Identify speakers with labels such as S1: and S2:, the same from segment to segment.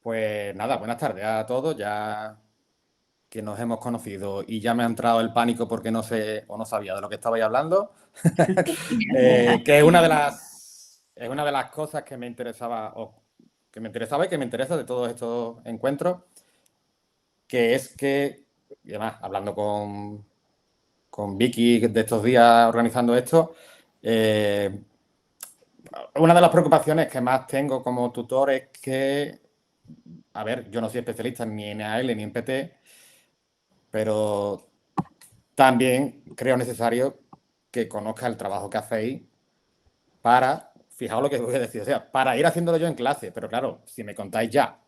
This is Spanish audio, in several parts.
S1: Pues nada, buenas tardes a todos. Ya que nos hemos conocido y ya me ha entrado el pánico porque no sé o no sabía de lo que estabais hablando, que es una de las cosas que me interesaba y que me interesa de todos estos encuentros, que es que, y además, hablando con Vicky de estos días organizando esto, una de las preocupaciones que más tengo como tutor es que, a ver, yo no soy especialista ni en AL ni en PT, pero también creo necesario que conozca el trabajo que hacéis para, fijaos lo que voy a decir, o sea, para ir haciéndolo yo en clase, pero claro, si me contáis ya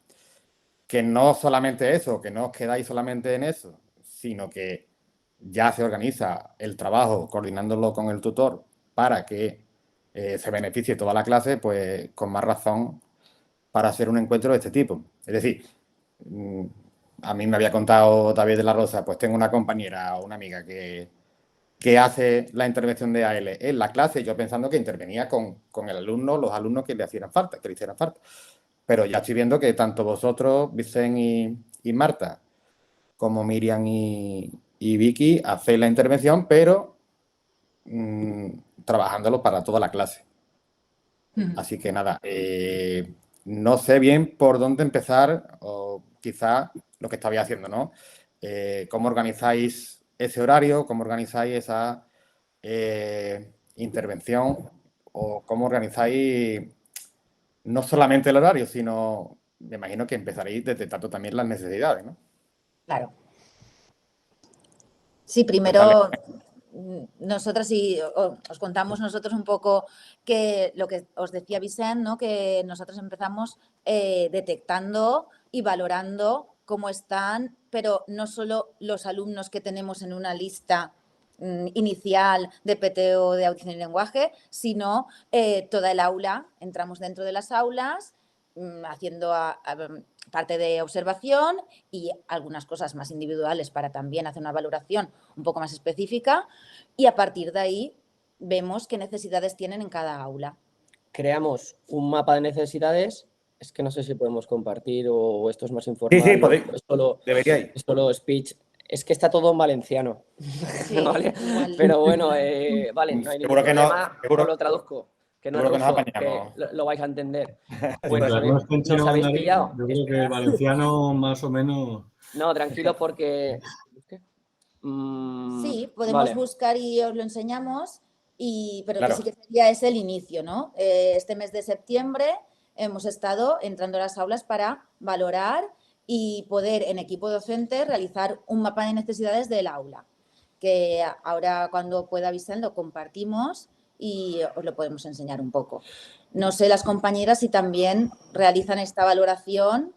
S1: que no solamente eso, que no os quedáis solamente en eso, sino que ya se organiza el trabajo coordinándolo con el tutor para que se beneficie toda la clase, pues con más razón para hacer un encuentro de este tipo. Es decir, a mí me había contado David de la Rosa, pues tengo una compañera o una amiga que hace la intervención de AL en la clase, yo pensando que intervenía con el alumno, los alumnos que le hicieran falta, que le hicieran falta. Pero ya estoy viendo que tanto vosotros, Vicente y Marta, como Miriam y Vicky, hacéis la intervención, pero trabajándolo para toda la clase. Así que nada, no sé bien por dónde empezar, o quizá lo que estabais haciendo, ¿no? ¿Cómo organizáis ese horario? ¿Cómo organizáis esa intervención? ¿O cómo organizáis no solamente el horario, sino, me imagino que empezaréis detectando también las necesidades, ¿no?
S2: Claro. Sí,
S1: Contadme.
S2: primero nosotras os contamos nosotros un poco que lo que os decía Vicente, ¿no? Que nosotros empezamos detectando y valorando cómo están, pero no solo los alumnos que tenemos en una lista inicial de PTO de audición y lenguaje, sino toda el aula. Entramos dentro de las aulas haciendo parte de observación y algunas cosas más individuales para también hacer una valoración un poco más específica, y a partir de ahí vemos qué necesidades tienen en cada aula.
S3: Creamos un mapa de necesidades. Es que no sé si podemos compartir o esto es más informal.
S1: Sí, podéis.
S3: Es solo speech. Es que está todo en valenciano.
S2: Sí,
S3: ¿vale?
S2: igual.
S3: Pero bueno, vale, no hay ningún problema. Os lo traduzco. Que no es ruso, que lo vais a entender. Bueno, nos habéis pillado.
S4: Yo creo que el valenciano más o menos...
S3: No, tranquilo porque...
S2: Sí, podemos buscar y os lo enseñamos, pero
S1: claro,
S2: que sí que sería ese el inicio, ¿no? Este mes de septiembre hemos estado entrando a las aulas para valorar y poder en equipo docente realizar un mapa de necesidades del aula, que ahora cuando pueda avisar lo compartimos y os lo podemos enseñar un poco. No sé las compañeras si también realizan esta valoración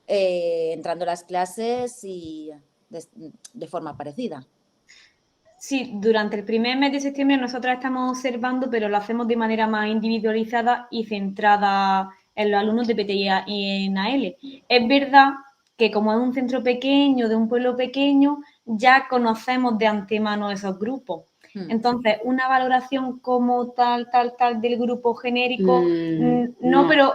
S2: entrando a las clases y de forma parecida.
S5: Sí, durante el primer mes de septiembre nosotros estamos observando, pero lo hacemos de manera más individualizada y centrada en los alumnos de PTI y en AL. Es verdad que como es un centro pequeño, de un pueblo pequeño, ya conocemos de antemano esos grupos. Entonces, una valoración como tal del grupo genérico, no, pero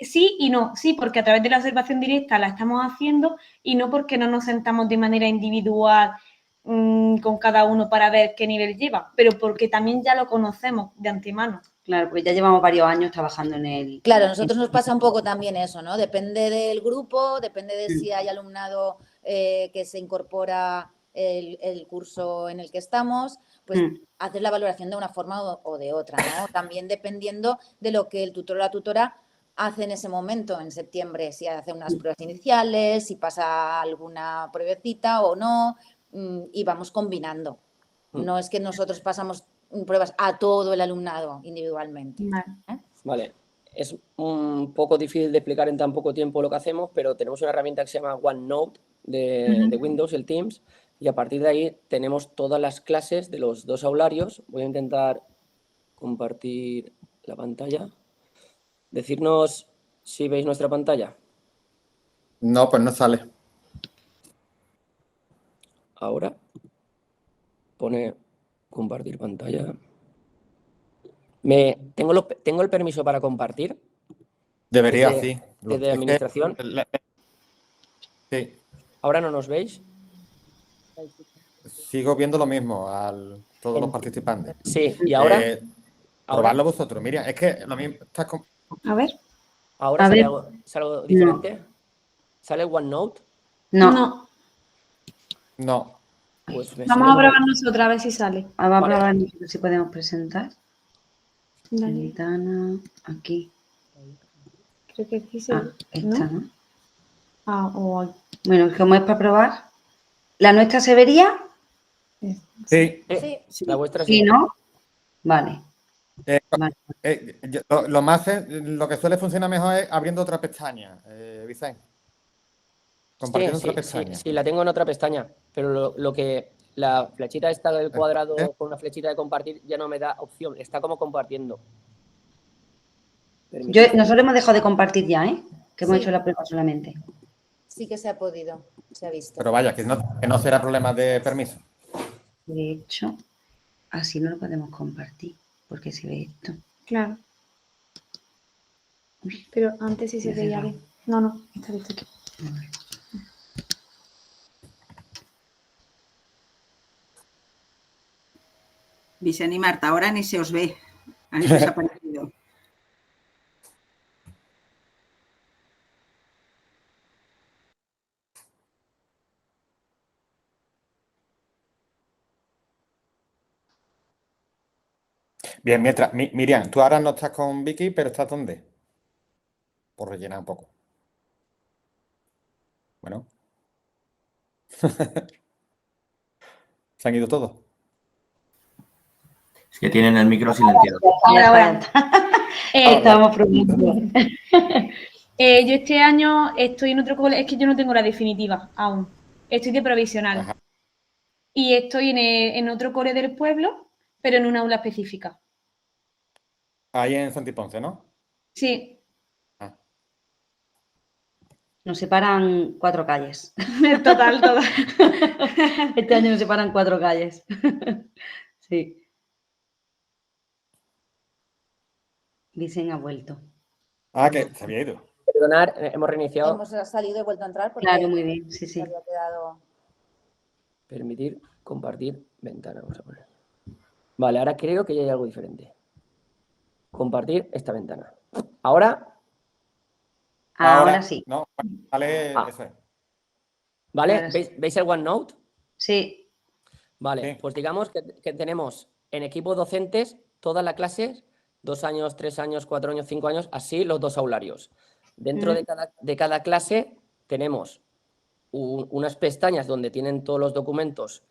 S5: sí y no. Sí, porque a través de la observación directa la estamos haciendo y no porque no nos sentamos de manera individual con cada uno para ver qué nivel lleva, pero porque también ya lo conocemos de antemano.
S6: Claro, porque ya llevamos varios años trabajando en él.
S2: Claro, a nosotros nos pasa un poco también eso, ¿no? Depende del grupo, depende de si hay alumnado que se incorpora el curso en el que estamos, pues hacer la valoración de una forma o de otra, ¿no? También dependiendo de lo que el tutor o la tutora hace en ese momento, en septiembre, si hace unas pruebas iniciales, si pasa alguna pruebecita o no, y vamos combinando. No es que nosotros pasamos pruebas a todo el alumnado individualmente.
S3: Vale. Es un poco difícil de explicar en tan poco tiempo lo que hacemos, pero tenemos una herramienta que se llama OneNote de Windows, el Teams, y a partir de ahí tenemos todas las clases de los dos aularios. Voy a intentar compartir la pantalla. Decirnos si veis nuestra pantalla.
S1: No, pues no sale.
S3: Ahora pone compartir pantalla. ¿Tengo el permiso para compartir?
S1: Debería,
S3: Desde-
S1: sí.
S3: desde
S1: Es que
S3: administración.
S1: sí,
S3: ¿Ahora no nos veis?
S1: sigo viendo lo mismo todos los
S3: En-
S1: participantes.
S3: Sí, ¿y ahora? ¿Ahora?
S1: Probadlo vosotros. Mira, es que lo mismo
S5: A ver.
S3: ¿Ahora
S6: A
S3: sale
S6: ver.
S3: algo diferente? ¿Sale OneNote?
S6: No.
S5: No.
S1: no.
S3: Pues me
S5: Vamos
S3: sale
S5: a
S3: como...
S5: probar nosotros a ver si sale.
S6: Vamos a
S3: Vale.
S6: probar nosotros si podemos presentar.
S5: Dale.
S6: Ventana, aquí.
S5: Creo que aquí se
S6: Ah, esta,
S5: ¿no?
S6: ¿no?
S5: Ah, o aquí.
S6: Bueno, como es para probar. ¿La nuestra se vería?
S1: Sí.
S2: Sí.
S3: La vuestra
S6: Sí,
S3: sí.
S6: ¿no? Vale.
S1: Eh,
S6: Vale.
S1: lo que suele funcionar mejor es abriendo otra pestaña, Vicente. Compartiendo otra pestaña.
S3: Sí, la tengo en otra pestaña, pero lo que la flechita esta del cuadrado con una flechita de compartir ya no me da opción, está como compartiendo.
S6: Nosotros hemos dejado de compartir ya, ¿eh? Que hemos
S2: Sí.
S6: hecho la prueba solamente.
S2: Sí que se ha podido, se ha visto.
S1: Pero vaya, que no será problema de permiso.
S6: De hecho, así no lo podemos compartir, porque se ve esto.
S5: Claro. Pero antes sí se
S6: Me he
S5: veía
S6: cerrado.
S5: bien. No, está visto aquí.
S7: Vicente y Marta, ahora ni se os ve. Habéis desaparecido.
S1: Bien, mientras, Miriam, tú ahora no estás con Vicky, pero ¿estás dónde? Por rellenar un poco. Bueno. ¿Se han ido todos?
S4: Es que tienen el micro silenciado.
S5: Ahora.
S6: Estamos probando.
S5: Yo este año estoy en otro cole, es que yo no tengo la definitiva aún. Estoy de provisional.
S1: Ajá.
S5: Y estoy en otro cole del pueblo, pero en una aula específica.
S1: Ahí en Santiponce, ¿no?
S5: Sí,
S1: Ah.
S6: Nos separan 4 calles.
S5: total.
S6: Este año nos separan 4 calles. Sí. Vicen ha vuelto.
S1: Ah, que se había ido.
S3: Perdonar, hemos reiniciado.
S2: Hemos salido y vuelto a entrar porque
S6: Claro, muy bien. Sí,
S2: se
S6: sí.
S2: había quedado...
S3: Permitir compartir ventana, vamos a poner. Vale, ahora creo que ya hay algo diferente. Compartir esta ventana. Ahora,
S6: Ahora sí.
S1: No, vale,
S3: Ah.
S1: eso es.
S3: ¿vale?
S6: Ahora sí.
S3: ¿Veis el OneNote?
S6: Sí.
S3: Vale,
S1: Sí.
S3: pues digamos que tenemos en equipos docentes todas las clases, 2 años, 3 años, 4 años, 5 años, así los 2 aularios. Dentro de cada clase tenemos unas pestañas donde tienen todos los documentos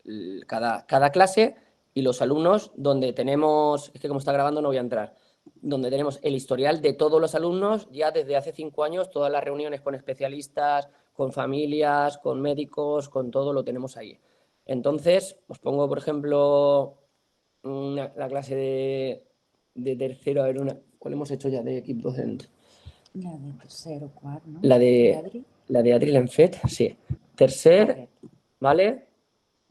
S3: cada clase y los alumnos donde tenemos, es que como está grabando no voy a entrar, donde tenemos el historial de todos los alumnos ya desde hace 5 años, todas las reuniones con especialistas, con familias, con médicos, con todo lo tenemos ahí. Entonces, os pongo, por ejemplo, la clase de tercero, a ver, ¿cuál hemos hecho ya de equipo docente?
S2: La de tercero, cuarto, ¿no?
S3: La de
S2: Adri?
S3: La de Adri Lenfet, sí. Tercer, ¿vale?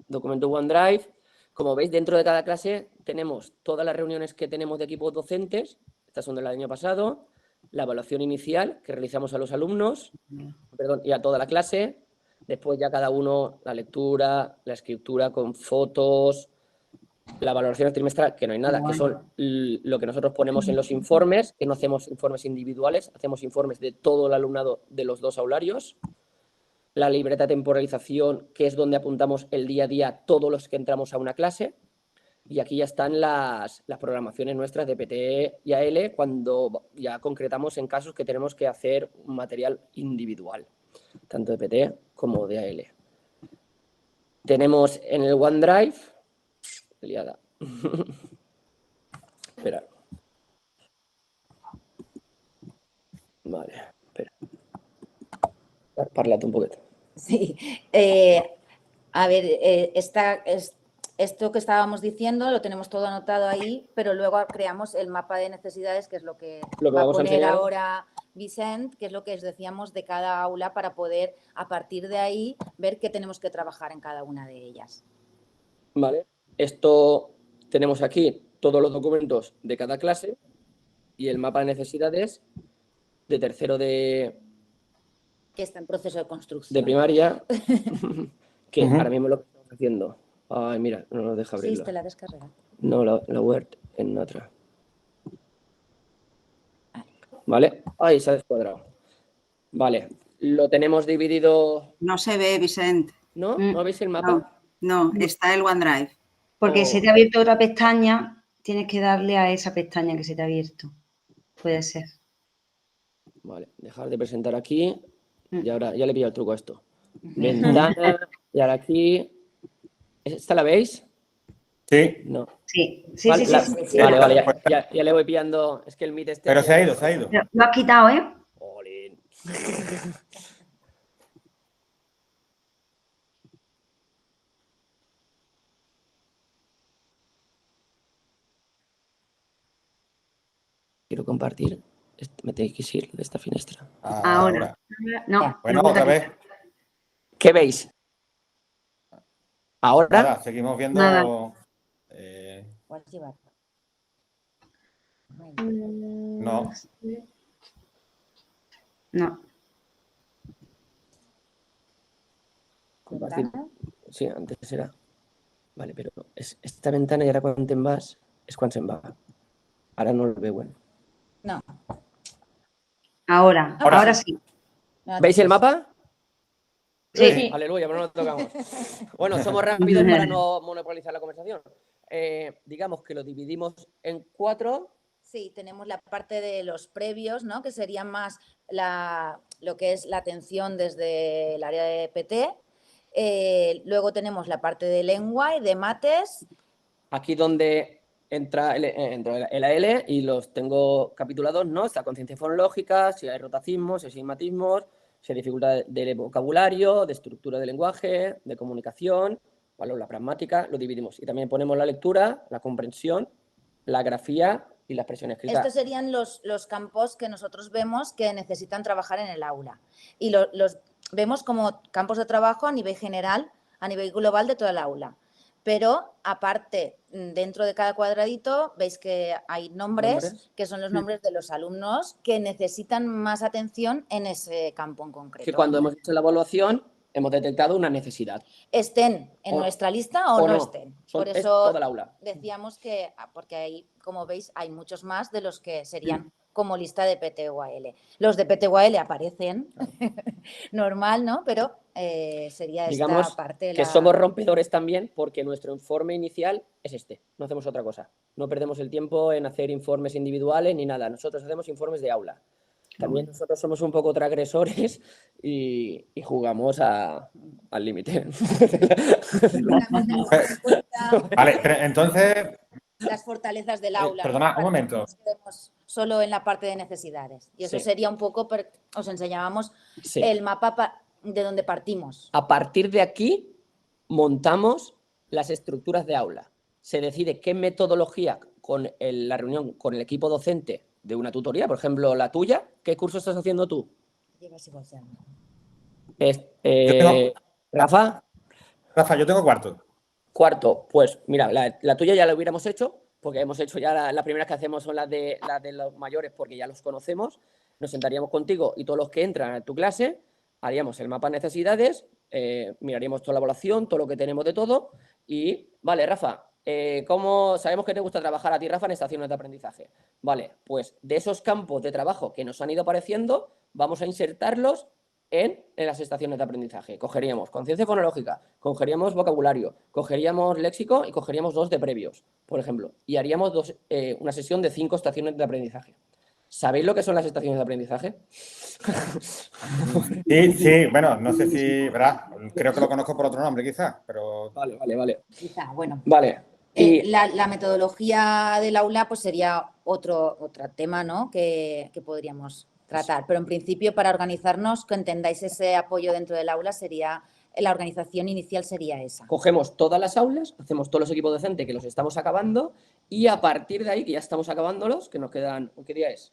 S3: Documento OneDrive. Como veis, dentro de cada clase tenemos todas las reuniones que tenemos de equipos docentes. Estas son del año pasado. La evaluación inicial que realizamos a los alumnos, perdón, y a toda la clase. Después ya cada uno la lectura, la escritura con fotos, la valoración trimestral, que no hay nada, que son lo que nosotros ponemos en los informes, que no hacemos informes individuales, hacemos informes de todo el alumnado de los 2 aularios. La libreta de temporalización, que es donde apuntamos el día a día todos los que entramos a una clase. Y aquí ya están las programaciones nuestras de PTE y AL cuando ya concretamos en casos que tenemos que hacer un material individual, tanto de PTE como de AL. Tenemos en el OneDrive, liada. Espera. Vale, espera. Parlate un poquito.
S2: Sí. A ver, esto que estábamos diciendo lo tenemos todo anotado ahí, pero luego creamos el mapa de necesidades, que es lo que va a
S3: vamos a
S2: poner
S3: enseñar
S2: ahora Vicent, que es lo que os decíamos de cada aula para poder, a partir de ahí, ver qué tenemos que trabajar en cada una de ellas.
S3: Vale. Esto tenemos aquí todos los documentos de cada clase y el mapa de necesidades de tercero de
S2: Que está en proceso de construcción.
S3: de primaria, que
S1: Ujú.
S3: ahora mismo lo que estamos haciendo. Ay, mira, no nos deja
S2: Sí,
S3: abrirlo.
S2: te la descarga.
S3: No, la Word en otra. ¿Vale? Ahí se ha descuadrado. Vale, lo tenemos dividido.
S7: No se ve, Vicent.
S3: ¿No?
S6: Mm.
S3: ¿No veis el mapa?
S7: No, está el OneDrive.
S6: Porque
S3: Oh.
S6: se te ha abierto otra pestaña, tienes que darle a esa pestaña que se te ha abierto. Puede ser.
S3: Vale, dejar de presentar aquí.
S6: Mm.
S3: Y ahora ya le he pillado el truco a esto. Ventana, y ahora aquí. ¿Esta la veis?
S1: Sí,
S3: No.
S6: Sí, sí,
S3: Vale,
S6: sí,
S3: la-
S6: sí, sí.
S3: vale, ya le voy pillando. Es que el Meet este.
S1: pero se ha ido, se ha ido.
S6: Pero lo has quitado, ¿eh?
S3: Jolín. Quiero compartir. Me tenéis que ir de esta finestra.
S6: Ahora. No.
S1: Bueno,
S6: no,
S1: otra vez.
S3: ¿Qué veis? ¿Ahora?
S1: Nada, seguimos viendo.
S6: Nada.
S2: ¿Cuál llevar?
S1: No.
S6: No.
S3: Compartir.
S2: ¿Ventana?
S3: Sí, antes era. Vale, però esta ventana i ara quan te'n vas és quan se'n va. Ara no el veuen.
S2: No.
S6: Ahora sí.
S2: No,
S3: ¿Veis el mapa?
S6: Sí.
S3: Aleluya, pero no lo tocamos. Bueno, somos rápidos para no monopolizar la conversación. Digamos que lo dividimos en 4.
S2: Sí, tenemos la parte de los previos, ¿no? Que sería más lo que es la atención desde el área de PT. Luego tenemos la parte de lengua y de mates.
S3: Aquí donde entra el AL y los tengo capitulados, ¿no? Está conciencia fonológica, si hay rotacismos, si hay sigmatismos, si hay dificultad de vocabulario, de estructura de lenguaje, de comunicación, ¿vale? La pragmática, lo dividimos. Y también ponemos la lectura, la comprensión, la grafía y la expresión escrita.
S2: Estos serían los campos que nosotros vemos que necesitan trabajar en el aula. Y los vemos como campos de trabajo a nivel general, a nivel global de toda el aula. Pero aparte, dentro de cada cuadradito, veis que hay nombres que son los nombres de los alumnos que necesitan más atención en ese campo en concreto.
S3: Que cuando hemos hecho la evaluación hemos detectado una necesidad.
S2: Estén en nuestra lista o no estén. Por
S3: Es
S2: eso
S3: toda el aula.
S2: decíamos que, porque ahí, como veis, hay muchos más de los que serían como lista de PTUAL. Los de PTUAL aparecen, normal, ¿no? Pero sería
S3: Digamos
S2: esta parte.
S3: Que somos rompedores también porque nuestro informe inicial es este, no hacemos otra cosa. No perdemos el tiempo en hacer informes individuales ni nada, nosotros hacemos informes de aula. También nosotros somos un poco transgresores y jugamos al límite.
S1: Vale, pero entonces,
S2: Las fortalezas del aula.
S1: perdona,
S2: ¿no?
S1: un momento.
S2: No nos quedemos solo en la parte de necesidades. Y eso
S3: Sí.
S2: sería un poco, os enseñábamos
S3: Sí.
S2: el mapa de donde partimos.
S3: A partir de aquí montamos las estructuras de aula. Se decide qué metodología con la reunión con el equipo docente de una tutoría, por ejemplo, la tuya. ¿Qué curso estás haciendo tú?
S2: Llevas igual sea.
S3: Rafa.
S1: Rafa, yo tengo
S3: Cuarto, pues mira, la tuya ya la hubiéramos hecho, porque hemos hecho ya las primeras que hacemos son las de los mayores, porque ya los conocemos. Nos sentaríamos contigo y todos los que entran a tu clase, haríamos el mapa de necesidades, miraríamos toda la evaluación, todo lo que tenemos de todo. Y, vale, Rafa, ¿cómo sabemos que te gusta trabajar a ti, Rafa, en estaciones de aprendizaje? Vale, pues de esos campos de trabajo que nos han ido apareciendo, vamos a insertarlos en las estaciones de aprendizaje. Cogeríamos conciencia fonológica, cogeríamos vocabulario, cogeríamos léxico y cogeríamos 2 de previos, por ejemplo, y haríamos una sesión de 5 estaciones de aprendizaje. ¿Sabéis lo que son las estaciones de aprendizaje?
S1: Sí, bueno, no sé si, ¿verdad? Creo que lo conozco por otro nombre quizás, pero...
S3: Vale.
S2: Quizá, bueno.
S3: Vale. Y
S2: la metodología del aula pues sería otro tema, ¿no? que podríamos tratar. Pero en principio, para organizarnos, que entendáis ese apoyo dentro del aula, la organización inicial sería esa.
S3: cogemos todas las aulas, hacemos todos los equipos docentes que los estamos acabando y a partir de ahí, que ya estamos acabándolos, que nos quedan, ¿qué día es?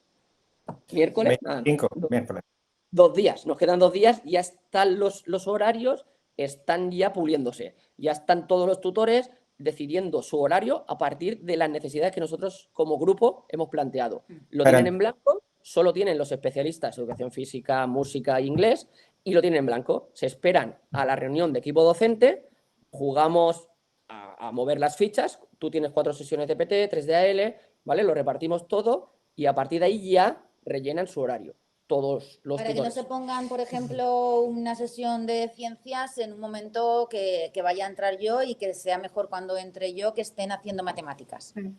S3: ¿Miércoles?
S1: 25, miércoles.
S3: 2 días, nos quedan 2 días, ya están los horarios, están ya puliéndose, ya están todos los tutores decidiendo su horario a partir de las necesidades que nosotros como grupo hemos planteado. Lo tienen en blanco solo tienen los especialistas de educación física, música e inglés y lo tienen en blanco. Se esperan a la reunión de equipo docente, jugamos a mover las fichas, tú tienes 4 sesiones de PT, 3 de AL, ¿vale? Lo repartimos todo y a partir de ahí ya rellenan su horario. Todos los
S2: Para que no
S3: tutores.
S2: se pongan, por ejemplo, una sesión de ciencias en un momento que vaya a entrar yo y que sea mejor cuando entre yo que estén haciendo matemáticas.
S1: De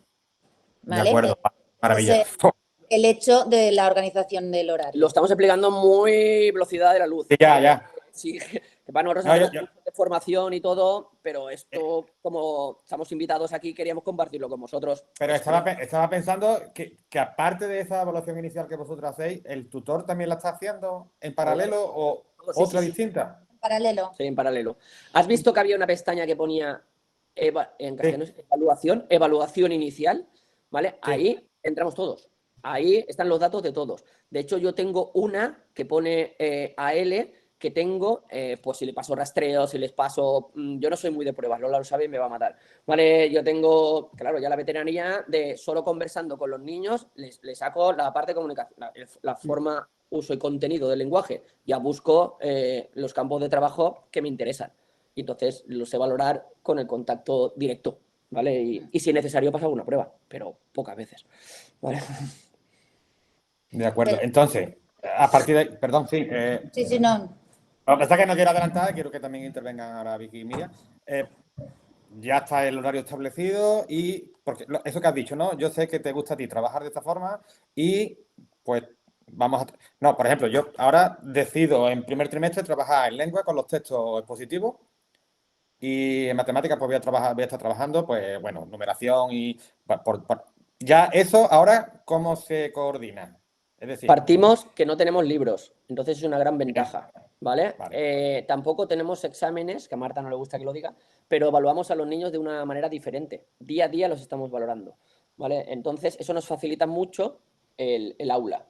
S2: ¿Vale?
S1: acuerdo, maravilla.
S2: Ese- el hecho de la organización del horario.
S3: Lo estamos explicando muy velocidad de la luz.
S1: Sí, ya.
S3: Sí, que para nosotros
S1: No,
S3: hacemos
S1: yo-
S3: cursos de formación y todo, pero esto, como estamos invitados aquí, queríamos compartirlo con vosotros.
S1: Pero estaba pensando que aparte de esa evaluación inicial que vosotros hacéis, ¿el tutor también la está haciendo en paralelo o
S3: Sí,
S1: otra
S3: sí.
S1: distinta?
S2: Paralelo.
S3: Sí, en paralelo. ¿Has visto que había una pestaña que ponía en castellano es evaluación inicial? ¿Vale?
S1: Sí.
S3: Ahí entramos todos. Ahí están los datos de todos. De hecho, yo tengo una que pone AL, que tengo, pues si le paso rastreo, si les paso... yo no soy muy de pruebas, Lola lo sabe y me va a matar. ¿Vale? Yo tengo, claro, ya la veteranía de solo conversando con los niños, les saco la parte de comunicación, la forma, uso y contenido del lenguaje. Ya busco los campos de trabajo que me interesan. Y entonces los sé valorar con el contacto directo, ¿vale? Y si es necesario pasar una prueba, pero pocas veces, ¿vale?
S1: De acuerdo. Entonces, a partir de... Perdón, sí.
S2: Sí, no.
S1: A pesar que no quiero adelantar, quiero que también intervengan ahora Vicky y Miriam. Ya está el horario establecido y... Porque eso que has dicho, ¿no? Yo sé que te gusta a ti trabajar de esta forma y pues vamos a... No, por ejemplo, yo ahora decido en primer trimestre trabajar en lengua con los textos expositivos y en matemáticas pues voy a estar trabajando, pues bueno, numeración y... Ya eso ahora, ¿cómo se coordina? Es decir...
S3: Partimos que no tenemos libros, entonces es una gran ventaja, ¿vale? Tampoco tenemos exámenes, que a Marta no le gusta que lo diga, pero evaluamos a los niños de una manera diferente. Día a día los estamos valorando, ¿vale? Entonces eso nos facilita mucho el aula.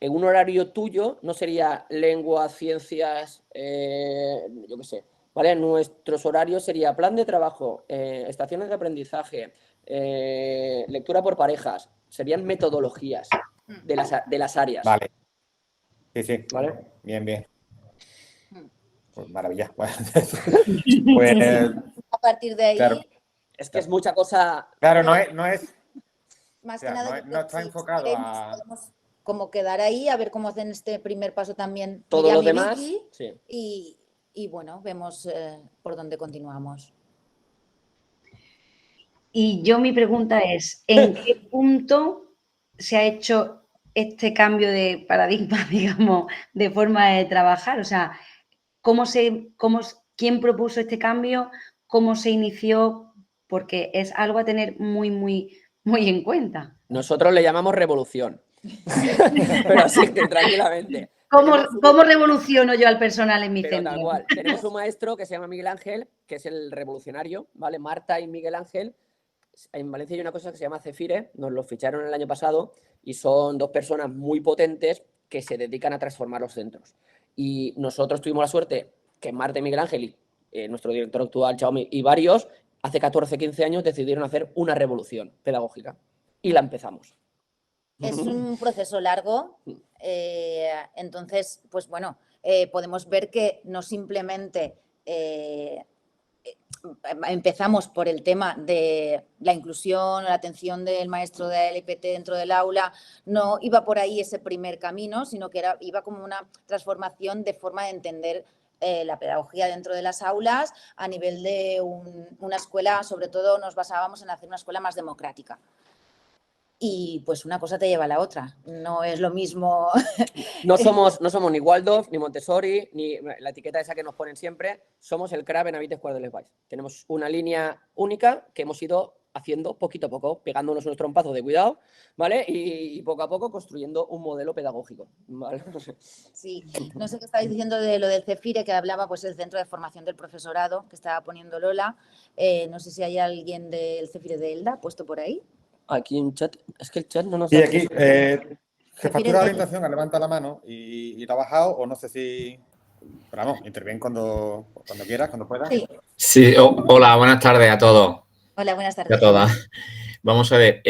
S3: En un horario tuyo no sería lengua, ciencias, yo qué sé, ¿vale? Nuestros horarios sería plan de trabajo, estaciones de aprendizaje, lectura por parejas, serían metodologías de las áreas.
S1: Vale. Sí.
S3: ¿Vale?
S1: Bien. Pues maravilla. Pues,
S2: A partir de ahí,
S1: claro.
S3: Es que es mucha cosa.
S1: Claro, no es
S2: más
S1: o sea,
S2: que nada,
S1: no está
S2: si
S1: enfocado
S2: queremos,
S1: a...
S2: podemos como quedar ahí, a ver cómo hacen este primer paso también
S3: Todos
S2: Miriam
S3: los
S2: y
S3: demás,
S2: Vicky,
S3: sí.
S2: y bueno, vemos por dónde continuamos.
S6: Y yo mi pregunta es, ¿en qué punto se ha hecho este cambio de paradigma, digamos, de forma de trabajar? O sea, ¿quién propuso este cambio? ¿Cómo se inició? Porque es algo a tener muy en cuenta.
S3: Nosotros le llamamos revolución. Pero así que tranquilamente.
S6: ¿Cómo revoluciono yo al personal en mi
S3: Pero
S6: centro?
S3: tal cual. Tenemos un maestro que se llama Miguel Ángel, que es el revolucionario, ¿vale? Marta y Miguel Ángel. En Valencia hay una cosa que se llama Cefire, nos lo ficharon el año pasado y son 2 personas muy potentes que se dedican a transformar los centros. Y nosotros tuvimos la suerte que Marta y Miguel Ángel, y nuestro director actual, Jaume, y varios, hace 14, 15 años decidieron hacer una revolución pedagógica. Y la empezamos.
S2: Es un proceso largo, entonces, pues bueno, podemos ver que no simplemente empezamos por el tema de la inclusión, la atención del maestro de LPT dentro del aula, no iba por ahí ese primer camino, sino que iba como una transformación de forma de entender la pedagogía dentro de las aulas a nivel de una escuela, sobre todo nos basábamos en hacer una escuela más democrática. Y pues una cosa te lleva a la otra. No es lo mismo.
S3: No somos ni Waldorf, ni Montessori, ni la etiqueta esa que nos ponen siempre. Somos el CRA Benavides Cuadro de Les Valls. Tenemos una línea única que hemos ido haciendo poquito a poco, pegándonos unos trompazos de cuidado, ¿vale? Y poco a poco construyendo un modelo pedagógico, ¿vale?
S2: Sí, no sé qué estáis diciendo de lo del Cefire, que hablaba pues el Centro de Formación del Profesorado, que estaba poniendo Lola. No sé si hay alguien del Cefire de Elda puesto por ahí.
S3: Aquí en chat, es que el chat no nos
S1: Sí,
S3: da
S1: aquí, jefatura de
S2: de-
S1: orientación, levanta la mano y la ha bajado, o no sé si... Pero vamos, interviene cuando quieras, cuando puedas.
S2: Sí.
S8: Sí, hola, buenas tardes a todos
S2: Hola, buenas
S8: y a
S2: tardes.
S8: todas. Vamos a ver,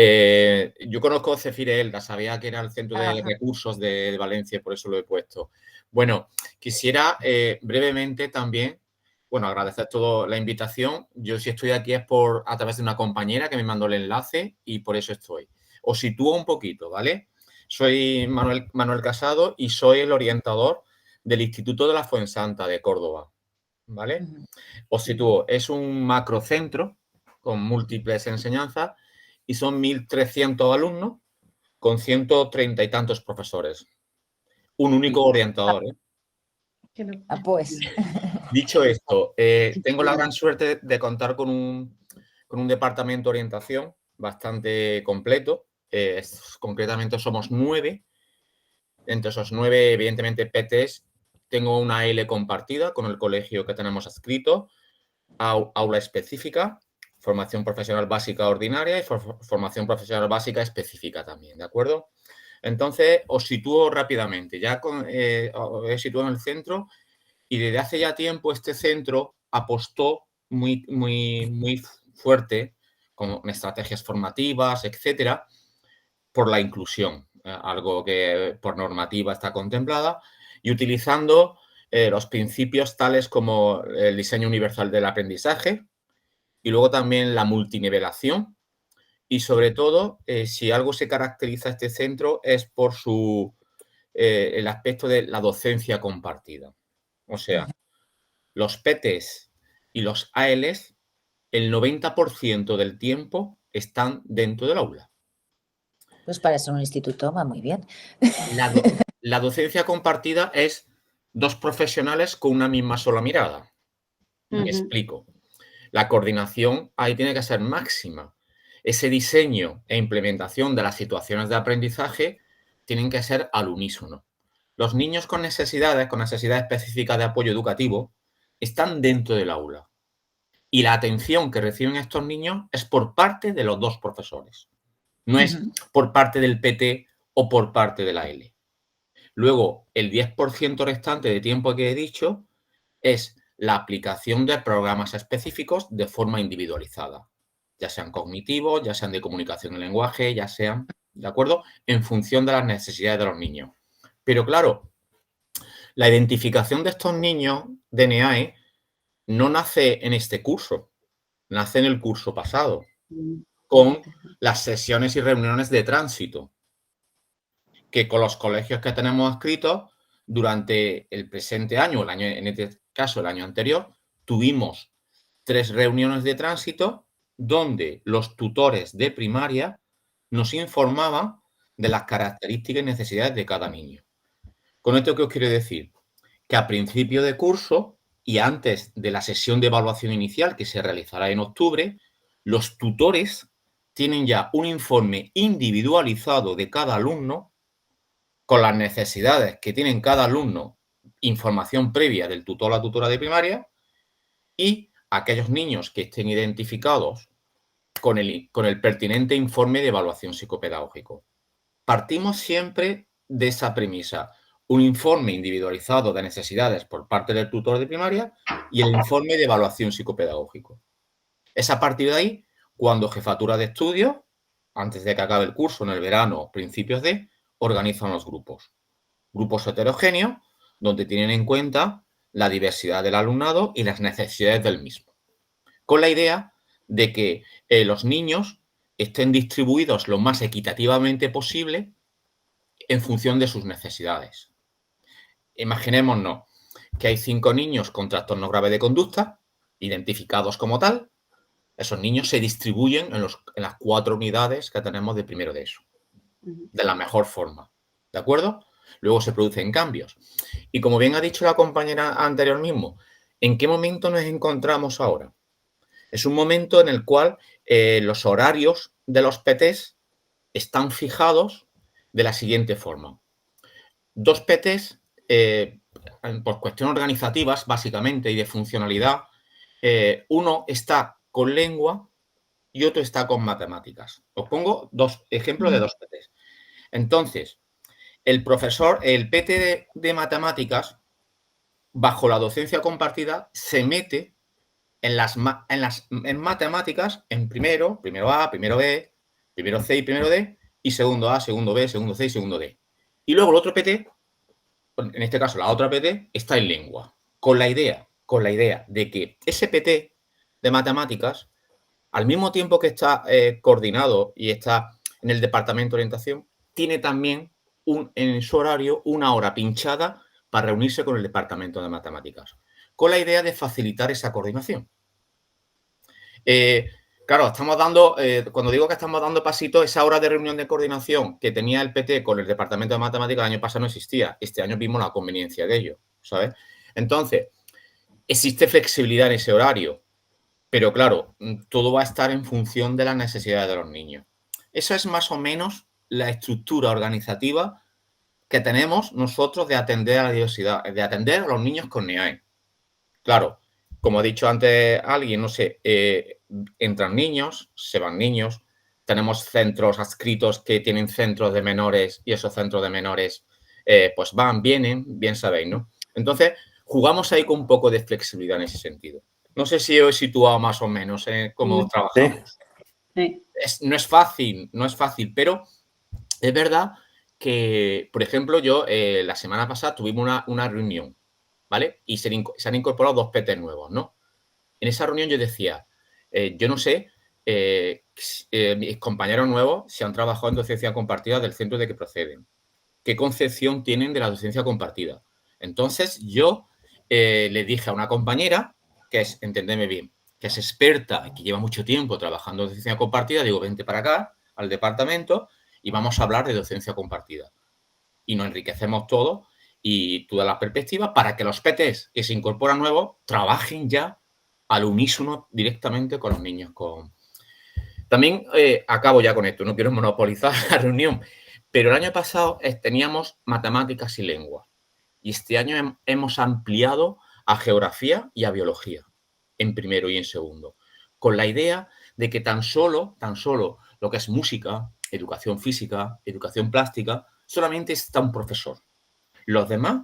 S8: yo conozco Cefire Elda, sabía que era el centro de
S2: Ajá.
S8: recursos de Valencia, por eso lo he puesto. Bueno, quisiera brevemente también, bueno, agradecer toda la invitación. Yo si estoy aquí es a través de una compañera que me mandó el enlace y por eso estoy. Os sitúo un poquito, ¿vale? Soy Manuel Casado y soy el orientador del Instituto de la Fuensanta de Córdoba, ¿vale?
S2: Ujú.
S8: Os sitúo, es un macrocentro con múltiples enseñanzas y son 1.300 alumnos con 130 y tantos profesores. Un único orientador, ¿eh?
S5: Qué locura.
S2: Ah, pues.
S8: Dicho esto, tengo la gran suerte de contar con un departamento de orientación bastante completo. Concretamente somos 9. Entre esos 9, evidentemente, PTs, tengo una L compartida con el colegio que tenemos adscrito, aula específica, formación profesional básica ordinaria y formación profesional básica específica también, ¿de acuerdo? Entonces, os sitúo rápidamente. Ya os he situado en el centro y desde hace ya tiempo este centro apostó muy, muy, muy fuerte con estrategias formativas, etcétera, por la inclusión, algo que por normativa está contemplada, y utilizando los principios tales como el diseño universal del aprendizaje y luego también la multinivelación. Y sobre todo, si algo se caracteriza a este centro es por el aspecto de la docencia compartida. O sea, los PTs y los ALs, el 90% del tiempo están dentro del aula.
S2: Pues para ser un instituto va muy bien.
S8: La docencia compartida es 2 profesionales con una misma sola mirada. Me explico. La coordinación ahí tiene que ser máxima. Ese diseño e implementación de las situaciones de aprendizaje tienen que ser al unísono. Los niños con necesidades específicas de apoyo educativo, están dentro del aula. Y la atención que reciben estos niños es por parte de los 2 profesores. No es por parte del PT o por parte de la L. Luego, el 10% restante de tiempo que he dicho es la aplicación de programas específicos de forma individualizada, ya sean cognitivos, ya sean de comunicación y lenguaje, ya sean, ¿de acuerdo?, en función de las necesidades de los niños. Pero claro, la identificación de estos niños de NEAE no nace en este curso, nace en el curso pasado, con las sesiones y reuniones de tránsito, que con los colegios que tenemos adscritos durante el presente año, en este caso el año anterior, tuvimos 3 reuniones de tránsito donde los tutores de primaria nos informaban de las características y necesidades de cada niño. ¿Con esto qué os quiero decir? Que a principio de curso y antes de la sesión de evaluación inicial que se realizará en octubre, los tutores tienen ya un informe individualizado de cada alumno con las necesidades que tienen cada alumno, información previa del tutor o la tutora de primaria, y aquellos niños que estén identificados con el pertinente informe de evaluación psicopedagógico. Partimos siempre de esa premisa, un informe individualizado de necesidades por parte del tutor de primaria y el informe de evaluación psicopedagógico. Es a partir de ahí cuando Jefatura de Estudios, antes de que acabe el curso, en el verano, principios de, organizan los grupos. Grupos heterogéneos, donde tienen en cuenta la diversidad del alumnado y las necesidades del mismo. Con la idea de que los niños estén distribuidos lo más equitativamente posible en función de sus necesidades. Imaginémonos que hay 5 niños con trastorno grave de conducta, identificados como tal. Esos niños se distribuyen en las 4 unidades que tenemos de primero de eso, de la mejor forma, ¿de acuerdo? Luego se producen cambios. Y como bien ha dicho la compañera anterior mismo, ¿en qué momento nos encontramos ahora? Es un momento en el cual los horarios de los PTs están fijados de la siguiente forma. 2 PTs, por cuestiones organizativas, básicamente, y de funcionalidad, uno está con lengua y otro está con matemáticas. Os pongo 2 ejemplos de 2 PTs. Entonces, el profesor, el PT de matemáticas, bajo la docencia compartida, se mete en matemáticas, en primero A, primero B, primero C y primero D, y segundo A, segundo B, segundo C y segundo D. Y luego el otro PT, en este caso la otra PT, está en lengua, con la idea de que ese PT de matemáticas, al mismo tiempo que está coordinado y está en el departamento de orientación, tiene también en su horario una hora pinchada para reunirse con el departamento de matemáticas, con la idea de facilitar esa coordinación. Claro, estamos dando, cuando digo que estamos dando pasitos, esa hora de reunión de coordinación que tenía el PT con el departamento de matemáticas el año pasado no existía. Este año vimos la conveniencia de ello, ¿sabes? Entonces, existe flexibilidad en ese horario, pero claro, todo va a estar en función de las necesidades de los niños. Esa es más o menos la estructura organizativa que tenemos nosotros de atender a la diversidad, de atender a los niños con NEAE. Claro, como ha dicho antes alguien, no sé, entran niños, se van niños, tenemos centros adscritos que tienen centros de menores y esos centros de menores pues van, vienen, bien sabéis, ¿no? Entonces, jugamos ahí con un poco de flexibilidad en ese sentido. No sé si os he situado más o menos cómo trabajamos.
S6: Sí.
S8: No es fácil, pero es verdad que, por ejemplo, yo la semana pasada tuvimos una reunión, ¿vale? Y se han incorporado 2 PT nuevos, ¿no? En esa reunión yo decía, yo no sé, mis compañeros nuevos si han trabajado en docencia compartida del centro de que proceden. ¿Qué concepción tienen de la docencia compartida? Entonces, yo le dije a una compañera, que es, entendedme bien, que es experta y que lleva mucho tiempo trabajando en docencia compartida, digo, vente para acá, al departamento, y vamos a hablar de docencia compartida. Y nos enriquecemos todos y todas las perspectivas para que los PTs que se incorporan nuevos trabajen ya al unísono directamente con los niños. También acabo ya con esto, no quiero monopolizar la reunión, pero el año pasado teníamos matemáticas y lengua y este año hemos ampliado a geografía y a biología en primero y en segundo, con la idea de que tan solo lo que es música, educación física, educación plástica, solamente está un profesor. Los demás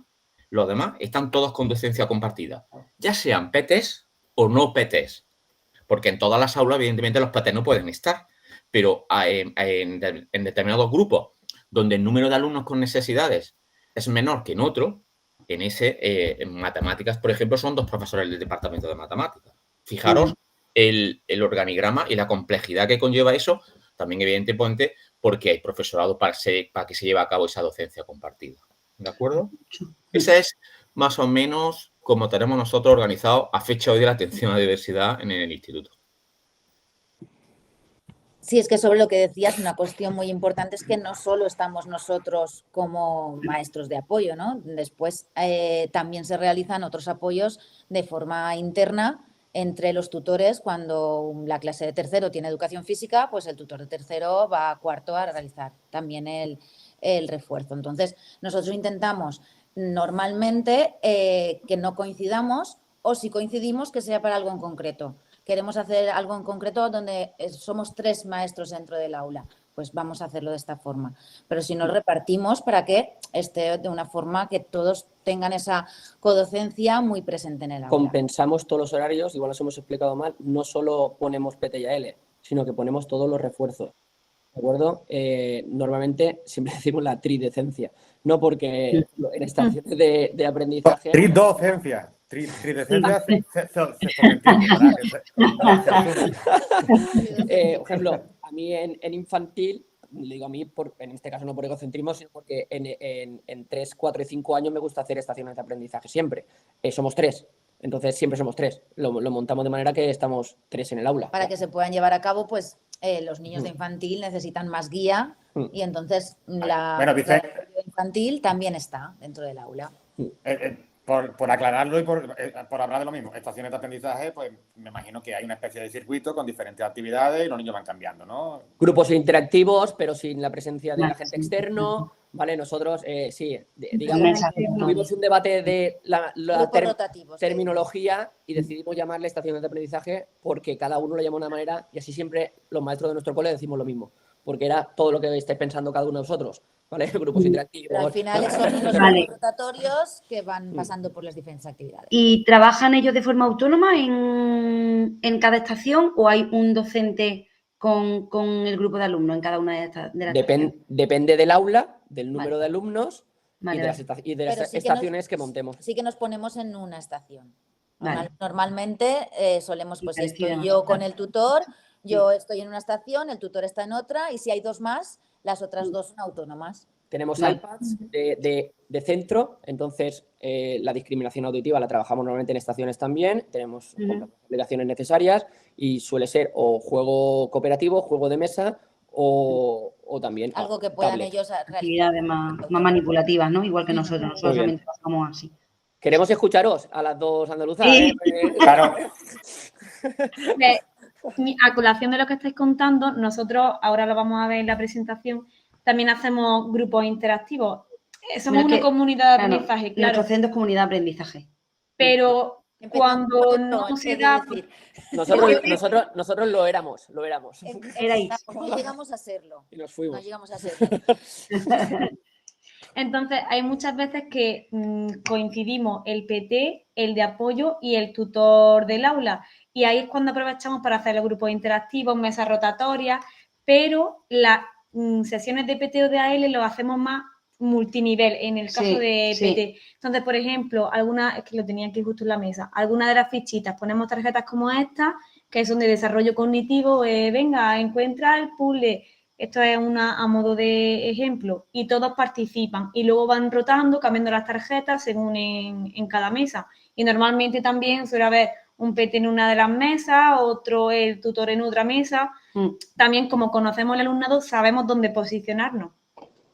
S8: están todos con docencia compartida, ya sean PTs o no PTs, porque en todas las aulas, evidentemente, los PTs no pueden estar, pero en determinados grupos donde el número de alumnos con necesidades es menor que en otro, en matemáticas, por ejemplo, son 2 profesores del departamento de matemáticas. Fijaros el organigrama y la complejidad que conlleva eso, también evidentemente porque hay profesorado para que se lleve a cabo esa docencia compartida. ¿De acuerdo? Esa es más o menos como tenemos nosotros organizado a fecha hoy de la atención a la diversidad en el instituto.
S2: Sí, es que sobre lo que decías, una cuestión muy importante es que no solo estamos nosotros como maestros de apoyo, ¿no? Después también se realizan otros apoyos de forma interna entre los tutores. Cuando la clase de tercero tiene educación física, pues el tutor de tercero va a cuarto a realizar también el refuerzo. Entonces, nosotros intentamos normalmente que no coincidamos o si coincidimos que sea para algo en concreto. Queremos hacer algo en concreto donde somos 3 maestros dentro del aula, pues vamos a hacerlo de esta forma. Pero si nos repartimos para que esté de una forma que todos tengan esa codocencia muy presente en el aula.
S3: Compensamos todos los horarios, igual nos hemos explicado mal, no solo ponemos PT y AL, sino que ponemos todos los refuerzos. ¿De acuerdo? Normalmente siempre decimos la tridecencia, no porque en estaciones de aprendizaje...
S1: Tridocencia. Tridecencia
S3: por ejemplo, a mí en infantil, le digo a mí, en este caso no por egocentrismo, sino porque en 3, 4 y 5 años me gusta hacer estaciones de aprendizaje siempre. Somos 3, entonces siempre somos 3. Lo montamos de manera que estamos 3 en el aula.
S2: Para que se puedan llevar a cabo, pues los niños de infantil necesitan más guía y entonces la infantil también está dentro del aula.
S1: Por aclararlo y por hablar de lo mismo, estaciones de aprendizaje, pues me imagino que hay una especie de circuito con diferentes actividades y los niños van cambiando, ¿no?
S3: Grupos interactivos, pero sin la presencia del agente externo, ¿vale? Nosotros, sí, digamos, tuvimos un debate de la terminología y decidimos llamarle estaciones de aprendizaje porque cada uno lo llama de una manera y así siempre los maestros de nuestro cole decimos lo mismo, porque era todo lo que estáis pensando cada uno de vosotros. ¿Vale? Grupos interactivos.
S2: Pero al final son los grupos rotatorios que van pasando por las diferentes actividades.
S6: ¿Y trabajan ellos de forma autónoma en cada estación o hay un docente con el grupo de alumnos en cada una de las estaciones?
S3: Depende del aula, del
S6: Vale.
S3: número de alumnos
S6: Vale,
S3: y de
S6: vale.
S3: las
S2: Pero sí que
S3: estaciones que montemos.
S2: Sí que nos ponemos en una estación.
S6: Vale.
S2: Normalmente solemos,
S6: Y
S2: pues
S6: parecida,
S2: estoy
S6: ¿no?
S2: yo con
S6: Vale.
S2: el tutor, yo estoy en una estación, el tutor está en otra, y si hay dos más, las otras dos son autónomas.
S3: Tenemos
S6: Vale.
S3: iPads de centro, entonces la discriminación auditiva la trabajamos normalmente en estaciones también, tenemos compramos aplicaciones necesarias y suele ser o juego cooperativo, juego de mesa o también
S2: Algo que puedan
S3: tablet.
S2: ellos realizar.
S6: Actividades más manipulativas, ¿no? Igual que nosotros.
S3: Muy
S6: Nosotros
S3: bien.
S6: también trabajamos así.
S3: Queremos escucharos a las dos andaluzas.
S6: Sí.
S1: Claro.
S5: A colación de lo que estáis contando, nosotros, ahora lo vamos a ver en la presentación, también hacemos grupos interactivos. Somos
S6: Bueno,
S5: una
S6: es que,
S5: comunidad de aprendizaje, claro,
S6: Nuestro centro es comunidad de aprendizaje.
S5: pero
S2: Empezamos
S5: cuando
S2: por
S5: no
S2: esto,
S5: se
S2: he de
S5: da...
S2: decir.
S3: Nosotros lo éramos.
S6: Erais.
S2: No llegamos a serlo.
S3: Y nos
S2: No
S3: fuimos.
S2: llegamos a serlo.
S5: Entonces, hay muchas veces que coincidimos el PT, el de apoyo y el tutor del aula. Y ahí es cuando aprovechamos para hacer los grupos interactivos, mesas rotatorias, pero las sesiones de PT o de AL lo hacemos más multinivel en el caso de PT. Entonces, por ejemplo, es que lo tenía aquí justo en la mesa, alguna de las fichitas, ponemos tarjetas como esta, que son de desarrollo cognitivo, venga, encuentra el puzzle. Esto es a modo de ejemplo, y todos participan y luego van rotando, cambiando las tarjetas según en cada mesa. Y normalmente también suele haber un PT en una de las mesas, otro el tutor en otra mesa. También, como conocemos el alumnado, sabemos dónde posicionarnos.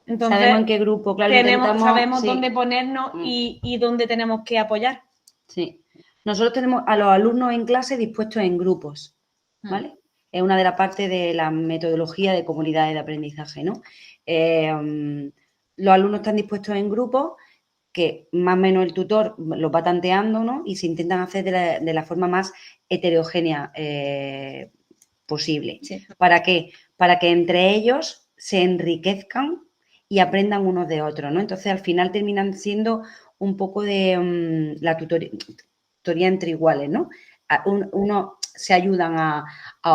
S5: Entonces,
S6: sabemos en qué grupo, claro,
S5: sabemos dónde ponernos y dónde tenemos que apoyar.
S6: Sí. Nosotros tenemos a los alumnos en clase dispuestos en grupos, ¿vale? Es una de las partes de la metodología de comunidades de aprendizaje, ¿no? Los alumnos están dispuestos en grupos que más o menos el tutor los va tanteando, ¿no? Y se intentan hacer de la forma más heterogénea posible.
S5: Sí.
S6: ¿Para qué? Para que entre ellos se enriquezcan y aprendan unos de otros, ¿no? Entonces, al final terminan siendo un poco de la tutoría entre iguales, ¿no? Uno se ayudan a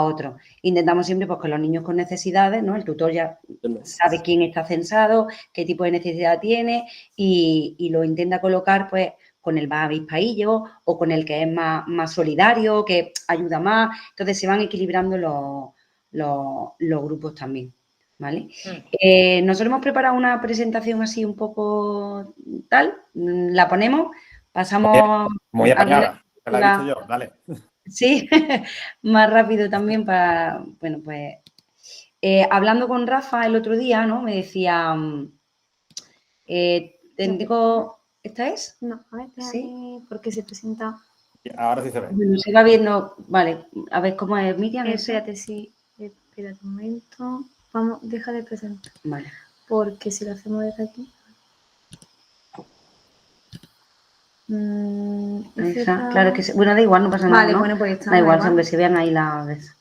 S6: otro. Intentamos siempre pues, que los niños con necesidades, ¿no? El tutor ya sabe quién está censado, qué tipo de necesidad tiene y lo intenta colocar pues con el más avispaillo o con el que es más solidario, que ayuda más. Entonces se van equilibrando los grupos también, ¿vale? Nosotros hemos preparado una presentación así un poco tal, la ponemos, pasamos...
S1: Muy apañada, te la he visto yo, dale.
S6: Sí, más rápido también para, bueno, pues, hablando con Rafa el otro día, ¿no? Me decía, ¿esta es?
S5: No, a ver,
S6: ¿Sí?
S5: porque se presenta...
S1: Ahora sí se ve.
S6: Bueno, se va viendo, vale, a ver cómo es, Miriam.
S5: Espérate, sí, espérate un momento. Vamos, deja de presentar.
S6: Vale.
S5: Porque si lo hacemos desde aquí...
S6: Claro que sí. Bueno, da igual, no pasa nada,
S5: Vale,
S6: ¿no?
S5: bueno, pues está.
S6: Da igual, aunque se vean ahí las veces.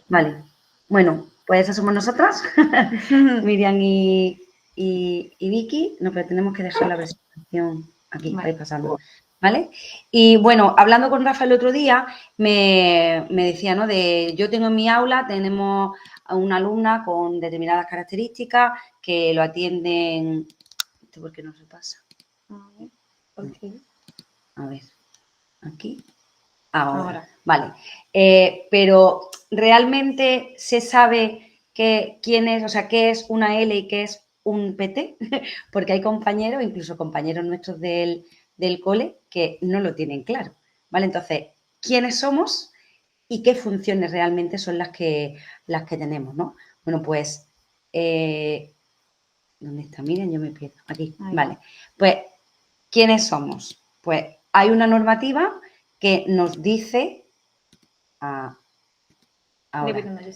S6: Vale. Bueno, pues esas somos nosotras, Miriam y Vicky. No, pero tenemos que dejar la presentación aquí, vais pasando. ¿Vale? Y bueno, hablando con Rafa el otro día, me decía, ¿no? Yo tengo en mi aula, tenemos a una alumna con determinadas características que lo atienden... ¿Esto por qué no se pasa?
S5: Okay.
S6: A ver, aquí. Ahora. Vale. Pero realmente se sabe quién es, o sea, qué es una L y qué es un PT, porque hay compañeros, incluso compañeros nuestros del cole, que no lo tienen claro. ¿Vale? Entonces, ¿quiénes somos y qué funciones realmente son las que tenemos, ¿no? Bueno, pues, ¿dónde está? Miren, yo me pierdo. Aquí. Ahí. Vale. Pues, ¿quiénes somos? Pues hay una normativa que nos dice... ahora.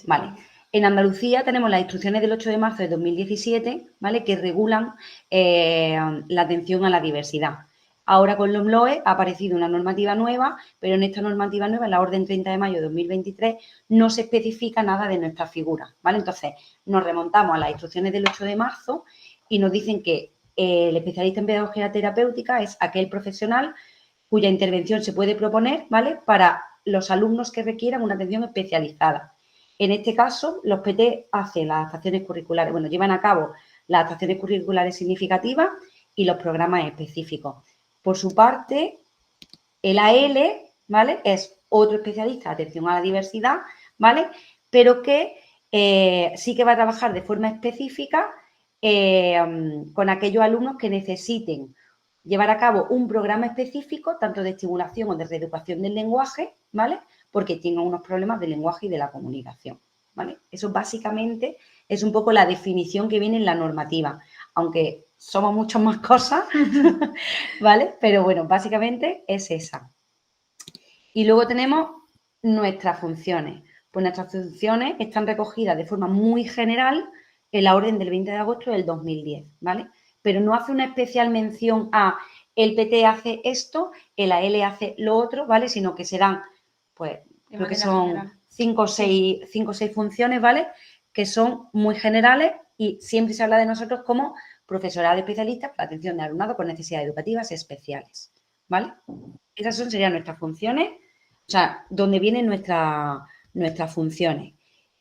S6: Vale. En Andalucía tenemos las instrucciones del 8 de marzo de 2017, ¿vale? Que regulan la atención a la diversidad. Ahora con los LOE ha aparecido una normativa nueva, pero en esta normativa nueva, en la orden 30 de mayo de 2023, no se especifica nada de nuestra figura, ¿vale? Entonces, nos remontamos a las instrucciones del 8 de marzo y nos dicen que el especialista en pedagogía terapéutica es aquel profesional cuya intervención se puede proponer, ¿vale? Para los alumnos que requieran una atención especializada. En este caso, los PT hacen las adaptaciones curriculares, bueno, llevan a cabo las adaptaciones curriculares significativas y los programas específicos. Por su parte, el AL, ¿vale? Es otro especialista de atención a la diversidad, ¿vale? Pero que sí que va a trabajar de forma específica con aquellos alumnos que necesiten llevar a cabo un programa específico, tanto de estimulación o de reeducación del lenguaje, ¿vale? Porque tengan unos problemas de lenguaje y de la comunicación, ¿vale? Eso básicamente es un poco la definición que viene en la normativa, aunque somos muchas más cosas, ¿vale? Pero bueno, básicamente es esa. Y luego tenemos nuestras funciones. Pues nuestras funciones están recogidas de forma muy general en la orden del 20 de agosto del 2010, ¿vale? Pero no hace una especial mención a el PT hace esto, el AL hace lo otro, ¿vale? Sino que serán, pues,
S5: De
S6: creo que
S5: manera
S6: son
S5: general.
S6: 5 o 6 funciones, ¿vale? Que son muy generales y siempre se habla de nosotros como profesorado especialista para la atención de alumnado con necesidades educativas especiales, ¿vale? Esas serían nuestras funciones, o sea, donde vienen nuestras funciones.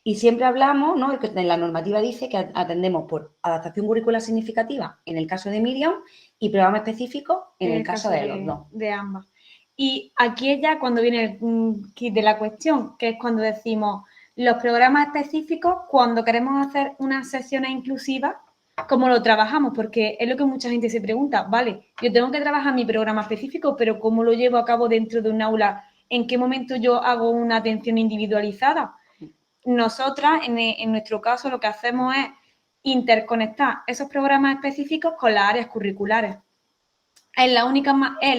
S6: Y siempre hablamos, ¿no? Que en la normativa dice que atendemos por adaptación curricular significativa en el caso de Miriam y programa específico en el caso de los dos.
S5: De ambas. Y aquí es ya cuando viene el kit de la cuestión, que es cuando decimos los programas específicos, cuando queremos hacer unas sesiones inclusivas, ¿cómo lo trabajamos? Porque es lo que mucha gente se pregunta, vale, yo tengo que trabajar mi programa específico, pero ¿cómo lo llevo a cabo dentro de un aula? ¿En qué momento yo hago una atención individualizada? Nosotras, en nuestro caso, lo que hacemos es interconectar esos programas específicos con las áreas curriculares. Es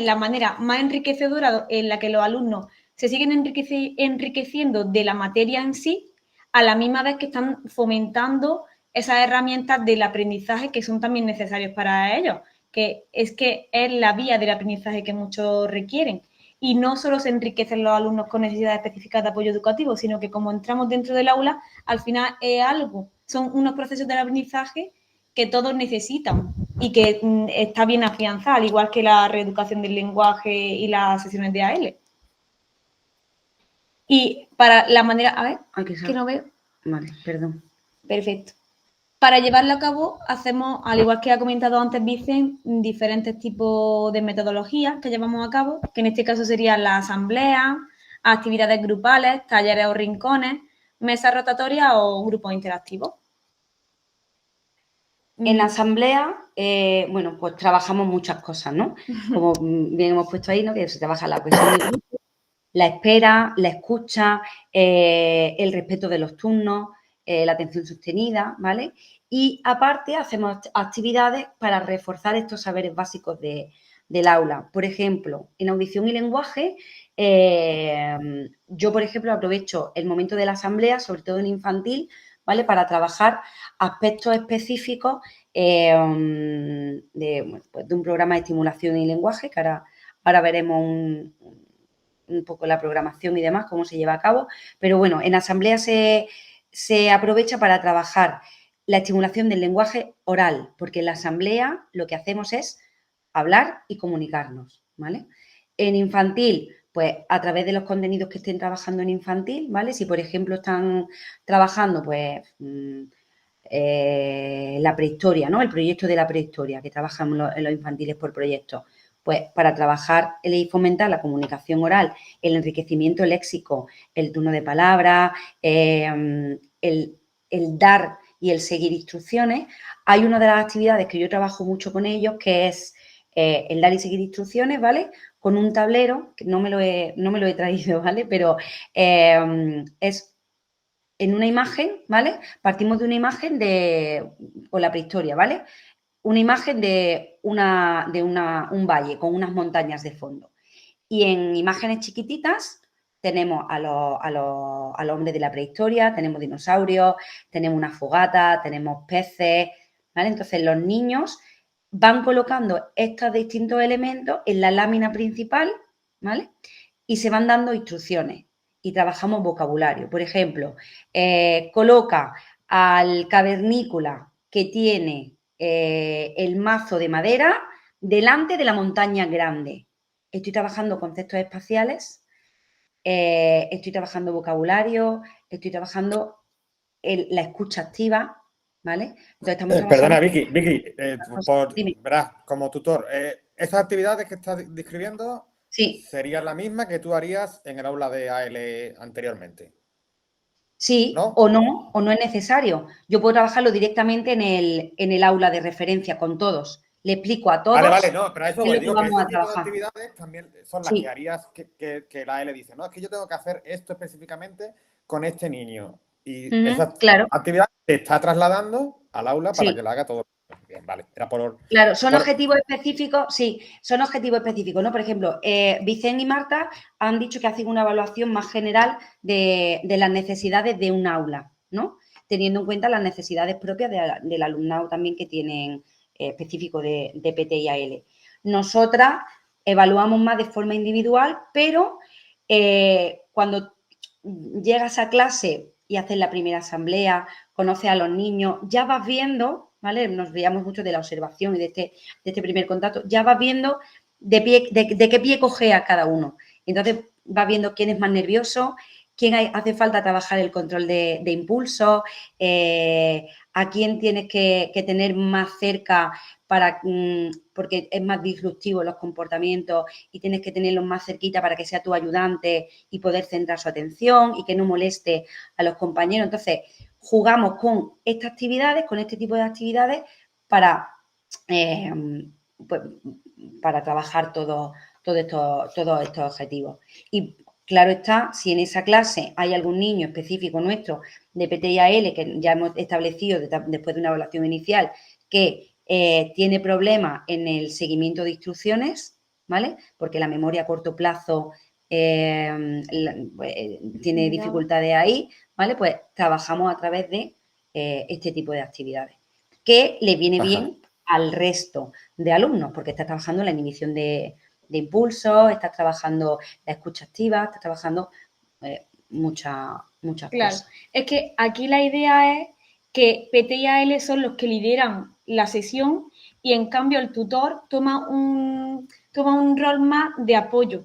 S5: la manera más enriquecedora en la que los alumnos se siguen enriqueciendo de la materia en sí, a la misma vez que están fomentando esas herramientas del aprendizaje que son también necesarias para ellos, que es la vía del aprendizaje que muchos requieren. Y no solo se enriquecen los alumnos con necesidades específicas de apoyo educativo, sino que como entramos dentro del aula, al final es son unos procesos del aprendizaje que todos necesitan y que está bien afianzada, al igual que la reeducación del lenguaje y las sesiones de AL. Y para la manera... A ver, que no veo.
S6: Vale, perdón.
S5: Perfecto. Para llevarlo a cabo, hacemos, al igual que ha comentado antes Vicen, diferentes tipos de metodologías que llevamos a cabo, que en este caso serían la asamblea, actividades grupales, talleres o rincones, mesas rotatorias o grupos interactivos.
S6: En la asamblea, bueno, pues trabajamos muchas cosas, ¿no? Como bien hemos puesto ahí, ¿no? Que se trabaja la cuestión del grupo, la espera, la escucha, el respeto de los turnos, la atención sostenida, ¿vale? Y aparte hacemos actividades para reforzar estos saberes básicos del aula. Por ejemplo, en audición y lenguaje, yo, por ejemplo, aprovecho el momento de la asamblea, sobre todo en infantil, ¿vale? Para trabajar aspectos específicos de un programa de estimulación y lenguaje, que ahora veremos un poco la programación y demás, cómo se lleva a cabo. Pero bueno, en asamblea se aprovecha para trabajar la estimulación del lenguaje oral, porque en la asamblea lo que hacemos es hablar y comunicarnos, ¿vale? En infantil, pues a través de los contenidos que estén trabajando en infantil, ¿vale? Si, por ejemplo, están trabajando, pues, la prehistoria, ¿no? El proyecto de la prehistoria, que trabajan en los infantiles por proyectos, pues para trabajar y fomentar la comunicación oral, el enriquecimiento léxico, el turno de palabras, el dar y el seguir instrucciones, hay una de las actividades que yo trabajo mucho con ellos, que es el dar y seguir instrucciones, ¿vale? Con un tablero, que no me lo he traído, ¿vale? Pero es en una imagen, ¿vale? Partimos de una imagen con la prehistoria, ¿vale? Una imagen de un valle con unas montañas de fondo. Y en imágenes chiquititas tenemos a los hombres de la prehistoria, tenemos dinosaurios, tenemos una fogata, tenemos peces, ¿vale? Entonces los niños van colocando estos distintos elementos en la lámina principal, ¿vale? Y se van dando instrucciones y trabajamos vocabulario. Por ejemplo, coloca al cavernícola que tiene el mazo de madera delante de la montaña grande. Estoy trabajando conceptos espaciales estoy trabajando vocabulario, estoy trabajando la escucha activa, ¿vale? Entonces estamos
S1: Perdona,
S6: trabajando...
S1: Vicky,
S6: Dime.
S1: verás, como tutor, esas actividades que estás describiendo
S6: Sí,
S1: serían las mismas que tú harías en el aula de AL anteriormente,
S6: sí,
S1: ¿no?
S6: o no es necesario. Yo puedo trabajarlo directamente en el aula de referencia con todos. Le explico a todos
S1: Vale, no, pero a eso
S6: qué es
S1: voy.
S6: lo que
S1: Digo que
S6: vamos
S1: ese
S6: a
S1: tipo de
S6: trabajar.
S1: actividades también son las que
S6: Sí,
S1: harías que la AL dice, no, es que yo tengo que hacer esto específicamente con este niño. Y esa
S6: claro,
S1: actividad te está trasladando al aula para
S6: sí.
S1: que lo haga todo bien. Vale, era
S6: Claro, son
S1: por-
S6: objetivos específicos, sí, son objetivos específicos, ¿no? Por ejemplo, Vicente y Marta han dicho que hacen una evaluación más general de las necesidades de un aula, ¿no? Teniendo en cuenta las necesidades propias del alumnado también que tienen específico de PT y AL. Nosotras evaluamos más de forma individual, pero cuando llegas a clase y haces la primera asamblea, conoces a los niños, ya vas viendo, ¿vale? Nos veíamos mucho de la observación y de este primer contacto, ya vas viendo de qué pie cojea cada uno. Entonces vas viendo quién es más nervioso, quién hace falta trabajar el control de impulso, a quién tienes que tener más cerca porque es más disruptivo los comportamientos y tienes que tenerlos más cerquita para que sea tu ayudante y poder centrar su atención y que no moleste a los compañeros. Entonces, jugamos con estas actividades, con este tipo de actividades para, pues, para trabajar todos estos objetivos. Y claro está, si en esa clase hay algún niño específico nuestro de PT&AL que ya hemos establecido después de una evaluación inicial que tiene problemas en el seguimiento de instrucciones, ¿vale? Porque la memoria a corto plazo tiene dificultades ahí, ¿vale? Pues trabajamos a través de este tipo de actividades, que le viene bien al resto de alumnos, porque estás trabajando en la inhibición de impulsos, estás trabajando la escucha activa, estás trabajando muchas
S5: Claro,
S6: cosas.
S5: es que aquí la idea es que PT y AL son los que lideran la sesión y en cambio el tutor toma un rol más de apoyo.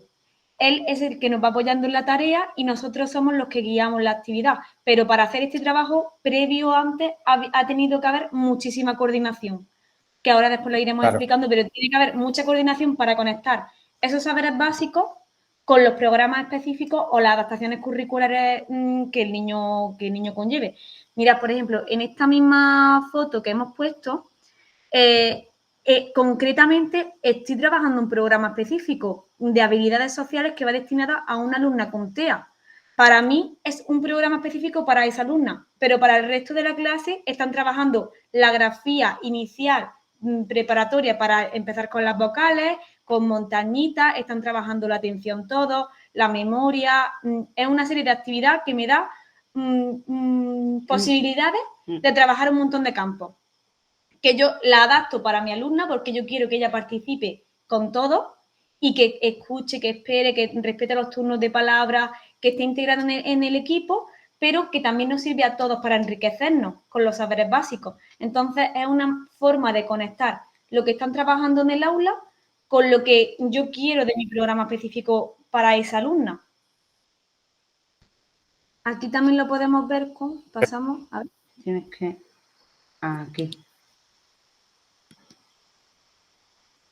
S5: Él es el que nos va apoyando en la tarea y nosotros somos los que guiamos la actividad. Pero para hacer este trabajo, previo antes, ha tenido que haber muchísima coordinación, que ahora después lo iremos
S1: Claro.
S5: explicando, pero tiene que haber mucha coordinación para conectar esos saberes básicos con los programas específicos o las adaptaciones curriculares que el niño conlleve. Mira, por ejemplo, en esta misma foto que hemos puesto, concretamente estoy trabajando un programa específico de habilidades sociales que va destinada a una alumna con TEA. Para mí es un programa específico para esa alumna, pero para el resto de la clase están trabajando la grafía inicial preparatoria para empezar con las vocales, con montañitas, están trabajando la atención todos, la memoria. Es una serie de actividades que me da posibilidades de trabajar un montón de campos. Que yo la adapto para mi alumna porque yo quiero que ella participe con todo y que escuche, que espere, que respete los turnos de palabra, que esté integrada en el equipo, pero que también nos sirve a todos para enriquecernos con los saberes básicos. Entonces, es una forma de conectar lo que están trabajando en el aula con lo que yo quiero de mi programa específico para esa alumna. Aquí también lo podemos ver con... Pasamos a ver.
S6: Tienes que... Aquí.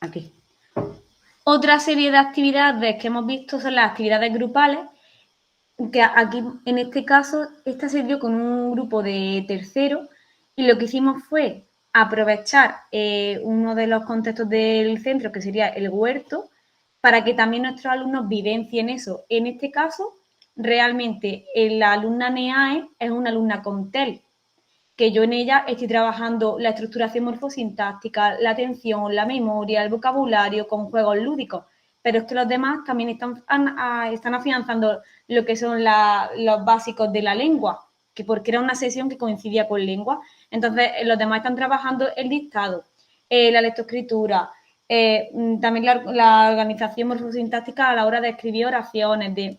S6: Aquí.
S5: Otra serie de actividades que hemos visto son las actividades grupales, que aquí en este caso, esta se dio con un grupo de terceros y lo que hicimos fue aprovechar uno de los contextos del centro, que sería el huerto, para que también nuestros alumnos vivencien eso. En este caso, realmente la alumna NEAE es una alumna con TEL, que yo en ella estoy trabajando la estructuración morfosintáctica, la atención, la memoria, el vocabulario con juegos lúdicos, pero es que los demás también están afianzando lo que son los básicos de la lengua, que porque era una sesión que coincidía con lengua. Entonces, los demás están trabajando el dictado, la lectoescritura, también la organización morfosintáctica a la hora de escribir oraciones,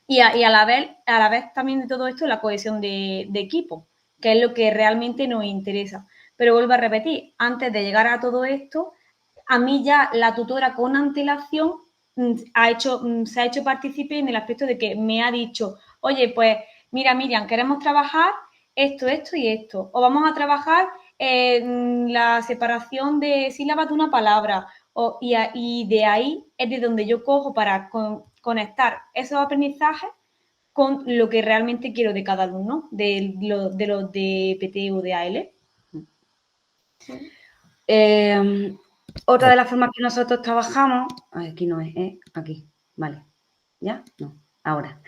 S5: y a la vez también de todo esto la cohesión de equipo, que es lo que realmente nos interesa. Pero vuelvo a repetir, antes de llegar a todo esto, a mí ya la tutora con antelación se ha hecho partícipe en el aspecto de que me ha dicho, oye, pues mira, Miriam, queremos trabajar esto, esto y esto, o vamos a trabajar la separación de sílabas de una palabra, y de ahí es de donde yo cojo para conectar esos aprendizajes con lo que realmente quiero de cada alumno, de los de PT o de AL.
S6: Otra de las formas que nosotros trabajamos, aquí no es, aquí, vale, ¿ya? No, ahora.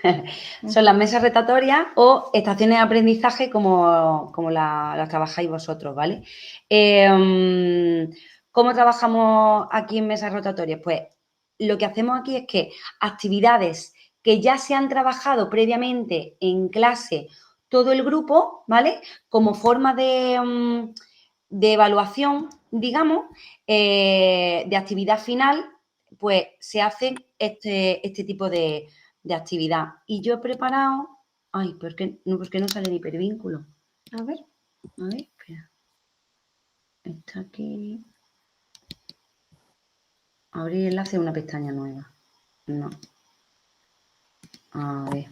S6: Son las mesas rotatorias o estaciones de aprendizaje como las trabajáis vosotros, ¿vale? ¿Cómo trabajamos aquí en mesas rotatorias? Pues lo que hacemos aquí es que actividades que ya se han trabajado previamente en clase todo el grupo, ¿vale? Como forma de evaluación, digamos, de actividad final, pues se hacen este tipo de actividad. Y yo he preparado... Ay, ¿por qué no sale el hipervínculo?
S5: A ver,
S6: espera. Está aquí. Abrir enlace a una pestaña nueva. No. A ver.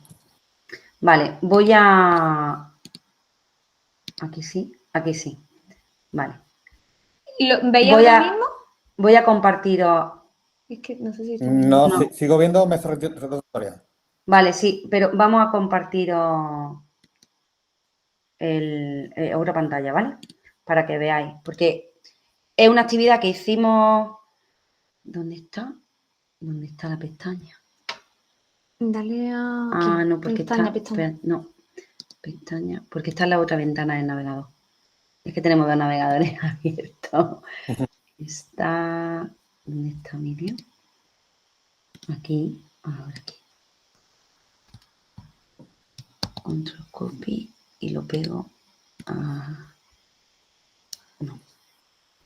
S6: Vale, voy a... Aquí sí. Vale.
S5: ¿veis ahora mismo?
S6: Voy a compartiros...
S5: Es que no sé si está
S1: No,
S6: No.
S1: sigo viendo mesas rotatorias.
S6: Vale, sí, pero vamos a compartiros otra pantalla, ¿vale? Para que veáis, porque es una actividad que hicimos... ¿Dónde está? ¿Dónde está la pestaña?
S5: Dale a...
S6: Ah, no, porque
S5: pestaña.
S6: Espera, no, pestaña, porque está en la otra ventana del navegador. Es que tenemos dos navegadores abiertos. Está... ¿Dónde está Miriam? Aquí, ahora aquí. Control copy y lo pego a... No.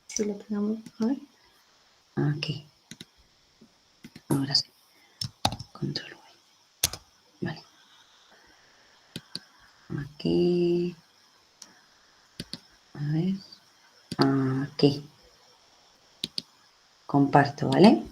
S5: Si lo pegamos, a ver.
S6: Aquí. Ahora sí. Control V. Vale. Aquí. A ver. Aquí. Comparto, ¿vale?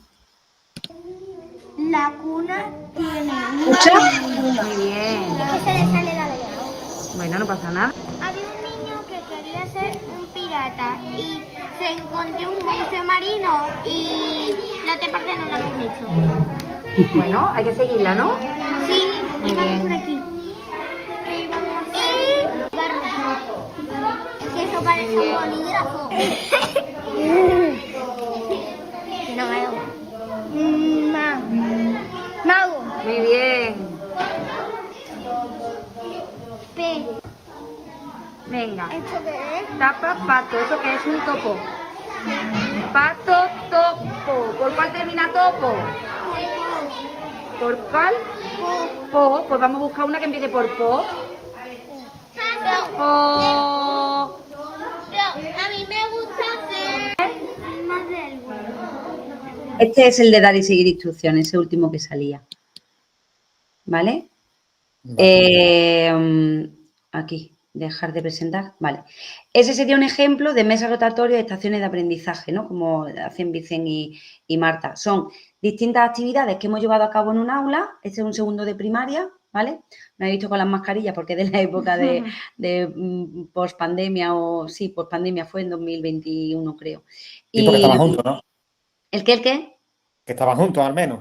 S9: La cuna tiene
S6: ¿Escucha?
S9: Muy bien. Es que se le sale la lengua.
S6: Bueno, no pasa nada.
S9: Había un niño que quería ser un pirata y se encontró un monstruo marino y la otra parte no la hemos hecho.
S6: Bueno, hay que seguirla, ¿no?
S9: Sí,
S6: Muy
S9: y vamos
S6: bien.
S9: por aquí. Y barro. Que eso parece un bolígrafo. No me Mago.
S6: Muy bien.
S9: P.
S6: Venga.
S9: ¿Esto qué es?
S6: Tapa, pato. ¿Eso qué es? Un topo. Pato, topo. ¿Por cuál termina topo? ¿Por cuál? Po. Pues vamos a buscar una que empiece por po. Po.
S9: A mí me gusta hacer más de algo.
S6: Este es el de dar y seguir instrucciones, ese último que salía. ¿Vale? Aquí, dejar de presentar. Vale. Ese sería un ejemplo de mesa rotatoria de estaciones de aprendizaje, ¿no? Como hacen Vicen y Marta. Son distintas actividades que hemos llevado a cabo en un aula. Este es un segundo de primaria, ¿vale? Me he visto con las mascarillas porque es de la época de pospandemia o... Sí, pospandemia fue en 2021, creo.
S1: Y porque estaban juntos, ¿no?
S6: ¿El qué?
S1: Que estaban juntos, al menos.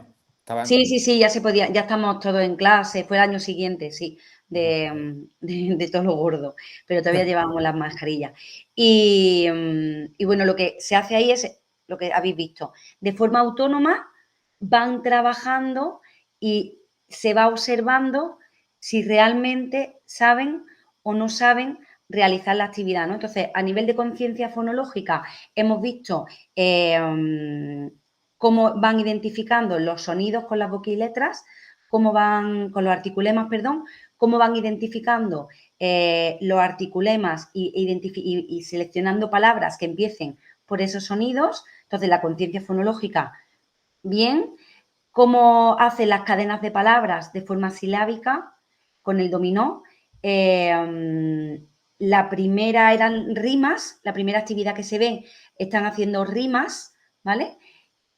S6: Sí, ya se podía, ya estamos todos en clase, fue el año siguiente, sí, de todo lo gordo, pero todavía llevábamos las mascarillas. Y bueno, lo que se hace ahí es lo que habéis visto, de forma autónoma van trabajando y se va observando si realmente saben o no saben realizar la actividad, ¿no? Entonces, a nivel de conciencia fonológica, hemos visto cómo van identificando los sonidos con las boquiletras, cómo van, con los articulemas, perdón, cómo van identificando los articulemas y seleccionando palabras que empiecen por esos sonidos. Entonces, la conciencia fonológica, bien. Cómo hacen las cadenas de palabras de forma silábica con el dominó. La primera eran rimas, la primera actividad que se ve, están haciendo rimas, ¿vale?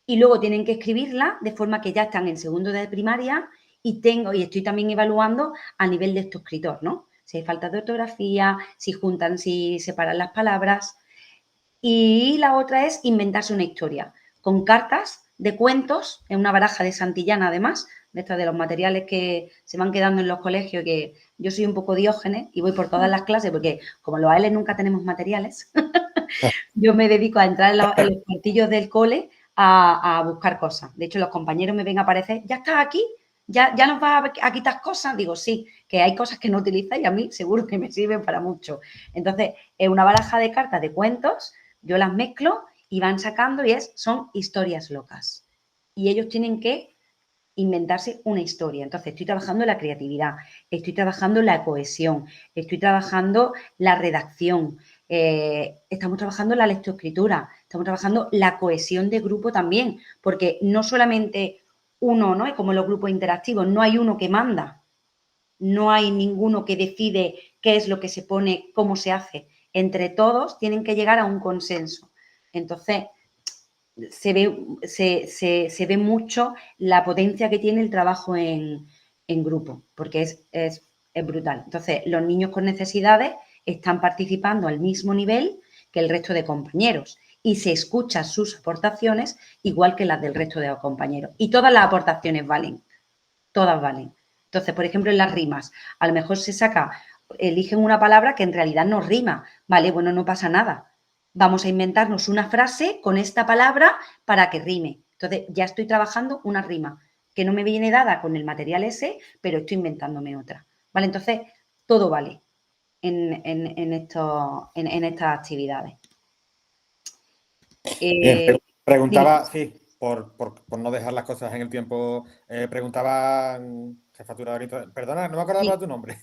S6: y luego tienen que escribirla de forma que ya están en segundo de primaria y estoy también evaluando a nivel de escritor, ¿no? Si hay falta de ortografía, si separan las palabras. Y la otra es inventarse una historia con cartas de cuentos, en una baraja de Santillana además, de los materiales que se van quedando en los colegios, que yo soy un poco Diógenes y voy por todas las clases porque como los AL nunca tenemos materiales, yo me dedico a entrar en los cuartillos del cole a buscar cosas. De hecho, los compañeros me ven a aparecer, ¿ya estás aquí? ¿Ya nos vas a quitar cosas? Digo, sí, que hay cosas que no utilizas y a mí seguro que me sirven para mucho. Entonces, es una baraja de cartas de cuentos, yo las mezclo y van sacando son historias locas. Y ellos tienen que inventarse una historia. Entonces, estoy trabajando la creatividad, estoy trabajando la cohesión, estoy trabajando la redacción, estamos trabajando la lectoescritura, estamos trabajando la cohesión de grupo también, porque no solamente uno, ¿no? Es como los grupos interactivos, no hay uno que manda, no hay ninguno que decide qué es lo que se pone, cómo se hace. Entre todos tienen que llegar a un consenso. Entonces, se ve mucho la potencia que tiene el trabajo en grupo, porque es brutal. Entonces, los niños con necesidades están participando al mismo nivel que el resto de compañeros y se escuchan sus aportaciones igual que las del resto de los compañeros. Y todas las aportaciones valen, todas valen. Entonces, por ejemplo, en las rimas, a lo mejor eligen una palabra que en realidad no rima, ¿vale? Bueno, no pasa nada. Vamos a inventarnos una frase con esta palabra para que rime. Entonces, ya estoy trabajando una rima que no me viene dada con el material ese, pero estoy inventándome otra, ¿vale? Entonces, todo vale en estas actividades.
S1: Bien, preguntaba, sí, por no dejar las cosas en el tiempo, preguntaba, jefatura ahorita, perdona, no me acordaba tu nombre.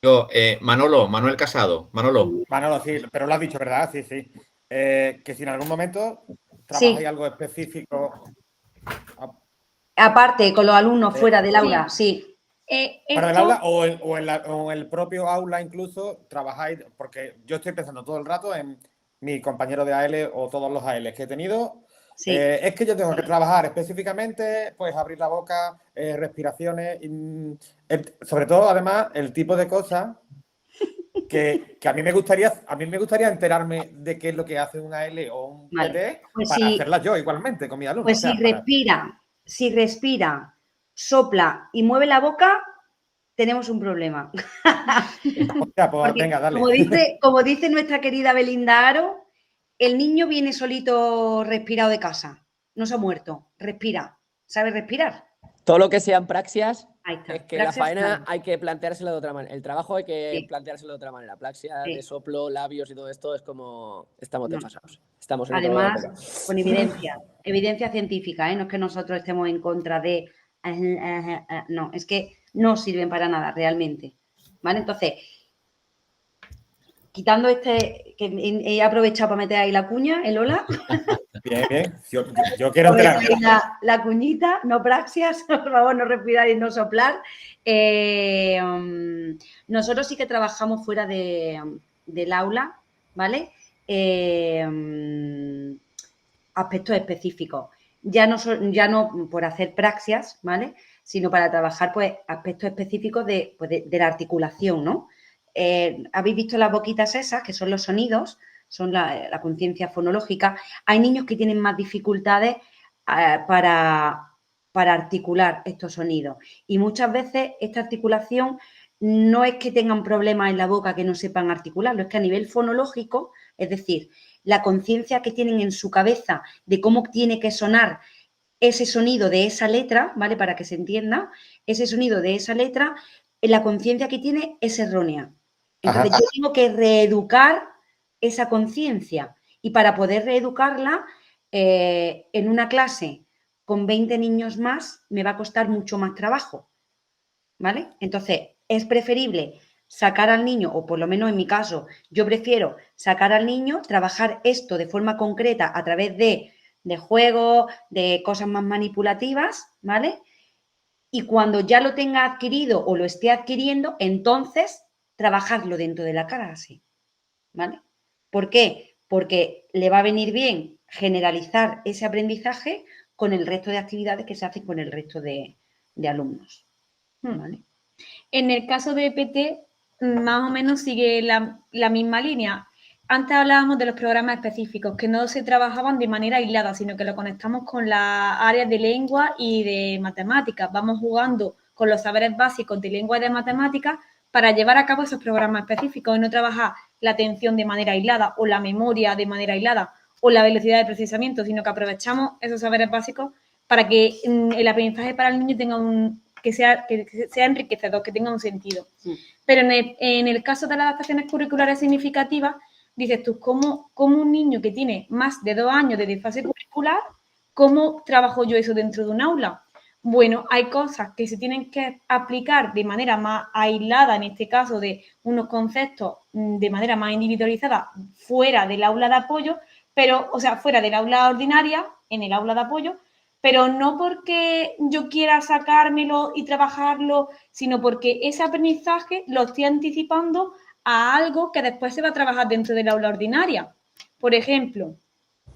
S8: Yo, Manuel Casado. Manolo,
S1: sí, pero lo has dicho, ¿verdad? Sí, sí. Que si en algún momento trabajáis algo específico.
S6: Aparte, con los alumnos fuera del aula, sí.
S1: Para el aula o en el propio aula incluso trabajáis, porque yo estoy pensando todo el rato en mi compañero de AL o todos los AL que he tenido. Sí. Es que yo tengo que trabajar específicamente, pues abrir la boca, respiraciones, sobre todo además el tipo de cosas que a mí me gustaría enterarme de qué es lo que hace un AL o un PT pues para hacerlas yo igualmente con mi alumno.
S6: Pues si respira, sopla y mueve la boca, tenemos un problema.
S1: O sea, pues, venga, dale.
S6: Como dice nuestra querida Belinda Aro, el niño viene solito respirado de casa, no se ha muerto, respira, ¿sabe respirar?
S3: Todo lo que sean praxias, es que
S6: praxias,
S3: la faena
S6: claro.
S3: hay que planteárselo de otra manera. El trabajo hay que planteárselo de otra manera. Praxia de soplo, labios y todo esto es como estamos desfasados. Estamos en
S6: además, con evidencia científica, no es que nosotros estemos en contra de... No, es que no sirven para nada realmente, ¿vale? Entonces, quitando que he aprovechado para meter ahí la cuña, el hola.
S1: Bien, bien. Yo quiero enterarme.
S6: La cuñita, no praxias, por favor, no respirar y no soplar. Nosotros sí que trabajamos fuera del aula, ¿vale? Aspectos específicos. Ya no por hacer praxias, ¿vale? Sino para trabajar, pues, aspectos específicos de la articulación, ¿no? ¿Habéis visto las boquitas esas, que son los sonidos? Son la conciencia fonológica. Hay niños que tienen más dificultades para articular estos sonidos. Y muchas veces esta articulación no es que tengan problemas en la boca que no sepan articularlo, es que a nivel fonológico, es decir, la conciencia que tienen en su cabeza de cómo tiene que sonar ese sonido de esa letra, ¿vale? Para que se entienda, ese sonido de esa letra, la conciencia que tiene es errónea. Entonces yo tengo que reeducar esa conciencia y para poder reeducarla en una clase con 20 niños más me va a costar mucho más trabajo, ¿vale? Entonces es preferible sacar al niño, o por lo menos en mi caso, yo prefiero sacar al niño, trabajar esto de forma concreta a través de juegos, de cosas más manipulativas, ¿vale? Y cuando ya lo tenga adquirido o lo esté adquiriendo, entonces trabajarlo dentro de la clase, ¿vale? ¿Por qué? Porque le va a venir bien generalizar ese aprendizaje con el resto de actividades que se hacen con el resto de alumnos. ¿Vale?
S5: En el caso de PT, más o menos sigue la misma línea. Antes hablábamos de los programas específicos, que no se trabajaban de manera aislada, sino que lo conectamos con las áreas de lengua y de matemáticas. Vamos jugando con los saberes básicos de lengua y de matemáticas para llevar a cabo esos programas específicos y no trabajar la atención de manera aislada o la memoria de manera aislada o la velocidad de procesamiento, sino que aprovechamos esos saberes básicos para que el aprendizaje para el niño tenga que sea enriquecedor, que tenga un sentido. Sí. Pero en el caso de las adaptaciones curriculares significativas, dices tú, ¿cómo un niño que tiene más de 2 años de desfase curricular, cómo trabajo yo eso dentro de un aula? Bueno, hay cosas que se tienen que aplicar de manera más aislada, en este caso de unos conceptos de manera más individualizada fuera del aula de apoyo, pero, o sea, fuera del aula ordinaria, en el aula de apoyo, pero no porque yo quiera sacármelo y trabajarlo, sino porque ese aprendizaje lo estoy anticipando a algo que después se va a trabajar dentro del aula ordinaria. Por ejemplo,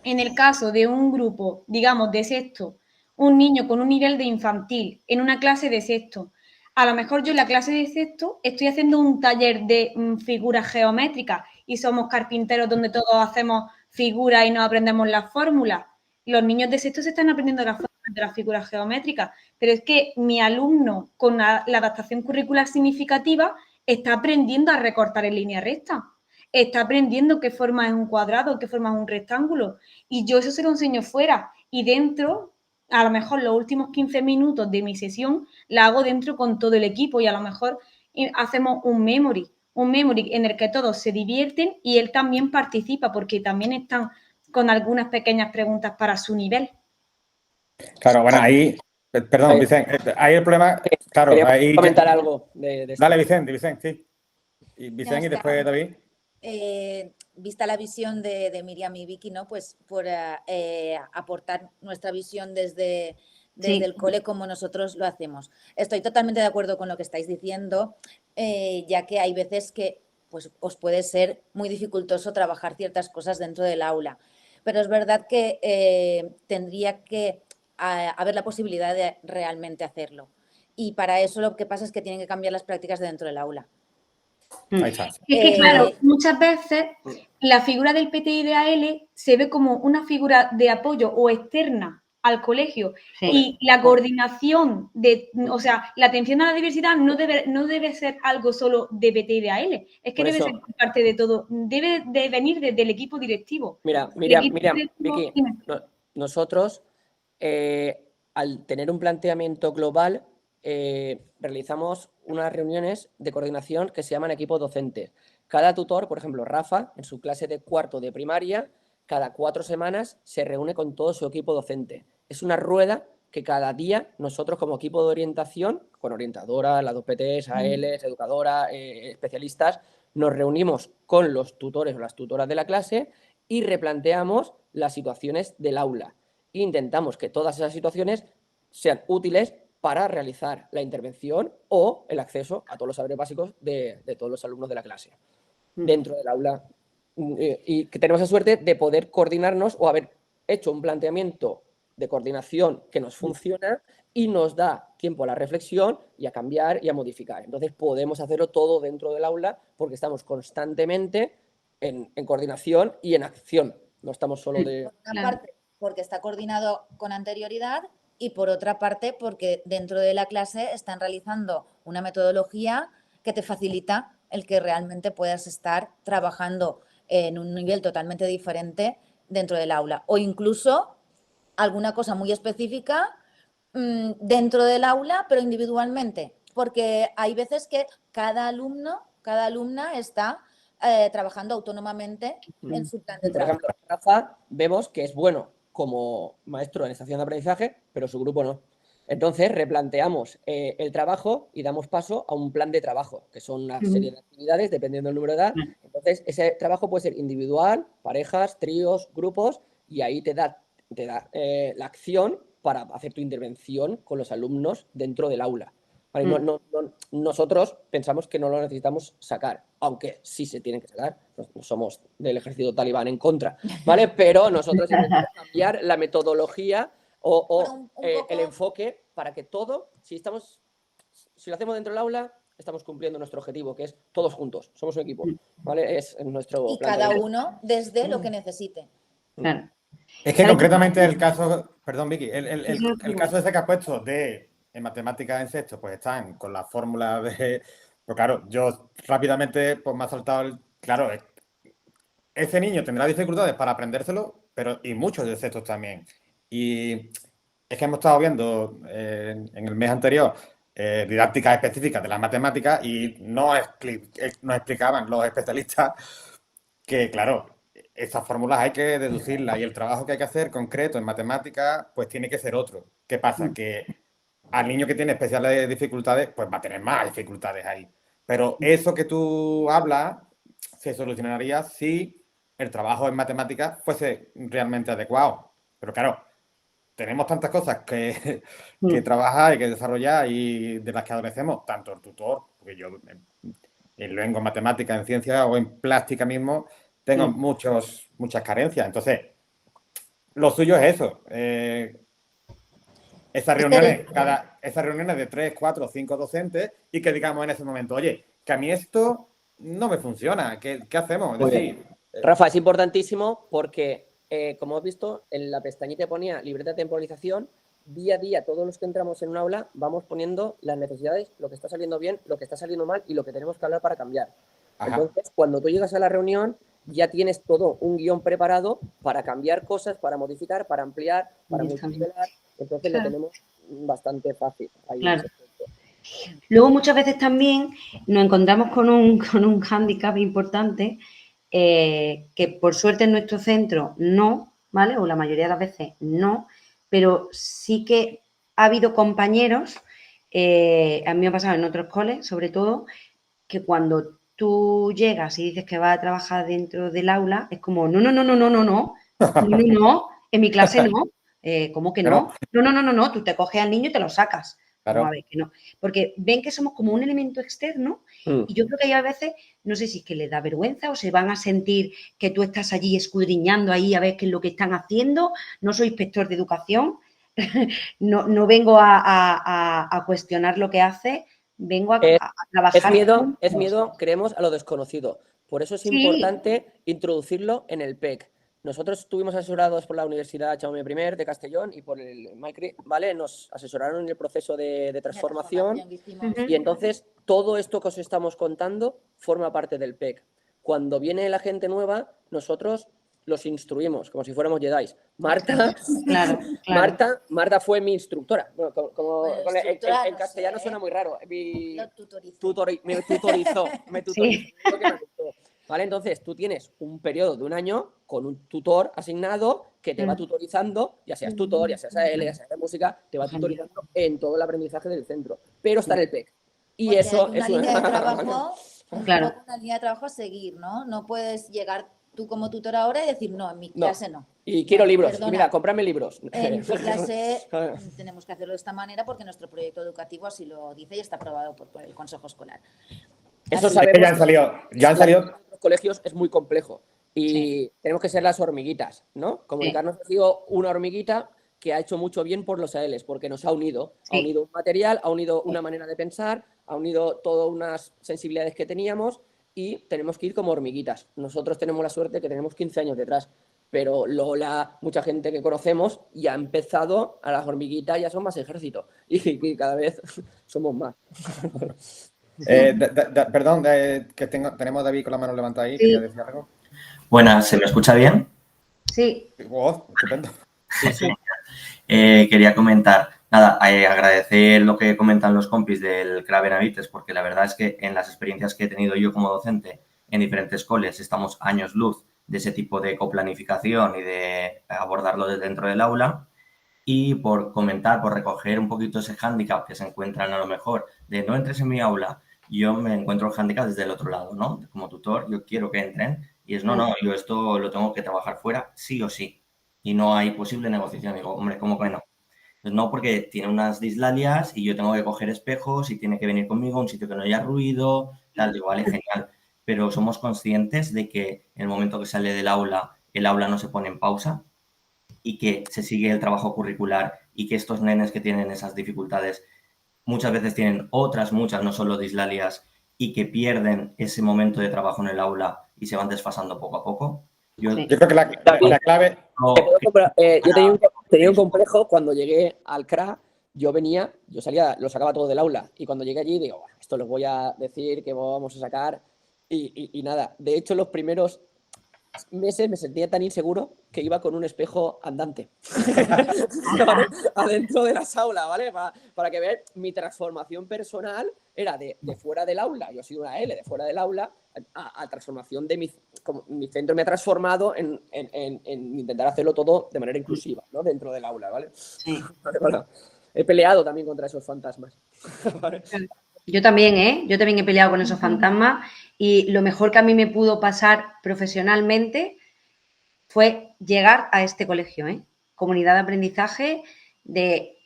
S5: en el caso de un grupo, digamos, de sexto, un niño con un nivel de infantil en una clase de sexto, a lo mejor yo en la clase de sexto estoy haciendo un taller de figuras geométricas y somos carpinteros donde todos hacemos figuras y nos aprendemos las fórmulas. Los niños de sexto se están aprendiendo las fórmulas de las figuras geométricas, pero es que mi alumno con la adaptación curricular significativa está aprendiendo a recortar en línea recta, está aprendiendo qué forma es un cuadrado, qué forma es un rectángulo, y yo eso se lo enseño fuera, y dentro, a lo mejor los últimos 15 minutos de mi sesión la hago dentro con todo el equipo, y a lo mejor hacemos un memory en el que todos se divierten y él también participa, porque también están con algunas pequeñas preguntas para su nivel.
S1: Claro, bueno, ahí, perdón, Vicente, ahí el problema, claro, ahí...
S3: comentar algo de esto.
S1: Dale, Vicente, sí. Y Vicente y después David.
S2: Vista la visión de Miriam y Vicky, ¿no? Pues por aportar nuestra visión desde el cole como nosotros lo hacemos. Estoy totalmente de acuerdo con lo que estáis diciendo, ya que hay veces que pues, os puede ser muy dificultoso trabajar ciertas cosas dentro del aula. Pero es verdad que tendría que haber la posibilidad de realmente hacerlo. Y para eso lo que pasa es que tienen que cambiar las prácticas de dentro del aula.
S1: Ahí está.
S5: Es que, claro, muchas veces la figura del PTI de AL se ve como una figura de apoyo o externa al colegio, y la coordinación o sea, la atención a la diversidad no debe ser algo solo de PTI de AL, es que debe ser parte de todo, debe de venir desde el equipo directivo.
S3: Mira, Vicky, nosotros al tener un planteamiento global realizamos unas reuniones de coordinación que se llaman equipos docentes. Cada tutor, por ejemplo, Rafa, en su clase de cuarto de primaria, cada 4 semanas se reúne con todo su equipo docente. Es una rueda que cada día nosotros como equipo de orientación, con orientadoras, las 2 PTs, ALs, educadoras, especialistas, nos reunimos con los tutores o las tutoras de la clase y replanteamos las situaciones del aula. E intentamos que todas esas situaciones sean útiles para realizar la intervención o el acceso a todos los saberes básicos de todos los alumnos de la clase dentro del aula. Y que tenemos la suerte de poder coordinarnos o haber hecho un planteamiento de coordinación que nos funciona y nos da tiempo a la reflexión y a cambiar y a modificar. Entonces podemos hacerlo todo dentro del aula porque estamos constantemente en coordinación y en acción. No estamos solo de...
S2: Por una parte, porque está coordinado con anterioridad, y por otra parte, porque dentro de la clase están realizando una metodología que te facilita el que realmente puedas estar trabajando en un nivel totalmente diferente dentro del aula. O incluso alguna cosa muy específica dentro del aula, pero individualmente. Porque hay veces que cada alumno, cada alumna está trabajando autónomamente en su plan de trabajo.
S3: Por ejemplo, Rafa vemos que es bueno como maestro en estación de aprendizaje, pero su grupo no. Entonces replanteamos el trabajo y damos paso a un plan de trabajo, que son una serie de actividades dependiendo del número de edad. Entonces ese trabajo puede ser individual, parejas, tríos, grupos, y ahí te da la acción para hacer tu intervención con los alumnos dentro del aula. ¿vale? Nosotros pensamos que no lo necesitamos sacar, aunque sí se tiene que sacar. No somos del ejército talibán en contra, ¿vale? Pero nosotros intentamos cambiar la metodología o el enfoque para que todo, si lo hacemos dentro del aula, estamos cumpliendo nuestro objetivo, que es todos juntos, somos un equipo, ¿vale? Es nuestro
S2: Y cada uno desde lo que necesite.
S6: Claro.
S1: Es que concretamente el caso, perdón Vicky, el caso ese que has puesto de en matemáticas en sexto, pues están con la fórmula de... Pues claro, yo rápidamente pues me ha saltado claro, ese niño tendrá dificultades para aprendérselo, pero y muchos de sextos también. Y es que hemos estado viendo en el mes anterior didácticas específicas de las matemáticas y nos explicaban los especialistas que, claro, estas fórmulas hay que deducirlas y el trabajo que hay que hacer concreto en matemáticas pues tiene que ser otro. ¿Qué pasa? Que al niño que tiene especiales dificultades pues va a tener más dificultades ahí. Pero eso que tú hablas se solucionaría si el trabajo en matemáticas fuese realmente adecuado. Pero claro, tenemos tantas cosas que trabajar y que desarrollar y de las que adolecemos, tanto el tutor, porque yo en lengua, en matemática, en ciencia o en plástica mismo, tengo muchas carencias. Entonces, lo suyo es eso. Esas reuniones de 3, 4, 5 docentes y que digamos en ese momento, oye, que a mí esto no me funciona, ¿qué hacemos? Es decir,
S3: Rafa, es importantísimo porque, como has visto, en la pestañita ponía libreta de temporalización. Día a día, todos los que entramos en un aula, vamos poniendo las necesidades, lo que está saliendo bien, lo que está saliendo mal y lo que tenemos que hablar para cambiar. Ajá. Entonces, cuando tú llegas a la reunión, ya tienes todo un guión preparado para cambiar cosas, para modificar, para ampliar, para multiplicar. Entonces, lo tenemos bastante fácil. Ahí
S6: claro. Luego, muchas veces también nos encontramos con un hándicap importante que, por suerte, en nuestro centro no, ¿vale? O la mayoría de las veces no, pero sí que ha habido compañeros, a mí me ha pasado en otros coles, sobre todo, que cuando tú llegas y dices que vas a trabajar dentro del aula, es como, no, en mi clase no, ¿cómo que no? No, tú te coges al niño y te lo sacas.
S1: Claro.
S6: Vamos a ver que no. Porque ven que somos como un elemento externo y yo creo que hay a veces, no sé si es que les da vergüenza o se van a sentir que tú estás allí escudriñando ahí a ver qué es lo que están haciendo. No soy inspector de educación, no vengo a cuestionar lo que hace, vengo a trabajar.
S3: Es miedo, creemos, a lo desconocido. Por eso es importante introducirlo en el PEC. Nosotros estuvimos asesorados por la Universidad Jaume I de Castellón y por el MAICRI, ¿vale? Nos asesoraron en el proceso de transformación y entonces todo esto que os estamos contando forma parte del PEC. Cuando viene la gente nueva, nosotros los instruimos, como si fuéramos Jedis. Marta fue mi instructora. Bueno, en castellano suena muy raro. Me tutorizó. ¿Vale? Entonces, tú tienes un periodo de un año con un tutor asignado que te va tutorizando, ya seas tutor, ya seas AL, ya seas de música, te va tutorizando en todo el aprendizaje del centro. Pero está en el PEC. Y porque eso
S2: es una línea de trabajo, una línea de trabajo a seguir, ¿no? No puedes llegar tú como tutor ahora y decir, no, en mi clase no.
S3: Y quiero libros. Perdona, y mira, cómprame libros.
S2: En mi clase tenemos que hacerlo de esta manera porque nuestro proyecto educativo así lo dice y está aprobado por el Consejo Escolar.
S3: Eso sabemos.
S1: Ya han salido.
S3: En los colegios es muy complejo y tenemos que ser las hormiguitas, ¿no? Comunicarnos ha sido una hormiguita que ha hecho mucho bien por los AELs porque nos ha unido. Ha unido un material, ha unido una manera de pensar, ha unido todas unas sensibilidades que teníamos y tenemos que ir como hormiguitas. Nosotros tenemos la suerte que tenemos 15 años detrás, pero Lola, mucha gente que conocemos, ya ha empezado a las hormiguitas, ya son más ejército y cada vez somos más.
S1: Perdón, que tenemos a David con la mano levantada ahí. ¿Quería decir algo?
S4: Buenas, ¿se me escucha bien?
S6: Sí.
S1: Oh, estupendo.
S4: Sí. Quería comentar, agradecer lo que comentan los compis del CRA Benavites, porque la verdad es que en las experiencias que he tenido yo como docente en diferentes coles estamos años luz de ese tipo de coplanificación y de abordarlo desde dentro del aula. Y por comentar, por recoger un poquito ese hándicap que se encuentran a lo mejor de no entres en mi aula, yo me encuentro el hándicap desde el otro lado, ¿no? Como tutor, yo quiero que entren y es no, yo esto lo tengo que trabajar fuera sí o sí y no hay posible negociación. Digo, hombre, ¿cómo que no? Pues no, porque tiene unas dislalias y yo tengo que coger espejos y tiene que venir conmigo a un sitio que no haya ruido, tal, digo, vale, genial. Pero somos conscientes de que en el momento que sale del aula, el aula no se pone en pausa y que se sigue el trabajo curricular y que estos nenes que tienen esas dificultades muchas veces tienen otras muchas, no solo dislalias, y que pierden ese momento de trabajo en el aula y se van desfasando poco a poco. Yo
S1: Yo creo que la clave...
S3: Yo tenía un complejo cuando llegué al CRA. Yo salía, lo sacaba todo del aula y cuando llegué allí digo, bueno, esto les voy a decir que vamos a sacar y nada. De hecho, los primeros meses me sentía tan inseguro que iba con un espejo andante adentro de las aulas, ¿vale? Para que vean mi transformación personal era de fuera del aula, yo he sido una L de fuera del aula, a transformación de mi centro me ha transformado en intentar hacerlo todo de manera inclusiva, ¿no? Dentro del aula, ¿vale?
S6: Sí.
S3: Bueno, he peleado también contra esos fantasmas. ¿Vale?
S6: Yo también, ¿eh? Yo también he peleado con esos fantasmas y lo mejor que a mí me pudo pasar profesionalmente fue llegar a este colegio, ¿eh? Comunidad de aprendizaje,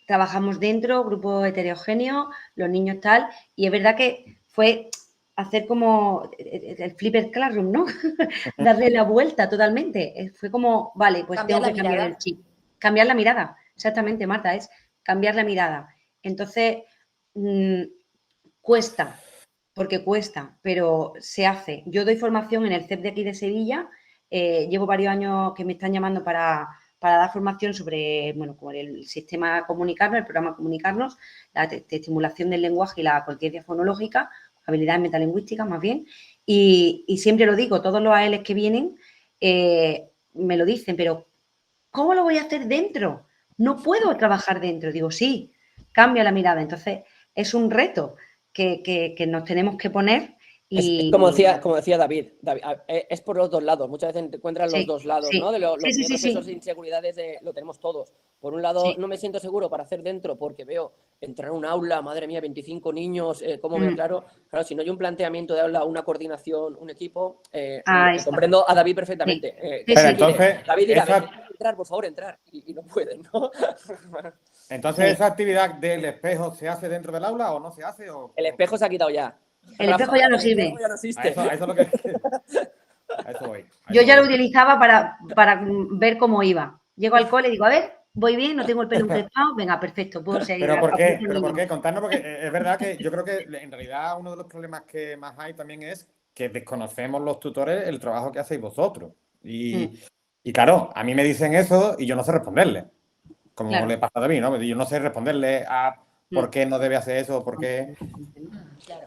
S6: trabajamos dentro, grupo heterogéneo, los niños tal, y es verdad que fue hacer como el flipper classroom, ¿no? Darle la vuelta totalmente. Fue como, vale, pues tengo que cambiar el chip. Cambiar la mirada, exactamente, Marta, es cambiar la mirada. Entonces, cuesta, porque cuesta, pero se hace. Yo doy formación en el CEP de aquí de Sevilla, llevo varios años que me están llamando para dar formación sobre, bueno, como el sistema Comunicarnos, el programa Comunicarnos, la estimulación del lenguaje y la conciencia fonológica, habilidades metalingüísticas más bien, y siempre lo digo, todos los ALs que vienen me lo dicen, pero ¿cómo lo voy a hacer dentro? No puedo trabajar dentro. Digo, sí, cambia la mirada. Entonces, es un reto que nos tenemos que poner. Y...
S3: Es como decía David, es por los dos lados. Muchas veces te encuentras los dos lados, ¿no? De los miedos, esos inseguridades lo tenemos todos. Por un lado, no me siento seguro para hacer dentro porque veo entrar a un aula, madre mía, 25 niños, ¿cómo me aclaro? Claro, si no hay un planteamiento de aula, una coordinación, un equipo, comprendo a David perfectamente.
S1: Pero entonces,
S3: David dirá, entrar, por favor, entrar. Y no pueden, ¿no?
S1: Entonces, ¿esa actividad del espejo se hace dentro del aula o no se hace?
S3: El espejo se ha quitado ya.
S6: El espejo ya no sirve.
S3: Ya no existe.
S1: A eso es lo que... A eso voy.
S6: Yo ya lo utilizaba para ver cómo iba. Llego al cole y digo, a ver, voy bien, no tengo el pelo encrespado, venga, perfecto, puedo seguir.
S1: ¿Pero por qué? ¿Pero por qué? Contadnos, porque es verdad que yo creo que en realidad uno de los problemas que más hay también es que desconocemos los tutores el trabajo que hacéis vosotros. Y claro, a mí me dicen eso y yo no sé responderle, como le pasa a David, ¿no? Yo no sé responderle a por qué no debe hacer eso, por qué...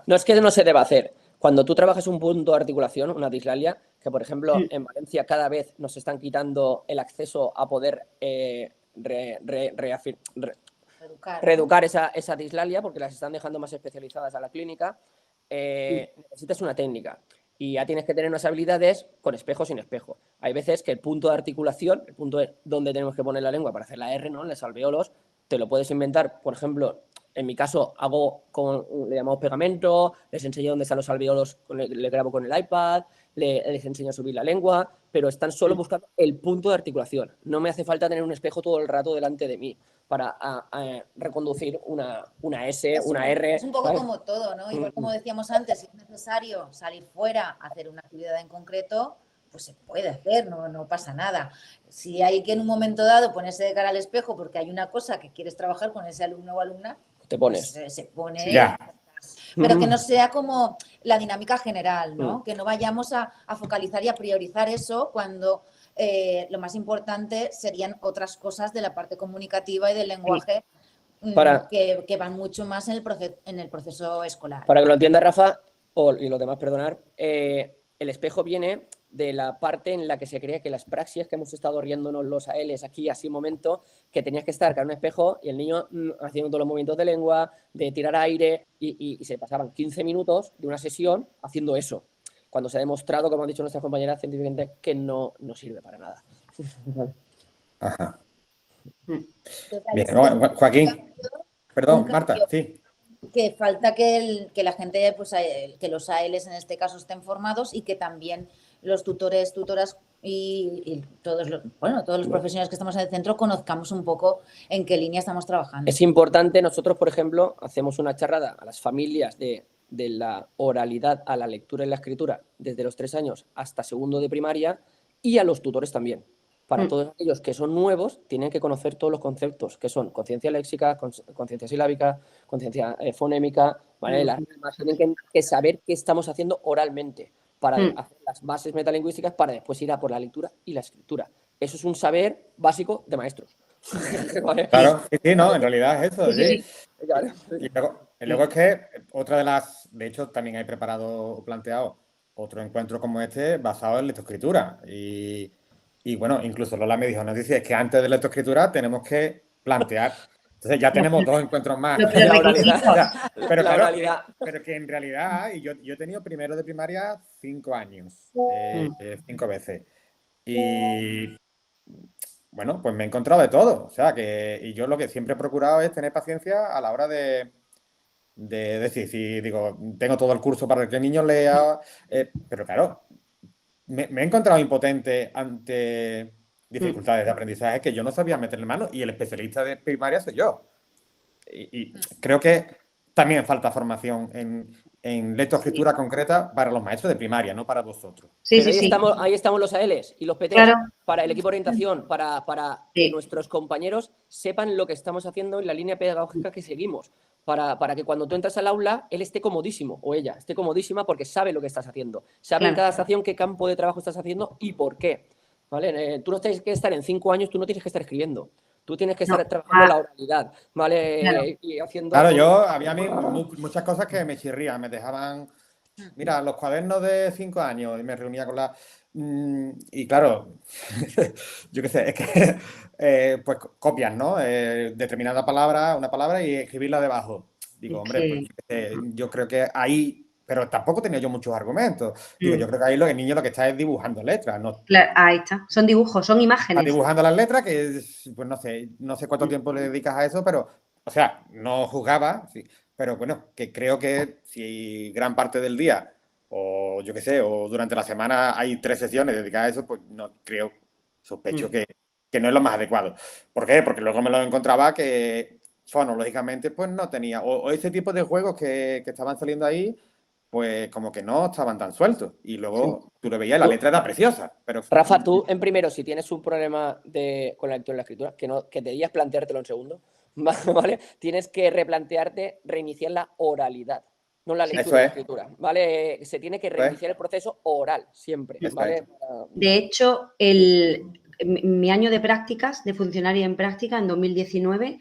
S3: No es que no se deba hacer. Cuando tú trabajas un punto de articulación, una dislalia, que por ejemplo en Valencia cada vez nos están quitando el acceso a poder reeducar esa dislalia porque las están dejando más especializadas a la clínica, necesitas una técnica y ya tienes que tener unas habilidades con espejo o sin espejo. Hay veces que el punto de articulación, el punto donde tenemos que poner la lengua para hacer la R, ¿no? Los alveolos, te lo puedes inventar, por ejemplo. En mi caso, le llamamos pegamento, les enseño dónde están los alveolos, le grabo con el iPad, les enseño a subir la lengua, pero están solo buscando el punto de articulación. No me hace falta tener un espejo todo el rato delante de mí para reconducir una S, una R.
S2: Es un poco como todo, ¿no? Igual como decíamos antes, si es necesario salir fuera a hacer una actividad en concreto, pues se puede hacer, no pasa nada. Si hay que en un momento dado ponerse de cara al espejo porque hay una cosa que quieres trabajar con ese alumno o alumna,
S3: te pones.
S2: Pues se pone. Ya. Pero que no sea como la dinámica general, ¿no? Que no vayamos a focalizar y a priorizar eso cuando lo más importante serían otras cosas de la parte comunicativa y del lenguaje que van mucho más en el proceso escolar.
S3: Para que lo entienda Rafa, y los demás perdonar, el espejo viene de la parte en la que se creía que las praxias que hemos estado riéndonos los ALs aquí así un momento, que tenías que estar con un espejo y el niño haciendo todos los movimientos de lengua, de tirar aire y se pasaban 15 minutos de una sesión haciendo eso, cuando se ha demostrado, como han dicho nuestras compañeras científicamente, que no sirve para nada.
S1: Ajá. Bien, Joaquín. Perdón, Marta, sí.
S2: Que falta que la gente, pues que los ALs en este caso estén formados y que también los tutores, tutoras y todos los profesionales que estamos en el centro conozcamos un poco en qué línea estamos trabajando.
S3: Es importante, nosotros, por ejemplo, hacemos una charrada a las familias de la oralidad a la lectura y la escritura desde los 3 años hasta segundo de primaria y a los tutores también. Para todos aquellos que son nuevos, tienen que conocer todos los conceptos, que son conciencia léxica, conciencia silábica, conciencia fonémica, ¿vale? Las normas, tienen que saber qué estamos haciendo oralmente para hacer las bases metalingüísticas para después ir a por la lectura y la escritura. Eso es un saber básico de maestros. ¿Vale?
S1: Claro, sí, no, en realidad es eso, sí.
S3: Claro.
S1: Y luego es que otra de las, de hecho, también hay preparado o planteado otro encuentro como este basado en lectoescritura. Y bueno, incluso Lola me dijo, nos dice que antes de lectoescritura tenemos que plantear. Entonces ya tenemos 2 encuentros más.
S3: La oralidad.
S1: Pero
S3: La
S1: claro,
S3: oralidad.
S1: pero que en realidad, y yo he tenido primero de primaria 5 años, 5 veces. Y bueno, pues me he encontrado de todo. O sea, y yo lo que siempre he procurado es tener paciencia a la hora de decir, si digo, tengo todo el curso para que el niño lea, pero claro, me he encontrado impotente ante dificultades de aprendizaje que yo no sabía meterle mano y el especialista de primaria soy yo. Y creo que también falta formación en lectoescritura concreta para los maestros de primaria, no para vosotros.
S3: Sí, pero ahí estamos los ALs y los PTs para el equipo de orientación, para que nuestros compañeros sepan lo que estamos haciendo en la línea pedagógica que seguimos, para que cuando tú entras al aula, él esté comodísimo o ella esté comodísima porque sabe lo que estás haciendo, sabe en cada estación qué campo de trabajo estás haciendo y por qué. ¿Vale? Tú no tienes que estar en 5 años, tú no tienes que estar escribiendo. Tú tienes que estar trabajando la oralidad, ¿vale?
S6: Claro.
S3: Y haciendo...
S1: Claro, había muchas cosas que me chirrían, me dejaban... Mira, los cuadernos de 5 años, y me reunía con la... y claro, yo qué sé, es que pues copias, ¿no? Determinada palabra, una palabra y escribirla debajo. Digo, hombre, pues, yo creo que ahí... Pero tampoco tenía yo muchos argumentos. Digo, yo creo que ahí el niño lo que está es dibujando letras, ¿no?
S6: Claro, ahí está. Son dibujos, son imágenes.
S1: Está dibujando las letras, que pues no sé cuánto tiempo le dedicas a eso, pero, o sea, no juzgaba, sí, pero bueno, que creo que si gran parte del día, o yo qué sé, o durante la semana hay 3 sesiones dedicadas a eso, pues no creo, sospecho que no es lo más adecuado. ¿Por qué? Porque luego me lo encontraba que fonológicamente pues no tenía, o ese tipo de juegos que estaban saliendo ahí, pues como que no estaban tan sueltos. Y luego tú le veías, la letra era preciosa. Pero...
S3: Rafa, tú en primero, si tienes un problema con la lectura y la escritura, que debías planteártelo en segundo, ¿vale? Tienes que replantearte, reiniciar la oralidad, no la lectura y la escritura, ¿vale? Se tiene que reiniciar el proceso oral, siempre, ¿vale?
S6: De hecho, mi año de prácticas, de funcionaria en práctica, en 2019,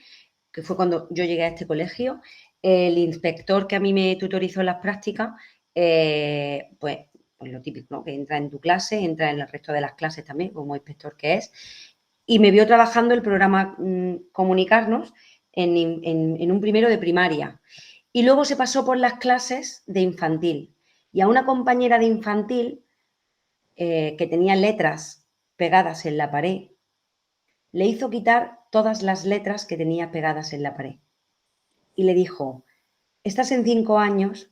S6: que fue cuando yo llegué a este colegio, el inspector que a mí me tutorizó en las prácticas, pues lo típico, ¿no? Que entra en tu clase, entra en el resto de las clases también, como inspector que es, y me vio trabajando el programa Comunicarnos en un primero de primaria. Y luego se pasó por las clases de infantil. Y a una compañera de infantil que tenía letras pegadas en la pared, le hizo quitar todas las letras que tenía pegadas en la pared. Y le dijo, estás en 5 años,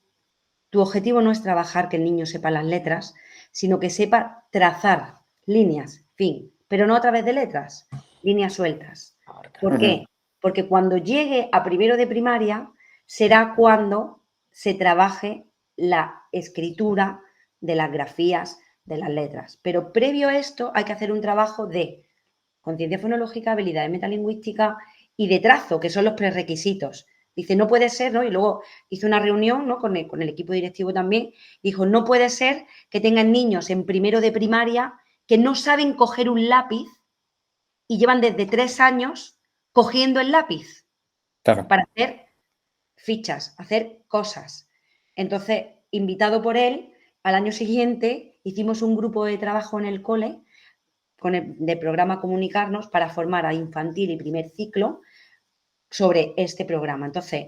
S6: tu objetivo no es trabajar que el niño sepa las letras, sino que sepa trazar líneas, fin, pero no a través de letras, líneas sueltas. ¿Por qué? Porque cuando llegue a primero de primaria será cuando se trabaje la escritura de las grafías de las letras. Pero previo a esto hay que hacer un trabajo de conciencia fonológica, habilidades metalingüísticas y de trazo, que son los prerequisitos. Dice, no puede ser, ¿no? Y luego hizo una reunión, ¿no? con el equipo directivo también. Dijo, no puede ser que tengan niños en primero de primaria que no saben coger un lápiz y llevan desde 3 años cogiendo el lápiz para hacer fichas, hacer cosas. Entonces, invitado por él, al año siguiente hicimos un grupo de trabajo en el cole de programa Comunicarnos para formar a infantil y primer ciclo sobre este programa. Entonces,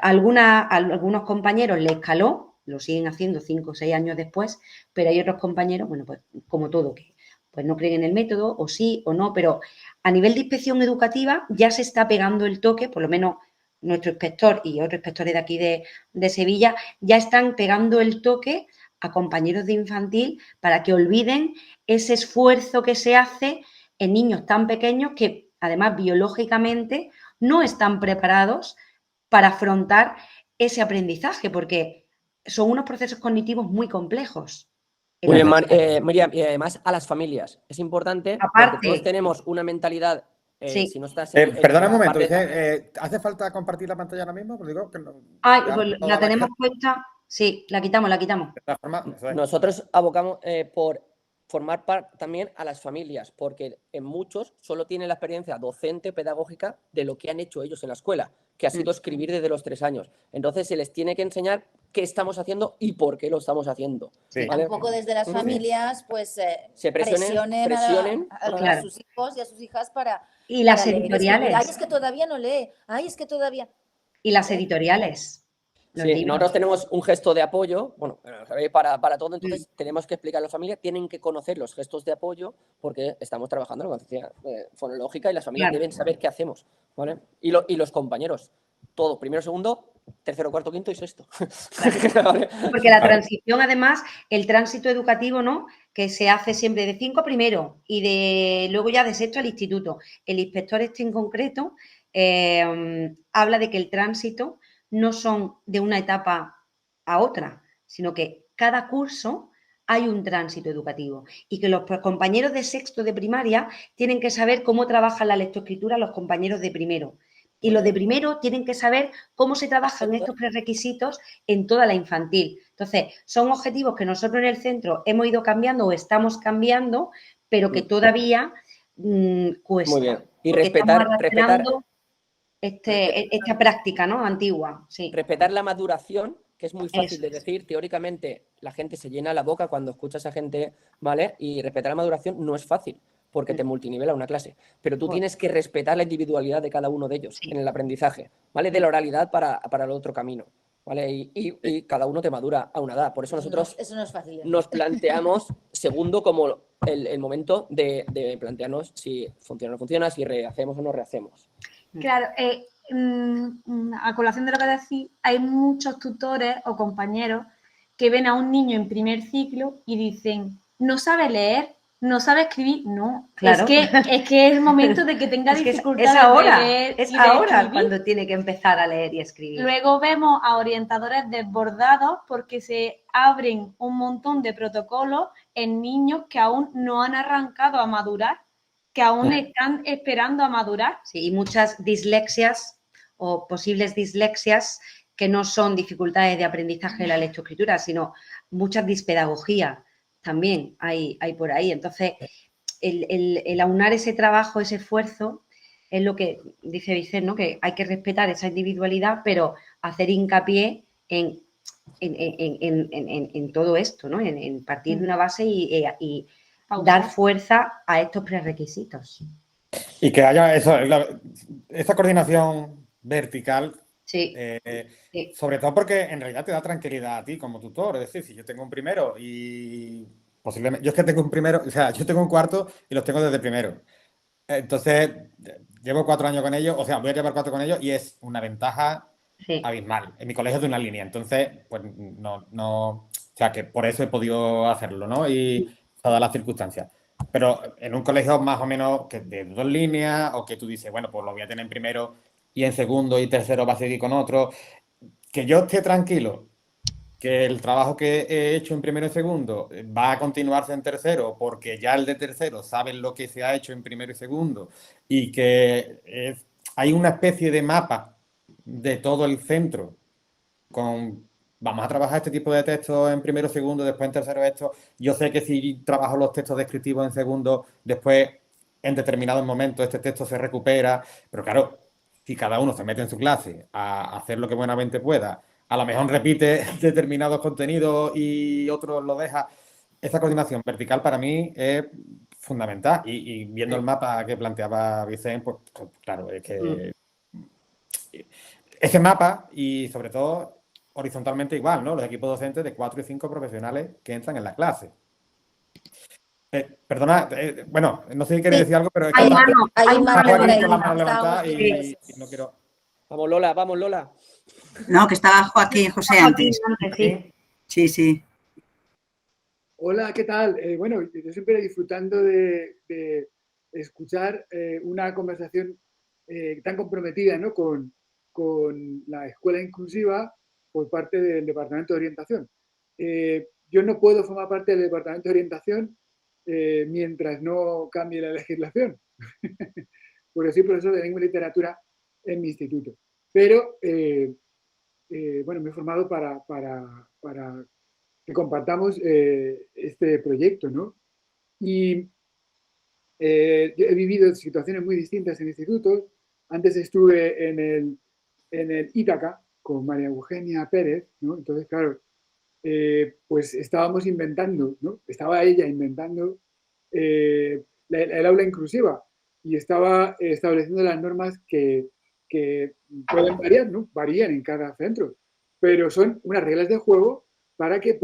S6: a algunos compañeros les caló, lo siguen haciendo 5 o 6 años después, pero hay otros compañeros, bueno, pues como todo, que pues no creen en el método, o sí o no, pero a nivel de inspección educativa ya se está pegando el toque, por lo menos nuestro inspector y otros inspectores de aquí de Sevilla ya están pegando el toque a compañeros de infantil para que olviden ese esfuerzo que se hace en niños tan pequeños que además biológicamente no están preparados para afrontar ese aprendizaje porque son unos procesos cognitivos muy complejos.
S3: Muy bien, Miriam, y además a las familias. Es importante
S6: Aparte,
S3: porque todos tenemos una mentalidad.
S6: Sí.
S3: Si no estás
S1: Perdona un momento,
S3: parte...
S1: ¿hace falta compartir la pantalla ahora mismo? Porque digo que no,
S6: pues la tenemos puesta. Sí, la quitamos.
S1: De todas formas, eso es.
S3: Nosotros abocamos por formar parte también a las familias, porque en muchos solo tienen la experiencia docente, pedagógica, de lo que han hecho ellos en la escuela, que ha sido escribir desde los 3 años. Entonces se les tiene que enseñar qué estamos haciendo y por qué lo estamos haciendo.
S1: Sí.
S3: ¿vale?
S2: Tampoco desde las familias, pues
S3: se presionen
S2: a sus hijos y a sus hijas para...
S6: Y las
S2: para leer,
S6: editoriales.
S2: Ay, es que todavía no lee. Ay, es que todavía...
S6: Y las editoriales.
S3: Sí, nosotros tenemos un gesto de apoyo, bueno, para todo, entonces tenemos que explicar a la familia, tienen que conocer los gestos de apoyo porque estamos trabajando en la conciencia fonológica y las familias deben saber qué hacemos, ¿vale? Y los compañeros, todo, primero, segundo, tercero, cuarto, quinto y sexto. ¿Vale?
S6: Porque la transición, además, el tránsito educativo, ¿no? Que se hace siempre de 5 primero y luego ya de sexto al instituto. El inspector en concreto habla de que el tránsito no son de una etapa a otra, sino que cada curso hay un tránsito educativo y que los compañeros de sexto de primaria tienen que saber cómo trabajan la lectoescritura los compañeros de primero. Y los de primero tienen que saber cómo se trabajan estos prerequisitos en toda la infantil. Entonces, son objetivos que nosotros en el centro hemos ido cambiando o estamos cambiando, pero que todavía cuesta.
S3: Muy bien. Y respetar
S6: esta práctica, ¿no? Antigua, sí.
S3: Respetar la maduración, que es muy fácil de decir. Teóricamente, la gente se llena la boca cuando escucha a esa gente, ¿vale? Y respetar la maduración no es fácil, porque te multinivela una clase. Pero tú tienes que respetar la individualidad de cada uno de ellos en el aprendizaje, ¿vale? De la oralidad para el otro camino, ¿vale? Y cada uno te madura a una edad. Por eso nosotros
S2: eso no es fácil.
S3: nos planteamos segundo como el momento de plantearnos si funciona o no funciona, si rehacemos o no rehacemos.
S5: Claro, a colación de lo que decís, hay muchos tutores o compañeros que ven a un niño en primer ciclo y dicen, no sabe leer, no sabe escribir. No,
S6: claro.
S5: es que es el momento de que tenga dificultades
S6: de
S5: leer
S6: es
S5: y de
S6: ahora
S5: escribir.
S6: cuando tiene que empezar a leer y escribir.
S5: Luego vemos a orientadores desbordados porque se abren un montón de protocolos en niños que aún no han arrancado a madurar, que aún están esperando a madurar.
S6: Sí, y muchas dislexias o posibles dislexias que no son dificultades de aprendizaje de la lectoescritura, sino muchas dispedagogía también hay por ahí. Entonces, el aunar ese trabajo, ese esfuerzo, es lo que dice Vicente, ¿no? Que hay que respetar esa individualidad, pero hacer hincapié en todo esto, ¿no? En partir de una base y dar fuerza a estos prerequisitos.
S1: Y que haya esa coordinación vertical,
S6: sí.
S1: Sobre todo porque en realidad te da tranquilidad a ti como tutor. Es decir, si yo tengo un primero y posiblemente... Yo es que tengo un primero, o sea, yo tengo un cuarto y los tengo desde primero. Entonces, llevo 4 años con ellos, o sea, voy a llevar 4 con ellos y es una ventaja abismal. En mi colegio es de una línea, entonces, pues no... O sea, que por eso he podido hacerlo, ¿no? Y todas las circunstancias. Pero en un colegio más o menos que de 2 líneas o que tú dices, bueno, pues lo voy a tener en primero y en segundo y tercero va a seguir con otro, que yo esté tranquilo, que el trabajo que he hecho en primero y segundo va a continuarse en tercero porque ya el de tercero sabe lo que se ha hecho en primero y segundo y que hay una especie de mapa de todo el centro con... Vamos a trabajar este tipo de textos en primero, segundo, después en tercero esto. Yo sé que si trabajo los textos descriptivos en segundo, después en determinados momentos este texto se recupera. Pero claro, si cada uno se mete en su clase a hacer lo que buenamente pueda, a lo mejor repite determinados contenidos y otros lo deja. Esa coordinación vertical para mí es fundamental. Y viendo el mapa que planteaba Vicente, pues claro, es que ese mapa y sobre todo horizontalmente igual, ¿no? Los equipos docentes de 4 y 5 profesionales que entran en la clase. Perdona, bueno, no sé si queréis decir algo, pero es que
S6: hay
S1: mano levantada y no quiero...
S3: Vamos, Lola.
S7: No, que estaba Joaquín José antes. Sí.
S10: Hola, ¿qué tal? Bueno, yo siempre disfrutando de escuchar una conversación tan comprometida, ¿no? con la escuela inclusiva por parte del Departamento de Orientación. Yo no puedo formar parte del Departamento de Orientación mientras no cambie la legislación, porque soy profesor de lengua y literatura en mi instituto. Pero, bueno, me he formado para que compartamos este proyecto, ¿no? Y yo he vivido situaciones muy distintas en institutos. Antes estuve en el Ítaca con María Eugenia Pérez, ¿no? Entonces, claro, pues estábamos inventando, ¿no? Estaba ella inventando el aula inclusiva y estaba estableciendo las normas que pueden variar, ¿no? Varían en cada centro, pero son unas reglas de juego para que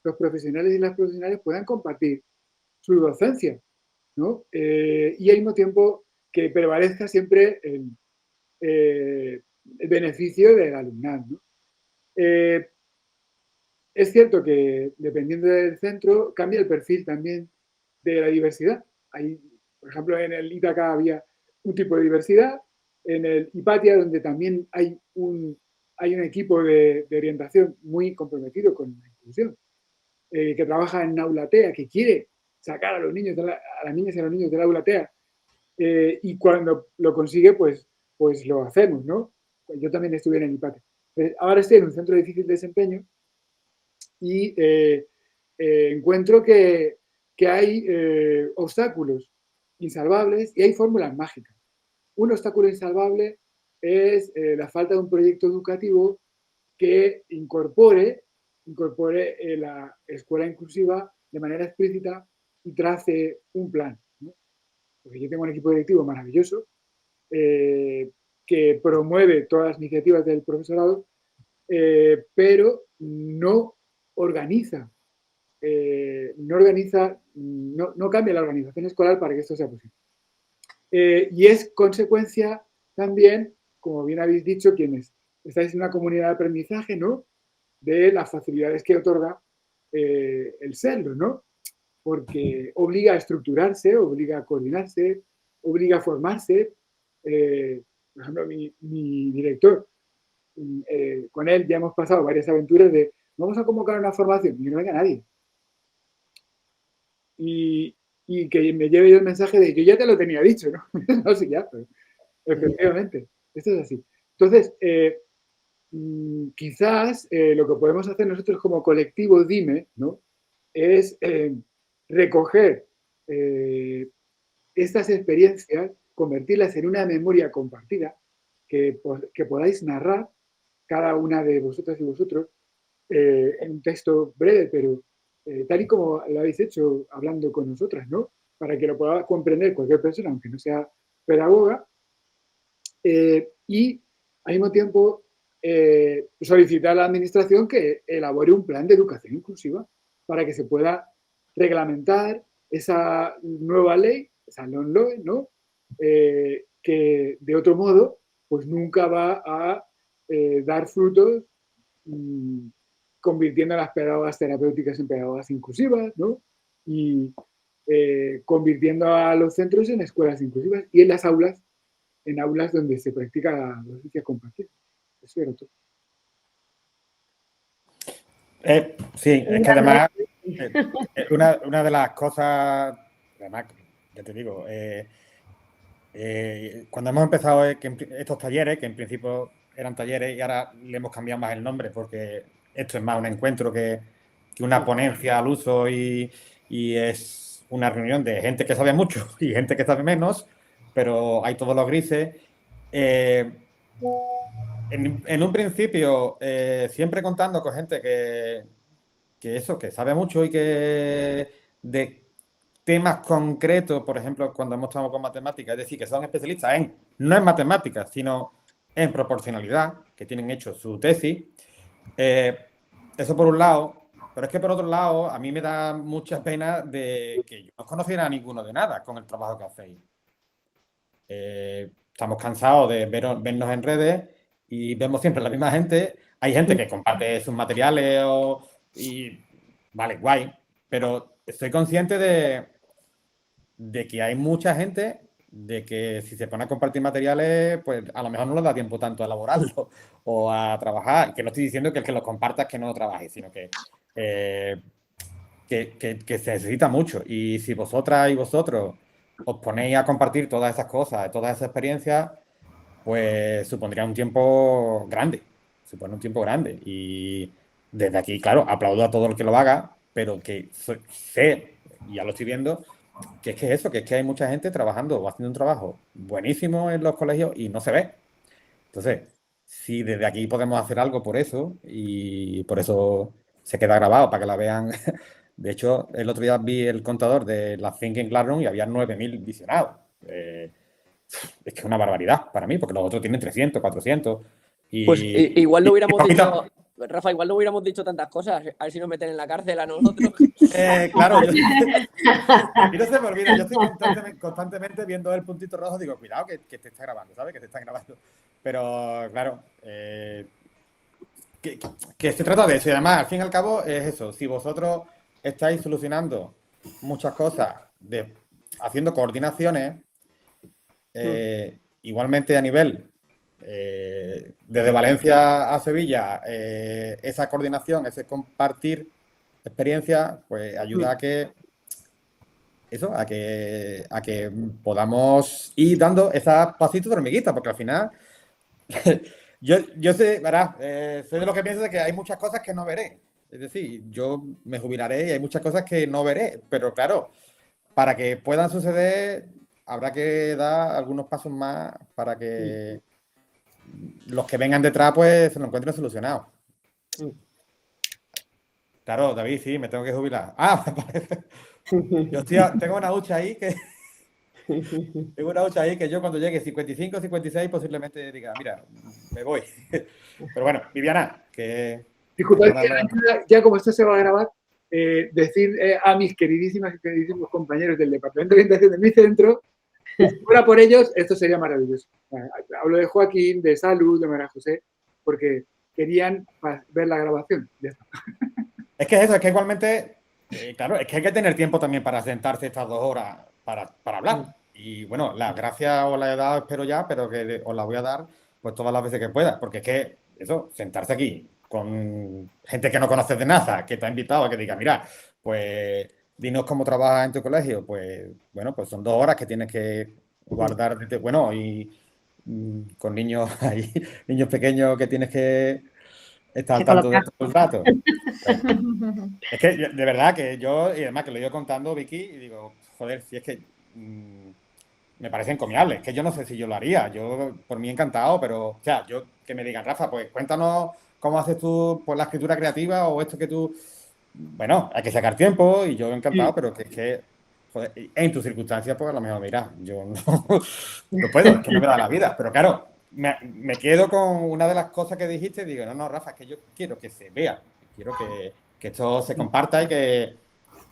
S10: los profesionales y las profesionales puedan compartir su docencia, ¿no? Y al mismo tiempo que prevalezca siempre el beneficio del alumnado, ¿no? Es cierto que dependiendo del centro cambia el perfil también de la diversidad. Hay, por ejemplo, en el Ítaca había un tipo de diversidad, en el Hipatia, donde también hay un equipo de orientación muy comprometido con la inclusión, que trabaja en Aulatea, que quiere sacar a los niños, a las niñas y a los niños de la Aulatea, y cuando lo consigue, pues lo hacemos, ¿no? Yo también estuve en el Hipatia. Ahora estoy en un centro de difícil desempeño y encuentro que hay obstáculos insalvables y hay fórmulas mágicas. Un obstáculo insalvable es la falta de un proyecto educativo que incorpore la escuela inclusiva de manera explícita y trace un plan, ¿no? Porque yo tengo un equipo directivo maravilloso que promueve todas las iniciativas del profesorado, pero no organiza, no cambia la organización escolar para que esto sea posible. Y es consecuencia también, como bien habéis dicho, quienes estáis en una comunidad de aprendizaje, ¿no? De las facilidades que otorga el serlo, ¿no? Porque obliga a estructurarse, obliga a coordinarse, obliga a formarse. Por ejemplo, mi director, con él ya hemos pasado varias aventuras de vamos a convocar una formación y que no venga nadie. Y que me lleve yo el mensaje de yo ya te lo tenía dicho, ¿no? No sé, ya, pero efectivamente, esto es así. Entonces, quizás lo que podemos hacer nosotros como colectivo DIME, ¿no? Es recoger estas experiencias, convertirlas en una memoria compartida que podáis narrar cada una de vosotras y vosotros en un texto breve, pero tal y como lo habéis hecho hablando con nosotras, ¿no? Para que lo pueda comprender cualquier persona, aunque no sea pedagoga, y al mismo tiempo solicitar a la administración que elabore un plan de educación inclusiva para que se pueda reglamentar esa nueva ley, esa non-LOE, ¿no? Que de otro modo, pues nunca va a dar frutos convirtiendo a las pedagogas terapéuticas en pedagogas inclusivas, ¿no? Y convirtiendo a los centros en escuelas inclusivas y en las aulas, en aulas donde se practica la docencia compartida. Eso era todo.
S1: Sí, es que además una de las cosas, además, ya te digo, cuando hemos empezado estos talleres, que en principio eran talleres y ahora le hemos cambiado más el nombre porque esto es más un encuentro que una ponencia al uso y es una reunión de gente que sabe mucho y gente que sabe menos, pero hay todos los grises. En un principio, siempre contando con gente que sabe mucho y que de temas concretos, por ejemplo, cuando hemos estado con matemáticas, es decir, que son especialistas no en matemáticas, sino en proporcionalidad, que tienen hecho su tesis. Eso por un lado, pero es que por otro lado, a mí me da mucha pena de que yo no conociera a ninguno de nada con el trabajo que hacéis. Estamos cansados de vernos en redes y vemos siempre la misma gente. Hay gente que comparte sus materiales y vale, guay, pero estoy consciente de que hay mucha gente de que si se pone a compartir materiales, pues a lo mejor no les da tiempo tanto a elaborarlo o a trabajar. Que no estoy diciendo que el que los comparta es que no trabaje, sino que se necesita mucho. Y si vosotras y vosotros os ponéis a compartir todas esas cosas, todas esas experiencias, pues supondría un tiempo grande. Supone un tiempo grande. Y desde aquí, claro, aplaudo a todo el que lo haga, pero que sé, y ya lo estoy viendo, que es que hay mucha gente trabajando o haciendo un trabajo buenísimo en los colegios y no se ve. Entonces, si desde aquí podemos hacer algo por eso, y por eso se queda grabado para que la vean. De hecho, el otro día vi el contador de la Thinking Classroom y había 9.000 visionados. Es que es una barbaridad para mí, porque los otros tienen 300, 400.
S3: Pues igual no hubiéramos
S1: poquito.
S3: dicho, Rafa, igual no hubiéramos dicho tantas cosas, a ver si nos meten en la cárcel a nosotros.
S1: Claro, a mí no se me olvida, yo estoy constantemente viendo el puntito rojo, digo, cuidado que te está grabando, ¿sabes? Que te están grabando. Pero, claro, que se trata de eso. Y además, al fin y al cabo, es eso. Si vosotros estáis solucionando muchas cosas, haciendo coordinaciones, igualmente a nivel, desde Valencia a Sevilla, esa coordinación, ese compartir experiencia, pues ayuda a que podamos ir dando esos pasitos de hormiguita, porque al final yo sé, verás, soy de los que pienso de que hay muchas cosas que no veré. Es decir, yo me jubilaré y hay muchas cosas que no veré, pero claro, para que puedan suceder habrá que dar algunos pasos más para que los que vengan detrás pues se lo encuentren solucionado. Claro, David, sí, me tengo que jubilar. Yo tengo una hucha ahí que... Tengo una hucha ahí que yo cuando llegue 55, 56 posiblemente diga, mira, me voy. Pero bueno, Viviana, que...
S10: Disculpa, ya como esto se va a grabar, decir a mis queridísimas y queridísimos compañeros del Departamento de Orientación de mi centro, si fuera por ellos, esto sería maravilloso. Hablo de Joaquín, de Salud, de María José, porque querían ver la grabación. Ya está.
S1: Es que es eso, es que igualmente, claro, es que hay que tener tiempo también para sentarse estas 2 horas para hablar. Y bueno, las gracias os las he dado, espero ya, pero que os las voy a dar pues todas las veces que pueda, porque es que eso, sentarse aquí con gente que no conoces de nada, que te ha invitado a que diga, mira, pues dinos cómo trabajas en tu colegio, pues bueno, pues son 2 horas que tienes que guardar, bueno, y con niños ahí, niños pequeños que tienes que estar al tanto de todo el rato. Es que de verdad que yo, y además que lo he ido contando, Vicky, y digo, joder, si es que me parece encomiable, es que yo no sé si yo lo haría, yo por mí encantado, pero, o sea, yo que me digan, Rafa, pues cuéntanos cómo haces tú pues, la escritura creativa o esto que tú... Bueno, hay que sacar tiempo y yo encantado, pero que es que, joder, en tus circunstancias, pues a lo mejor, mira, yo no puedo, es que no me da la vida, pero claro, me quedo con una de las cosas que dijiste y digo, no, Rafa, es que yo quiero que se vea, quiero que esto se comparta y que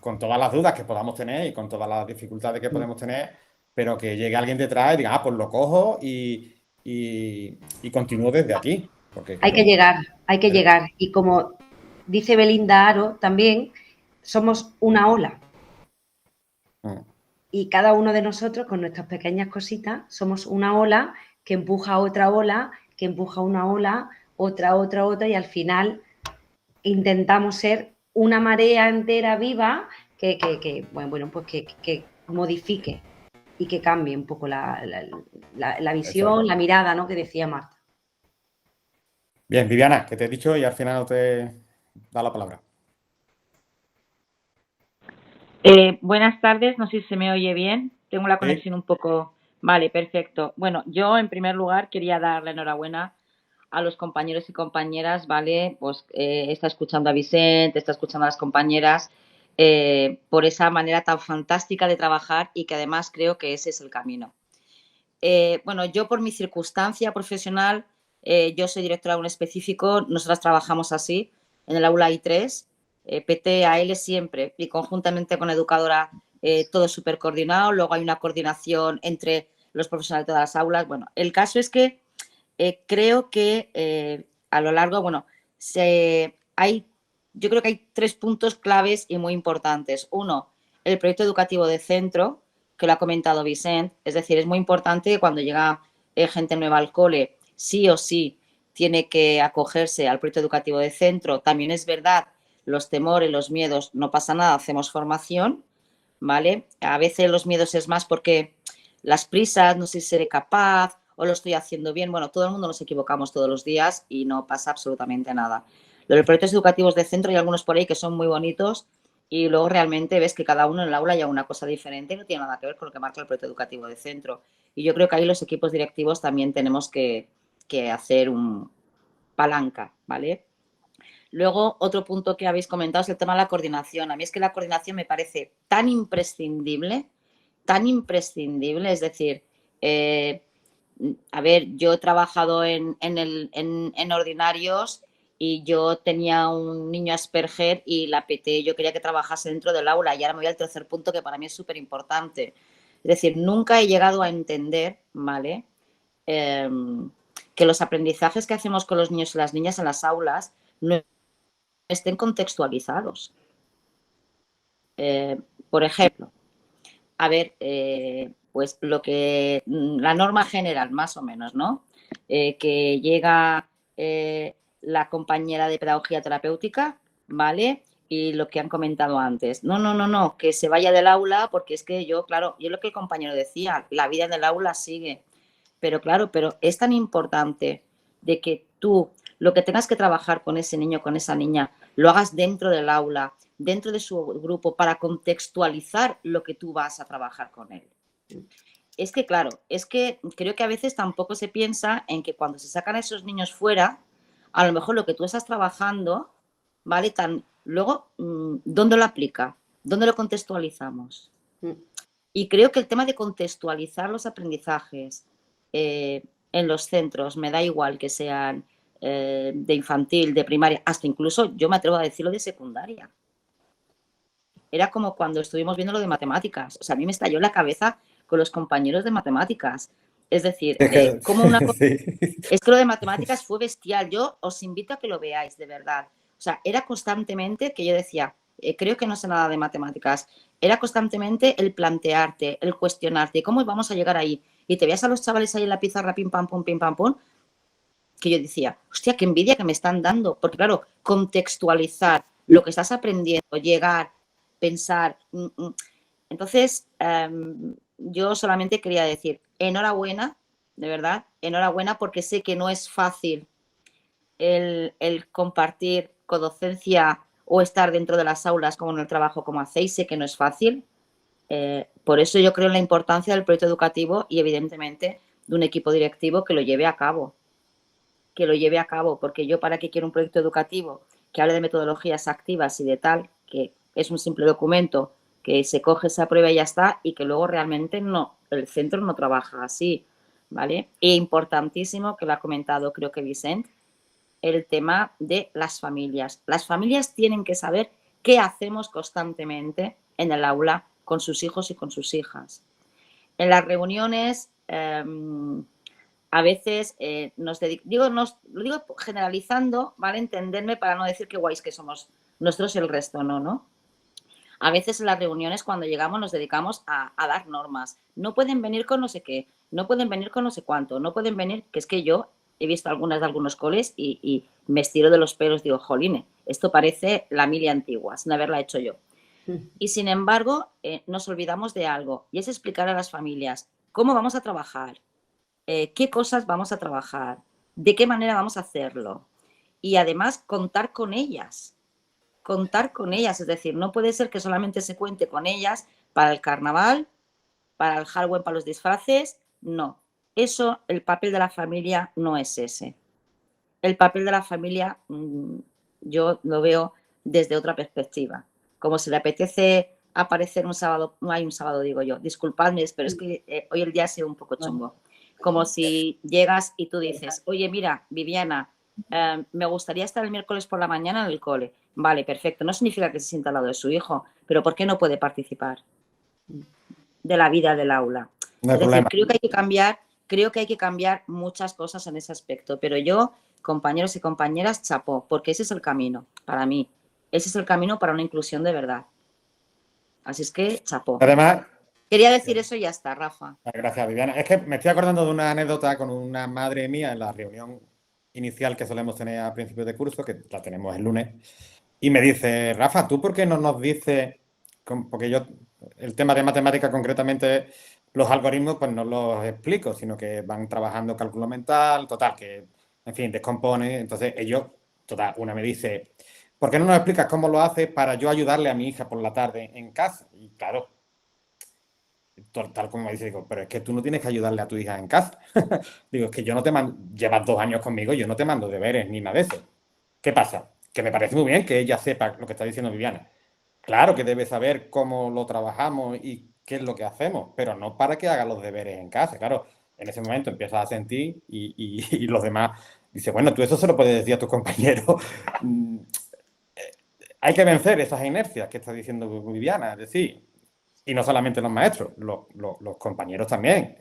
S1: con todas las dudas que podamos tener y con todas las dificultades que podemos tener, pero que llegue alguien detrás y diga, pues lo cojo y continúo desde aquí. Porque,
S6: hay que llegar. Y como dice Belinda Aro también, somos una ola. Y cada uno de nosotros, con nuestras pequeñas cositas, somos una ola que empuja a otra ola, que empuja una ola, otra, y al final intentamos ser una marea entera viva que modifique y que cambie un poco la visión, la mirada, ¿no? Que decía Marta.
S1: Bien, Viviana, que te he dicho y al final no te da la palabra.
S11: Buenas tardes, no sé si se me oye bien. Tengo la conexión un poco... Vale, perfecto. Bueno, yo en primer lugar quería dar la enhorabuena a los compañeros y compañeras, ¿vale? Pues está escuchando a Vicente, está escuchando a las compañeras por esa manera tan fantástica de trabajar y que además creo que ese es el camino. Bueno, yo por mi circunstancia profesional, yo soy directora de un específico, nosotras trabajamos así, en el aula I3, PT, AL siempre y conjuntamente con educadora, todo súper coordinado, luego hay una coordinación entre los profesionales de todas las aulas. Bueno, el caso es que creo que a lo largo, bueno, hay yo creo que hay 3 puntos claves y muy importantes. Uno, el proyecto educativo de centro, que lo ha comentado Vicent, es decir, es muy importante que cuando llega gente nueva al cole, sí o sí tiene que acogerse al proyecto educativo de centro. También es verdad, los temores, los miedos, no pasa nada, hacemos formación, ¿vale? A veces los miedos es más porque las prisas, no sé si seré capaz o lo estoy haciendo bien. Bueno, todo el mundo nos equivocamos todos los días y no pasa absolutamente nada. Los proyectos educativos de centro hay algunos por ahí que son muy bonitos y luego realmente ves que cada uno en el aula hay una cosa diferente, no tiene nada que ver con lo que marca el proyecto educativo de centro. Y yo creo que ahí los equipos directivos también tenemos que hacer un palanca, ¿vale? Luego, otro punto que habéis comentado es el tema de la coordinación. A mí es que la coordinación me parece tan imprescindible, es decir, a ver, yo he trabajado en ordinarios y yo tenía un niño Asperger y la PT, yo quería que trabajase dentro del aula y ahora me voy al tercer punto que para mí es súper importante. Es decir, nunca he llegado a entender, ¿vale? Que los aprendizajes que hacemos con los niños y las niñas en las aulas no estén contextualizados. Por ejemplo, a ver, pues lo que la norma general, más o menos, ¿no? Que llega la compañera de pedagogía terapéutica, ¿vale? Y lo que han comentado antes. No, que se vaya del aula porque es que yo, claro, yo lo que el compañero decía, la vida en el aula sigue. Pero claro, pero es tan importante de que tú lo que tengas que trabajar con ese niño, con esa niña, lo hagas dentro del aula, dentro de su grupo, para contextualizar lo que tú vas a trabajar con él. Es que, claro, es que creo que a veces tampoco se piensa en que cuando se sacan a esos niños fuera, a lo mejor lo que tú estás trabajando, ¿vale? Luego, ¿dónde lo aplica? ¿Dónde lo contextualizamos? Y creo que el tema de contextualizar los aprendizajes en los centros, me da igual que sean de infantil, de primaria, hasta incluso, yo me atrevo a decirlo, de secundaria. Era como cuando estuvimos viendo lo de matemáticas. O sea, a mí me estalló la cabeza con los compañeros de matemáticas. Es decir, como una cosa... Sí. Es que lo de matemáticas fue bestial. Yo os invito a que lo veáis, de verdad. O sea, era constantemente que yo decía, creo que no sé nada de matemáticas. Era constantemente el plantearte, el cuestionarte, ¿cómo vamos a llegar ahí? Y te veías a los chavales ahí en la pizarra, pim, pam, pum, que yo decía, hostia, qué envidia que me están dando. Porque claro, contextualizar lo que estás aprendiendo, llegar, pensar. Entonces, yo solamente quería decir, enhorabuena, de verdad, enhorabuena, porque sé que no es fácil el compartir codocencia o estar dentro de las aulas como en el trabajo como hacéis, sé que no es fácil. Por eso yo creo en la importancia del proyecto educativo y evidentemente de un equipo directivo que lo lleve a cabo. Porque yo para qué quiero un proyecto educativo que hable de metodologías activas y de tal, que es un simple documento que se coge, se aprueba y ya está, y que luego realmente no, el centro no trabaja así, ¿vale? E importantísimo, que lo ha comentado creo que Vicent, el tema de las familias. Las familias tienen que saber qué hacemos constantemente en el aula con sus hijos y con sus hijas. En las reuniones, a veces lo digo generalizando, ¿vale? Entenderme para no decir que guays que somos nosotros y el resto, ¿no? A veces en las reuniones cuando llegamos nos dedicamos a dar normas. No pueden venir con no sé qué, no pueden venir con no sé cuánto, no pueden venir, que es que yo he visto algunas de algunos coles y me estiro de los pelos, digo, joline, esto parece la mili antigua, sin haberla hecho yo. Y sin embargo, nos olvidamos de algo y es explicar a las familias cómo vamos a trabajar, qué cosas vamos a trabajar, de qué manera vamos a hacerlo y además contar con ellas, es decir, no puede ser que solamente se cuente con ellas para el carnaval, para el Halloween, para los disfraces, no. Eso, el papel de la familia no es ese. El papel de la familia yo lo veo desde otra perspectiva. Como si le apetece aparecer un sábado, no hay un sábado digo yo, disculpadme, pero es que hoy el día ha sido un poco chungo. Como si llegas y tú dices, oye, mira, Viviana, me gustaría estar el miércoles por la mañana en el cole. Vale, perfecto. No significa que se sienta al lado de su hijo, pero ¿por qué no puede participar de la vida del aula? No es decir, creo que hay que cambiar muchas cosas en ese aspecto, pero yo, compañeros y compañeras, chapó, porque ese es el camino para mí. ese es el camino para una inclusión de verdad. Así es que, chapó.
S1: Además,
S11: Quería decir eso y ya está, Rafa.
S1: gracias, Viviana. Es que me estoy acordando de una anécdota con una madre mía en la reunión inicial que solemos tener a principios de curso, que la tenemos el lunes, y me dice, Rafa, ¿tú por qué no nos dices? Porque yo, el tema de matemática concretamente, los algoritmos, pues no los explico, sino que van trabajando cálculo mental, total, que, en fin, descompone. Entonces ellos, total, una me dice, ¿por qué no nos explicas cómo lo haces para yo ayudarle a mi hija por la tarde en casa? Y claro, tal como me dice, digo, pero es que tú no tienes que ayudarle a tu hija en casa. Digo, es que yo no te mando, llevas 2 años conmigo, yo no te mando deberes ni nada de eso. ¿Qué pasa? Que me parece muy bien que ella sepa lo que está diciendo Viviana. Claro que debe saber cómo lo trabajamos y qué es lo que hacemos, pero no para que haga los deberes en casa. Claro, en ese momento empiezas a sentir y los demás dicen, bueno, tú eso se lo puedes decir a tus compañeros. Hay que vencer esas inercias que está diciendo Viviana, es decir, y no solamente los maestros, los compañeros también,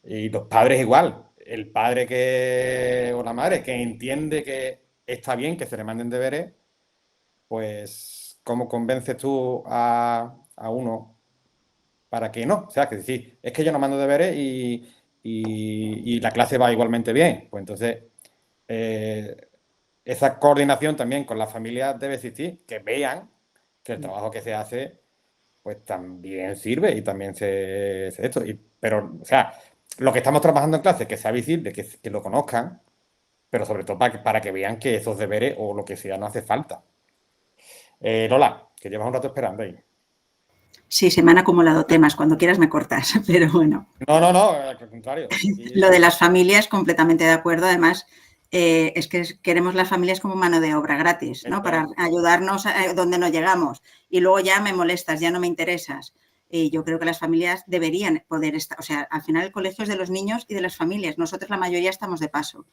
S1: y los padres igual. El padre o la madre que entiende que está bien que se le manden deberes, pues, ¿cómo convences tú a uno para que no? O sea, que decir, es que yo no mando deberes y la clase va igualmente bien. Pues entonces, esa coordinación también con las familias debe existir, que vean que el trabajo que se hace, pues también sirve y también se esto. Pero, o sea, lo que estamos trabajando en clase, que sea visible, que lo conozcan, pero sobre todo para que vean que esos deberes o lo que sea no hace falta. Lola, que llevas un rato esperando ahí.
S7: Sí, se me han acumulado temas. Cuando quieras me cortas, pero bueno.
S1: No, al contrario.
S7: Lo de las familias, completamente de acuerdo. Además, es que queremos las familias como mano de obra gratis, ¿no? Para ayudarnos donde no llegamos. Y luego ya me molestas, ya no me interesas. Y yo creo que las familias deberían poder estar, o sea, al final el colegio es de los niños y de las familias. Nosotros la mayoría estamos de paso.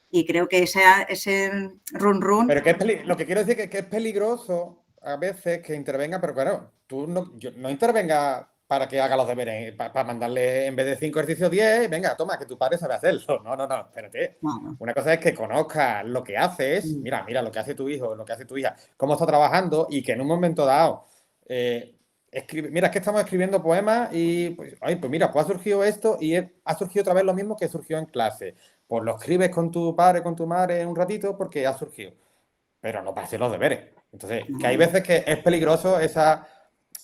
S7: Y creo que ese run.
S1: Pero lo que quiero decir es que es peligroso a veces que intervenga, pero claro, tú no intervenga para que haga los deberes, para mandarle en vez de 5 ejercicios 10, venga, toma, que tu padre sabe hacerlo. No, espérate.
S7: Bueno.
S1: Una cosa es que conozcas lo que haces, mira lo que hace tu hijo, lo que hace tu hija, cómo está trabajando y que en un momento dado, mira, es que estamos escribiendo poemas y, pues mira, pues ha surgido esto y ha surgido otra vez lo mismo que surgió en clase. Pues lo escribes con tu padre, con tu madre un ratito porque ha surgido, pero no para hacer los deberes. Entonces, que hay veces que es peligroso esa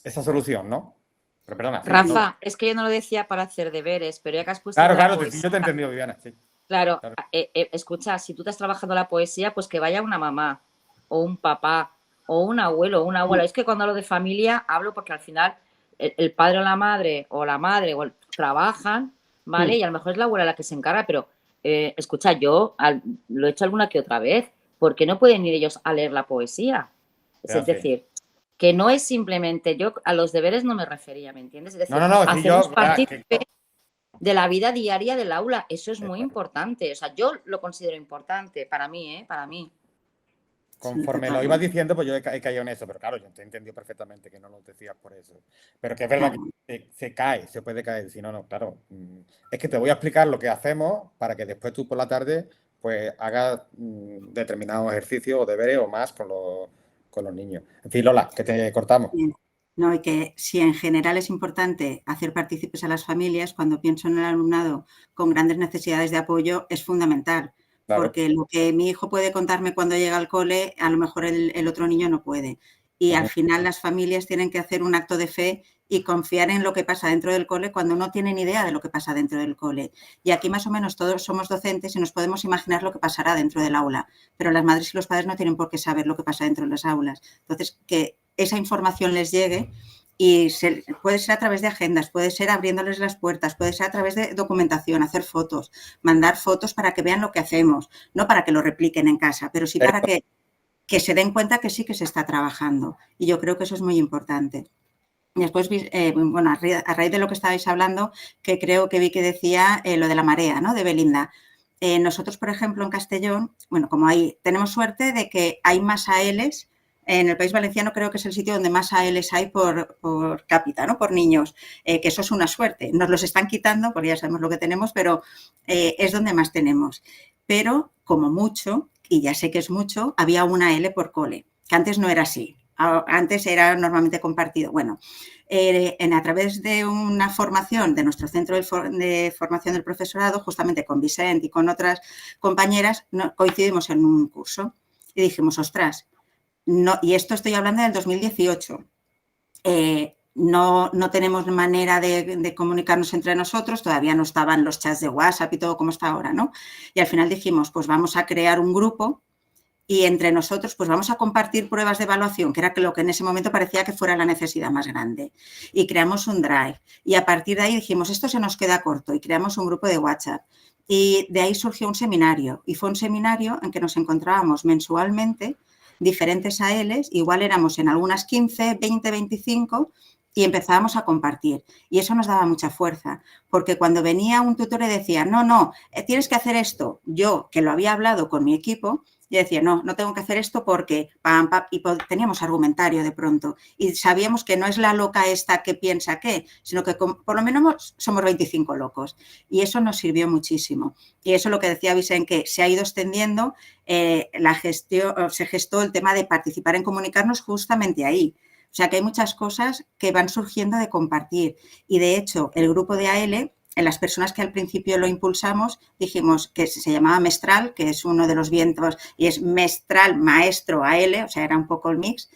S1: solución, ¿no? Pero perdona.
S11: Rafa, es que yo no lo decía para hacer deberes, pero ya que has puesto
S1: Claro, yo te he entendido, Viviana, sí.
S11: Claro. Escucha, si tú estás trabajando la poesía, pues que vaya una mamá o un papá o un abuelo o una abuela. Es que cuando hablo de familia, hablo porque al final el padre o la madre trabajan, ¿vale? Y a lo mejor es la abuela la que se encarga, pero escucha, yo lo he hecho alguna que otra vez. ¿Por qué no pueden ir ellos a leer la poesía? Es decir, que no es simplemente yo a los deberes no me refería, ¿me entiendes? Es decir, hacernos partícipe de la vida diaria del aula. Eso es muy importante. O sea, yo lo considero importante para mí, para mí.
S1: Conforme lo ibas diciendo, pues yo he caído en eso, pero claro, yo te he entendido perfectamente que no lo decías por eso. Pero que es verdad que se puede caer, si no, claro. Es que te voy a explicar lo que hacemos para que después tú por la tarde pues hagas determinados ejercicios o deberes o más con los niños. En fin, Lola, que te cortamos.
S7: No, y que si en general es importante hacer partícipes a las familias, cuando pienso en el alumnado con grandes necesidades de apoyo, es fundamental. Claro. Porque lo que mi hijo puede contarme cuando llega al cole, a lo mejor el otro niño no puede. Y al final las familias tienen que hacer un acto de fe y confiar en lo que pasa dentro del cole cuando no tienen idea de lo que pasa dentro del cole. Y aquí más o menos todos somos docentes y nos podemos imaginar lo que pasará dentro del aula, pero las madres y los padres no tienen por qué saber lo que pasa dentro de las aulas. Entonces, que esa información les llegue y puede ser a través de agendas, puede ser abriéndoles las puertas, puede ser a través de documentación, hacer fotos, mandar fotos para que vean lo que hacemos, no para que lo repliquen en casa, pero sí para que se den cuenta que sí que se está trabajando. Y yo creo que eso es muy importante. Y después, bueno, a raíz de lo que estabais hablando, que creo que vi que decía lo de la marea, ¿no? De Belinda. Nosotros, por ejemplo, en Castellón, bueno, como tenemos suerte de que hay más ALs. En el País Valenciano creo que es el sitio donde más ALs hay por cápita, ¿no? Por niños, que eso es una suerte. Nos los están quitando porque ya sabemos lo que tenemos, pero es donde más tenemos. Pero, como mucho, y ya sé que es mucho, había una AL por cole. que antes no era así. Antes era normalmente compartido. Bueno, a través de una formación de nuestro centro de formación del profesorado, justamente con Vicente y con otras compañeras, coincidimos en un curso y dijimos, ostras, no, y esto estoy hablando del 2018, no tenemos manera de comunicarnos entre nosotros, todavía no estaban los chats de WhatsApp y todo como está ahora, ¿no? Y al final dijimos, pues vamos a crear un grupo y entre nosotros pues vamos a compartir pruebas de evaluación, que era lo que en ese momento parecía que fuera la necesidad más grande. Y creamos un Drive. Y a partir de ahí dijimos, esto se nos queda corto y creamos un grupo de WhatsApp. Y de ahí surgió un seminario. Y fue un seminario en que nos encontrábamos mensualmente diferentes ALs, igual éramos en algunas 15, 20, 25 y empezábamos a compartir. Y eso nos daba mucha fuerza, porque cuando venía un tutor y decía, no, tienes que hacer esto, yo que lo había hablado con mi equipo, y decía, no tengo que hacer esto porque, y teníamos argumentario de pronto. Y sabíamos que no es la loca esta que piensa que, sino que por lo menos somos 25 locos. Y eso nos sirvió muchísimo. Y eso es lo que decía Vicente, que se ha ido extendiendo, se gestó el tema de participar en comunicarnos justamente ahí. O sea que hay muchas cosas que van surgiendo de compartir. Y de hecho, el grupo de AL, en las personas que al principio lo impulsamos, dijimos que se llamaba Mestral, que es uno de los vientos, y es Mestral, maestro, AL, o sea, era un poco el mix.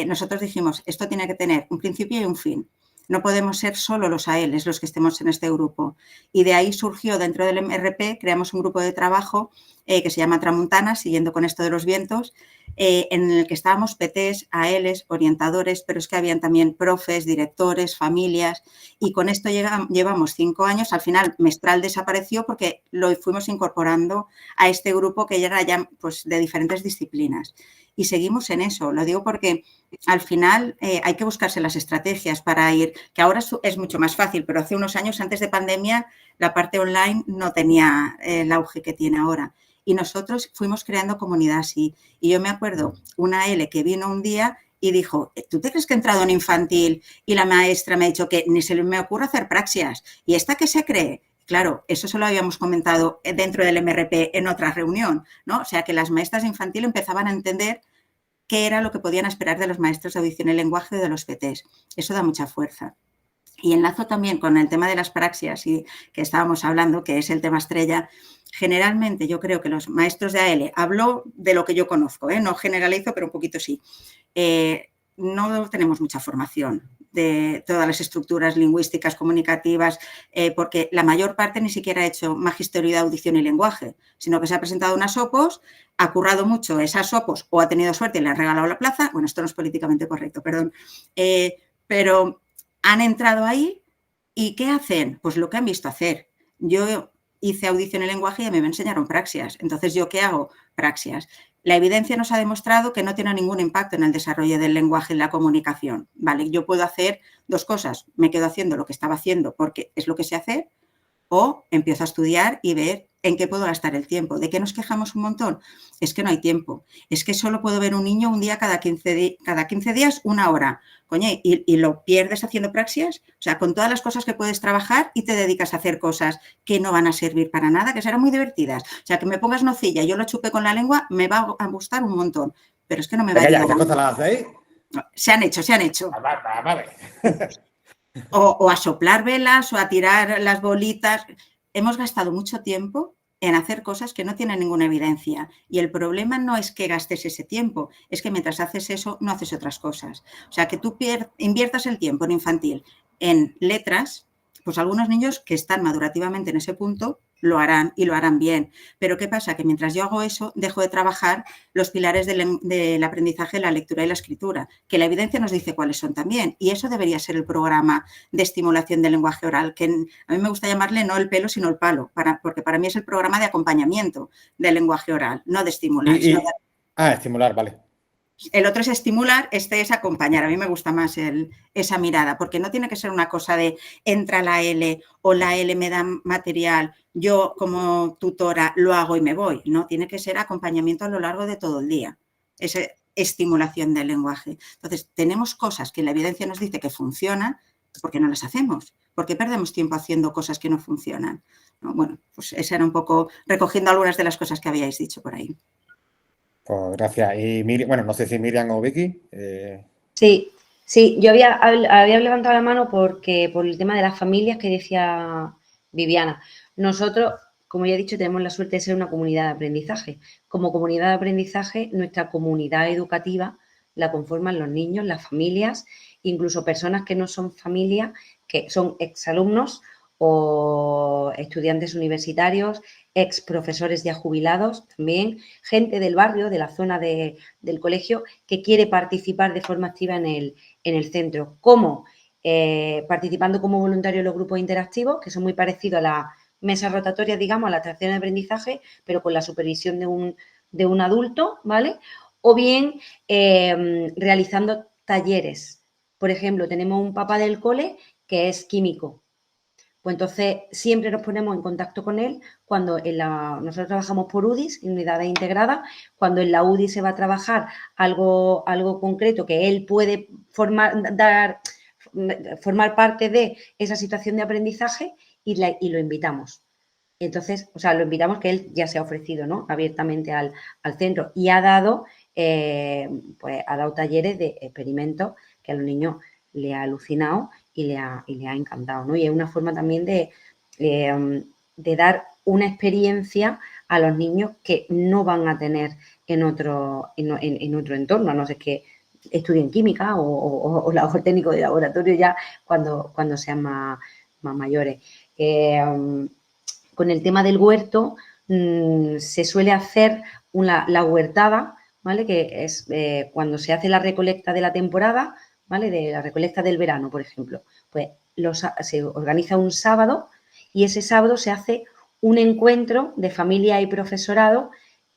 S7: Nosotros dijimos, esto tiene que tener un principio y un fin. No podemos ser solo los ALs los que estemos en este grupo. Y de ahí surgió, dentro del MRP, creamos un grupo de trabajo que se llama Tramuntana, siguiendo con esto de los vientos, en el que estábamos PTs, ALs, orientadores, pero es que habían también profes, directores, familias, y con esto llevamos 5 años. Al final Mestral desapareció porque lo fuimos incorporando a este grupo que ya era ya pues, de diferentes disciplinas. Y seguimos en eso, lo digo porque al final hay que buscarse las estrategias para ir, que ahora es mucho más fácil, pero hace unos años, antes de pandemia, la parte online no tenía el auge que tiene ahora. Y nosotros fuimos creando comunidad así. Y yo me acuerdo, una L que vino un día y dijo, ¿tú te crees que he entrado en infantil? Y la maestra me ha dicho que ni se me ocurre hacer praxias. ¿Y esta qué se cree? Claro, eso se lo habíamos comentado dentro del MRP en otra reunión, ¿no? O sea, que las maestras de infantil empezaban a entender qué era lo que podían esperar de los maestros de audición y lenguaje de los PTs. Eso da mucha fuerza. Y enlazo también con el tema de las praxias y que estábamos hablando, que es el tema estrella. Generalmente yo creo que los maestros de AL, hablo de lo que yo conozco, no generalizo, pero un poquito sí, no tenemos mucha formación de todas las estructuras lingüísticas, comunicativas, porque la mayor parte ni siquiera ha hecho magisterio de audición y lenguaje, sino que se ha presentado unas OPOs, ha currado mucho esas OPOs o ha tenido suerte y le han regalado la plaza. Bueno, esto no es políticamente correcto, perdón, pero han entrado ahí y ¿qué hacen? Pues lo que han visto hacer. Yo hice audición y lenguaje y a mí me enseñaron praxias. Entonces, ¿yo qué hago? Praxias. La evidencia nos ha demostrado que no tiene ningún impacto en el desarrollo del lenguaje y la comunicación. Vale, yo puedo hacer 2 cosas. Me quedo haciendo lo que estaba haciendo porque es lo que sé hacer, o empiezo a estudiar y ver en qué puedo gastar el tiempo. ¿De qué nos quejamos un montón? Es que no hay tiempo. Es que solo puedo ver un niño un día cada 15 días, 1 hora. Coño, y lo pierdes haciendo praxias. O sea, con todas las cosas que puedes trabajar y te dedicas a hacer cosas que no van a servir para nada, que serán muy divertidas. O sea, que me pongas nocilla, yo lo chupe con la lengua, me va a gustar un montón. Pero es que no me va a ayudar.
S1: ¿Qué cosas las hacéis?
S7: Se han hecho.
S1: Vale.
S7: O a soplar velas o a tirar las bolitas. Hemos gastado mucho tiempo en hacer cosas que no tienen ninguna evidencia. Y el problema no es que gastes ese tiempo, es que mientras haces eso no haces otras cosas. O sea, que tú inviertas el tiempo en infantil en letras, pues algunos niños que están madurativamente en ese punto lo harán y lo harán bien. Pero ¿qué pasa? Que mientras yo hago eso, dejo de trabajar los pilares del aprendizaje, la lectura y la escritura, que la evidencia nos dice cuáles son también. Y eso debería ser el programa de estimulación del lenguaje oral, que a mí me gusta llamarle no el pelo, sino el palo, porque para mí es el programa de acompañamiento del lenguaje oral, no de estimular.
S1: Estimular, vale.
S7: El otro es estimular, este es acompañar. A mí me gusta más esa mirada, porque no tiene que ser una cosa de entra la L o la L me da material, yo como tutora lo hago y me voy. No, tiene que ser acompañamiento a lo largo de todo el día. Esa estimulación del lenguaje. Entonces, tenemos cosas que la evidencia nos dice que funcionan, porque no las hacemos, porque perdemos tiempo haciendo cosas que no funcionan. ¿No? Bueno, pues esa era un poco recogiendo algunas de las cosas que habíais dicho por ahí.
S1: Pues gracias. Y bueno, no sé si Miriam o Vicky.
S6: Sí, yo había levantado la mano por el tema de las familias que decía Viviana. Nosotros, como ya he dicho, tenemos la suerte de ser una comunidad de aprendizaje. Como comunidad de aprendizaje, nuestra comunidad educativa la conforman los niños, las familias, incluso personas que no son familia, que son exalumnos o estudiantes universitarios, ex profesores ya jubilados, también gente del barrio, de la zona del colegio, que quiere participar de forma activa en el centro. ¿Cómo? Participando como voluntario en los grupos interactivos, que son muy parecidos a las mesas rotatorias, digamos, a la atracción de aprendizaje, pero con la supervisión de un adulto, ¿vale? O bien realizando talleres. Por ejemplo, tenemos un papá del cole que es químico. Pues entonces siempre nos ponemos en contacto con él cuando nosotros trabajamos por UDIs, unidades integradas, cuando en la UDI se va a trabajar algo concreto que él puede formar parte de esa situación de aprendizaje y lo invitamos. Entonces, o sea, lo invitamos, que él ya se ha ofrecido, ¿no?, abiertamente al centro y ha dado talleres de experimentos que a los niños le ha alucinado y le ha encantado, ¿no? Y es una forma también de dar una experiencia a los niños que no van a tener en otro entorno, a no ser que estudien química o técnico de laboratorio ya cuando sean más mayores. Con el tema del huerto, se suele hacer la huertada, ¿vale?, que es cuando se hace la recolecta de la temporada, ¿vale?, de la recolecta del verano, por ejemplo. Pues se organiza un sábado y ese sábado se hace un encuentro de familia y profesorado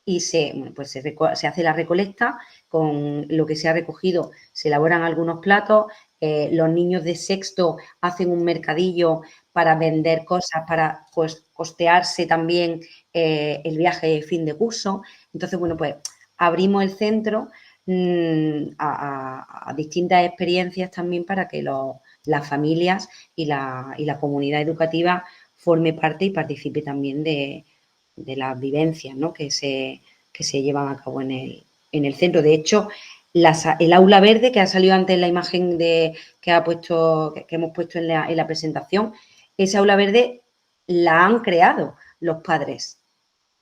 S6: y se hace la recolecta con lo que se ha recogido. Se elaboran algunos platos, los niños de sexto hacen un mercadillo para vender cosas, para costearse también el viaje de fin de curso. Entonces, bueno, pues abrimos el centro a distintas experiencias también para que las familias y la comunidad educativa forme parte y participe también de las vivencias, ¿no?, que se llevan a cabo en el centro. De hecho, el aula verde, que ha salido antes en la imagen que hemos puesto en la presentación, esa aula verde la han creado los padres,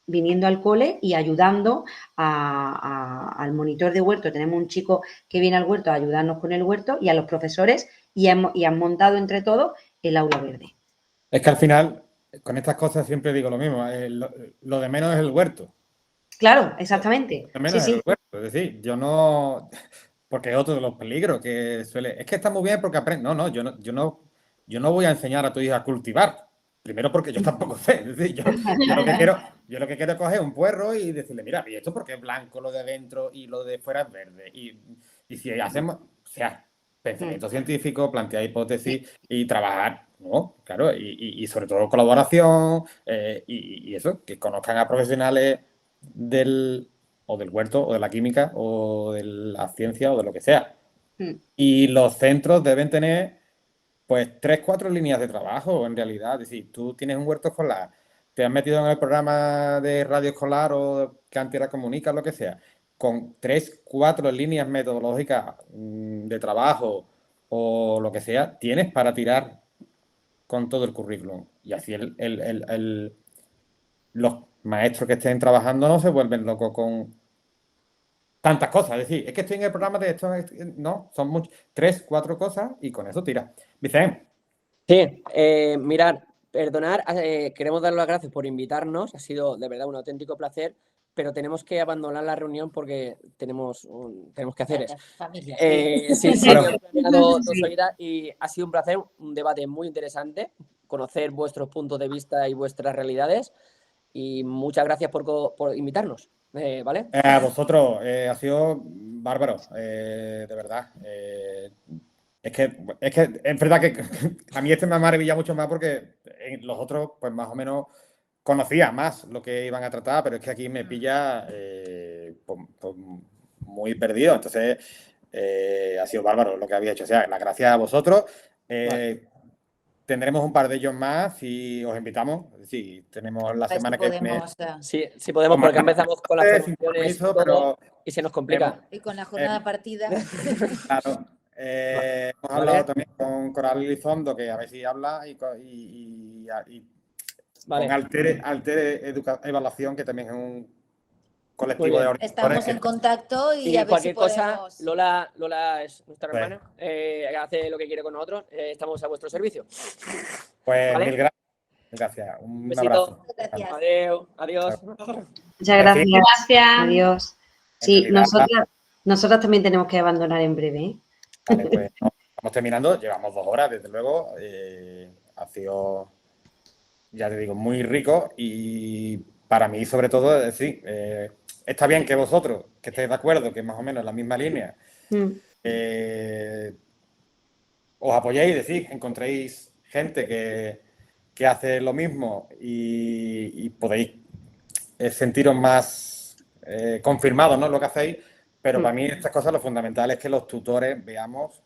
S6: viniendo al cole y ayudando al monitor de huerto. Tenemos un chico que viene al huerto a ayudarnos con el huerto y a los profesores y han montado entre todos el aula verde.
S1: Es que al final, con estas cosas siempre digo lo mismo, lo de menos es el huerto.
S6: Claro, exactamente.
S1: Lo de menos es el huerto. Es decir, yo no... Porque es otro de los peligros que suele... Es que está muy bien porque aprende... No, yo no voy a enseñar a tu hija a cultivar. Primero porque yo tampoco sé. Es decir, yo lo que quiero es coger un puerro y decirle, mira, ¿y esto porque es blanco lo de dentro y lo de fuera es verde? Y si hacemos... O sea, pensamiento científico, plantear hipótesis y trabajar, ¿no? Claro, y sobre todo colaboración y eso, que conozcan a profesionales del huerto, o de la química, o de la ciencia, o de lo que sea. Y los centros deben tener, pues, 3, 4 líneas de trabajo, en realidad. Es decir, tú tienes un huerto escolar, te has metido en el programa de radio escolar o Cantera Comunica, lo que sea, con 3, 4 líneas metodológicas de trabajo o lo que sea, tienes para tirar con todo el currículum. Y así los maestros que estén trabajando no se vuelven locos con tantas cosas. Es decir, es que estoy en el programa de esto. No, son 3, 4 cosas y con eso tira. Vicente.
S3: Sí, mirad, perdonar, queremos dar las gracias por invitarnos. Ha sido de verdad un auténtico placer, pero tenemos que abandonar la reunión porque tenemos que hacer eso. Sí,
S1: Claro.
S3: hemos planeado 2 horitas y ha sido un placer, un debate muy interesante, conocer vuestros puntos de vista y vuestras realidades. Y muchas gracias por invitarnos, ¿vale?
S1: A vosotros, ha sido bárbaro, de verdad. Es que es verdad que a mí me ha maravillado mucho más porque los otros, pues más o menos conocía más lo que iban a tratar, pero es que aquí me pilla pues, muy perdido. Entonces, ha sido bárbaro lo que había hecho. O sea, las gracias a vosotros.
S3: Vale.
S1: tendremos un par de ellos más y os invitamos. Sí, tenemos la semana que viene.
S3: Sí, podemos, porque empezamos con las formaciones y,
S1: pero
S3: y se nos complica.
S2: Y con la jornada partida.
S1: Claro. Hemos hablado también con Coral Elizondo, que a ver si habla, y con Altere Evaluación, que también es un colectivo de organizadores.
S2: Estamos en contacto y a ver
S3: cualquier
S2: si podemos...
S3: cosa, Lola es nuestra hermana, hace lo que quiere con nosotros, estamos a vuestro servicio.
S1: Pues
S3: ¿vale?
S1: mil gracias. Gracias. Un
S3: besito.
S1: abrazo.
S2: Gracias.
S3: Adiós.
S6: Muchas gracias.
S5: Gracias.
S6: Adiós. Sí, nosotras también tenemos que abandonar en breve, ¿eh?
S1: Vale, pues estamos terminando. Llevamos 2 horas, desde luego. Ha sido, ya te digo, muy rico y para mí, sobre todo, es decir, está bien que vosotros, que estéis de acuerdo, que más o menos en la misma línea, os apoyéis, decir, encontréis gente que hace lo mismo y podéis sentiros más confirmados, ¿no?, lo que hacéis, pero para mí estas cosas lo fundamental es que los tutores veamos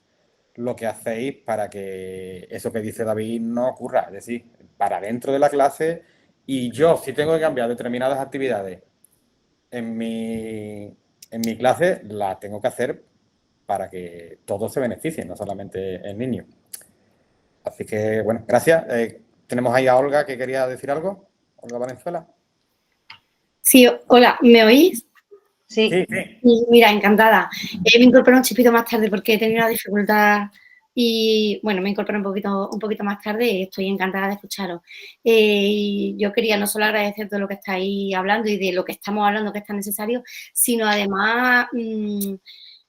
S1: lo que hacéis para que eso que dice David no ocurra, es decir, para dentro de la clase. Y yo, si tengo que cambiar determinadas actividades en mi clase, las tengo que hacer para que todos se beneficien, no solamente el niño. Así que, bueno, gracias. Tenemos ahí a Olga, que quería decir algo. Olga Valenzuela.
S12: Sí, hola, ¿me oís?
S6: Sí.
S12: Mira, encantada. Me incorporé un chipito más tarde porque he tenido una dificultad y, bueno, me incorporé un poquito más tarde y estoy encantada de escucharos. Y yo quería no solo agradecer todo lo que estáis hablando y de lo que estamos hablando que es tan necesario, sino además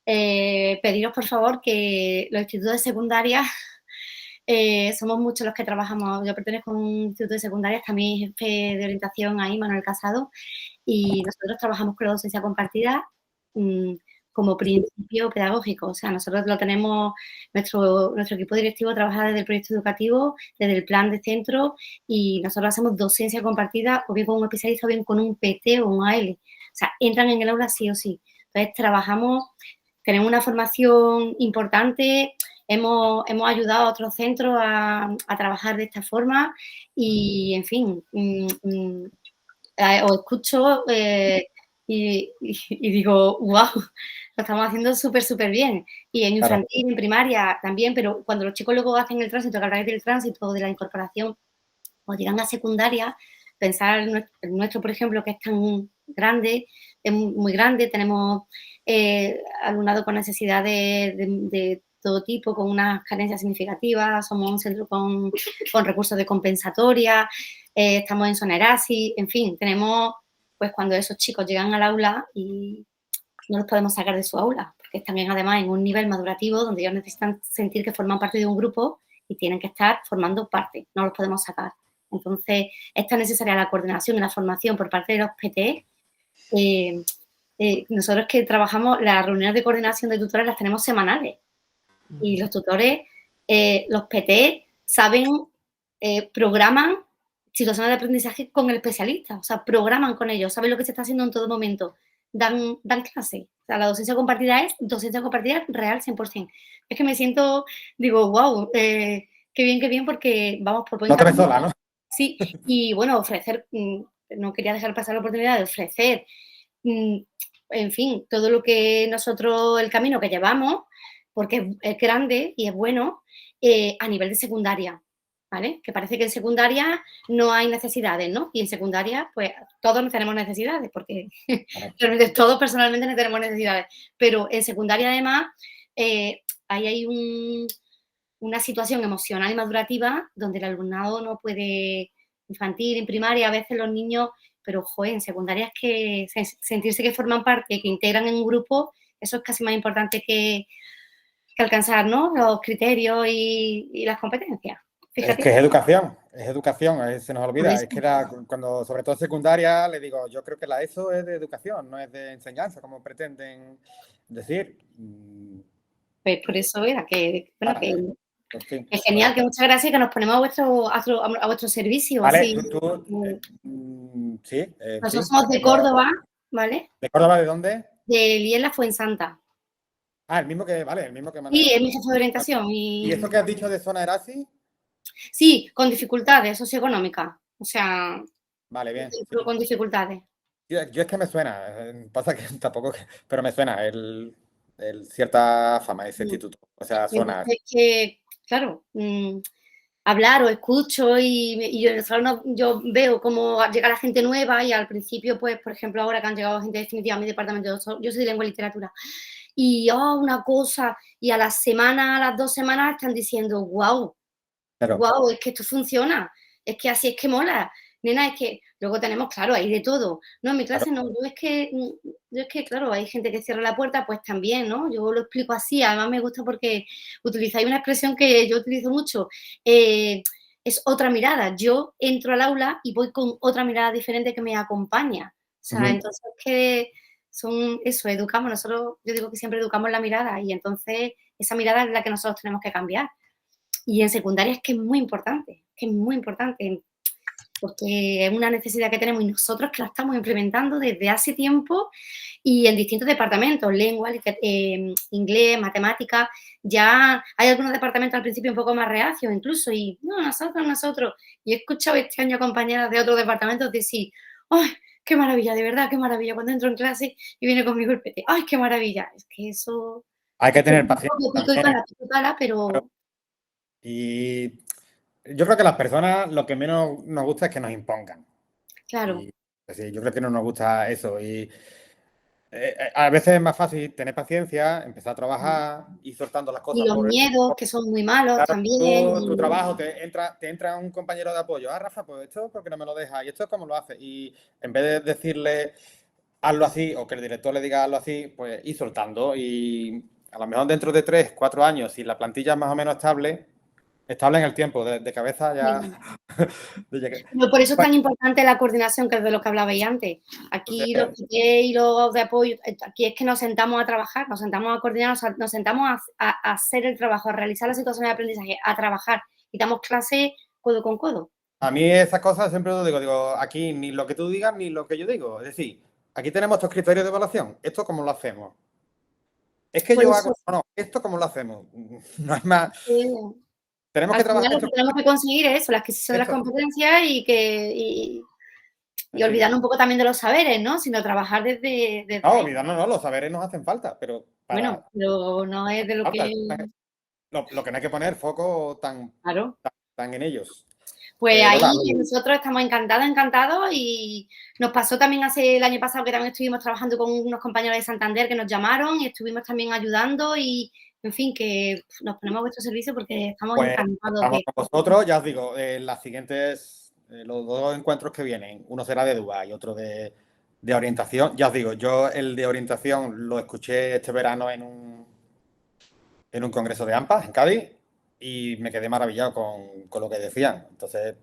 S12: pediros, por favor, que los institutos de secundaria somos muchos los que trabajamos. Yo pertenezco a un instituto de secundaria, está mi jefe de orientación ahí, Manuel Casado, y nosotros trabajamos con la docencia compartida como principio pedagógico. O sea, nosotros lo tenemos, nuestro equipo directivo trabaja desde el proyecto educativo, desde el plan de centro, y nosotros hacemos docencia compartida o bien con un especialista o bien con un PT o un AL. O sea, entran en el aula sí o sí. Entonces, trabajamos, tenemos una formación importante. Hemos ayudado a otros centros a trabajar de esta forma y, en fin, os escucho y digo, wow, lo estamos haciendo súper bien. Y en infantil, en primaria también, pero cuando los chicos luego hacen el tránsito, que habláis del tránsito, de la incorporación, o llegan a secundaria, pensar en nuestro, por ejemplo, que es tan grande, es muy grande, tenemos alumnado con necesidades de todo tipo, con unas carencias significativas, somos un centro con recursos de compensatoria, estamos en zona ERASI, en fin, tenemos, pues cuando esos chicos llegan al aula y no los podemos sacar de su aula, porque están además en un nivel madurativo donde ellos necesitan sentir que forman parte de un grupo y tienen que estar formando parte, no los podemos sacar. Entonces, es tan necesaria la coordinación y la formación por parte de los PTE. Nosotros que trabajamos, las reuniones de coordinación de tutores las tenemos semanales. Y los tutores, los PT, saben, programan situaciones de aprendizaje con el especialista, o sea, programan con ellos, saben lo que se está haciendo en todo momento, dan clase. O sea, la docencia compartida es docencia compartida real 100%. Es que me siento, digo, wow, qué bien, porque vamos por buen camino.
S1: No te ves sola, ¿no?
S12: Sí, y bueno, ofrecer, no quería dejar pasar la oportunidad de ofrecer, en fin, todo lo que nosotros, el camino que llevamos, porque es grande y es bueno, a nivel de secundaria, ¿vale? Que parece que en secundaria no hay necesidades, ¿no? Y en secundaria, pues, todos tenemos necesidades, porque realmente todos personalmente no tenemos necesidades. Pero en secundaria, además, hay una situación emocional y madurativa donde el alumnado no puede, infantil, en primaria, a veces los niños, pero, joder, en secundaria es que sentirse que forman parte, que integran en un grupo, eso es casi más importante que alcanzar, ¿no?, los criterios y las competencias. Fíjate.
S1: Es que es educación, se nos olvida. Es que cuando, sobre todo en secundaria, le digo, yo creo que la ESO es de educación, no es de enseñanza, como pretenden decir.
S12: Pues por eso era que, bueno,
S1: sí,
S12: es genial, que muchas gracias, que nos ponemos a vuestro servicio.
S1: Vale,
S12: así.
S1: Sí.
S12: Nosotros somos de Córdoba, ¿vale?
S1: ¿De Córdoba de dónde?
S12: De Liela Fuensanta.
S1: Ah, el mismo que
S12: Sí, es mi jefe de orientación.
S1: ¿Y eso que has dicho de zona ERASI?
S12: Sí, con dificultades socioeconómicas. O sea,
S1: Vale, bien.
S12: con dificultades.
S1: Yo es que me suena, pasa que tampoco, pero me suena el cierta fama de ese instituto. O sea, suena.
S12: Entonces, que, claro, hablar o escucho y yo veo cómo llega la gente nueva y al principio, pues, por ejemplo, ahora que han llegado gente definitiva a mi departamento, yo soy de lengua y literatura, y una cosa, y a la semana, a las 2 semanas están diciendo, wow,
S1: Claro.
S12: wow, es que esto funciona, es que así es que mola. Nena, es que luego tenemos, claro, hay de todo. No, en mi clase no, yo es que, claro, hay gente que cierra la puerta, pues también, ¿no? Yo lo explico así, además me gusta porque utilizáis una expresión que yo utilizo mucho, es otra mirada. Yo entro al aula y voy con otra mirada diferente que me acompaña. O sea, entonces que son eso, educamos, nosotros, yo digo que siempre educamos la mirada y entonces esa mirada es la que nosotros tenemos que cambiar. Y en secundaria es que es muy importante, porque es una necesidad que tenemos y nosotros que la estamos implementando desde hace tiempo y en distintos departamentos, lengua, inglés, matemáticas. Ya hay algunos departamentos al principio un poco más reacios incluso y no, nosotros. Y he escuchado este año compañeras de otros departamentos decir, ¡ay, qué maravilla, de verdad, qué maravilla! Cuando entro en clase y viene conmigo el PT, ¡ay, qué maravilla! Es que eso...
S1: Hay que tener paciencia.
S12: Pero...
S1: Y yo creo que las personas lo que menos nos gusta es que nos impongan.
S12: Claro.
S1: Yo creo que no nos gusta eso. Y a veces es más fácil tener paciencia, empezar a trabajar, ir soltando las cosas.
S12: Y los miedos, que son muy malos también.
S1: Tu trabajo, te entra un compañero de apoyo. Rafa, pues esto, ¿por qué no me lo dejas? ¿Y esto cómo lo haces? Y en vez de decirle, hazlo así, o que el director le diga, hazlo así, pues ir soltando. Y a lo mejor dentro de 3, 4 años, si la plantilla es más o menos estable en el tiempo, de cabeza ya...
S12: Pero por eso es tan importante la coordinación, que es de lo que hablabais antes. Aquí los PT y los de apoyo, aquí es que nos sentamos a trabajar, nos sentamos a coordinar, nos sentamos a hacer el trabajo, a realizar las situaciones de aprendizaje, a trabajar y damos clase codo con codo.
S1: A mí esas cosas siempre lo digo, aquí ni lo que tú digas ni lo que yo digo. Es decir, aquí tenemos estos criterios de evaluación. ¿Esto cómo lo hacemos? Es que yo hago... No, ¿esto cómo lo hacemos? No es más... Tenemos que trabajar.
S12: Lo que tenemos que conseguir es eso, la adquisición de las competencias y olvidarnos un poco también de los saberes, ¿no? Sino trabajar desde...
S1: No, olvidarnos no, los saberes nos hacen falta, pero...
S12: Bueno, pero no es de lo que...
S1: Lo que no hay que poner foco tan en ellos.
S12: Pues ahí nosotros estamos encantados y nos pasó también el año pasado que también estuvimos trabajando con unos compañeros de Santander que nos llamaron y estuvimos también ayudando y... En fin, que nos ponemos a vuestro servicio porque estamos encantados.
S1: Vamos con vosotros, ya os digo, las siguientes, los 2 encuentros que vienen, uno será de Dubái y otro de orientación. Ya os digo, yo el de orientación lo escuché este verano en un congreso de AMPA, en Cádiz, y me quedé maravillado con lo que decían. Entonces,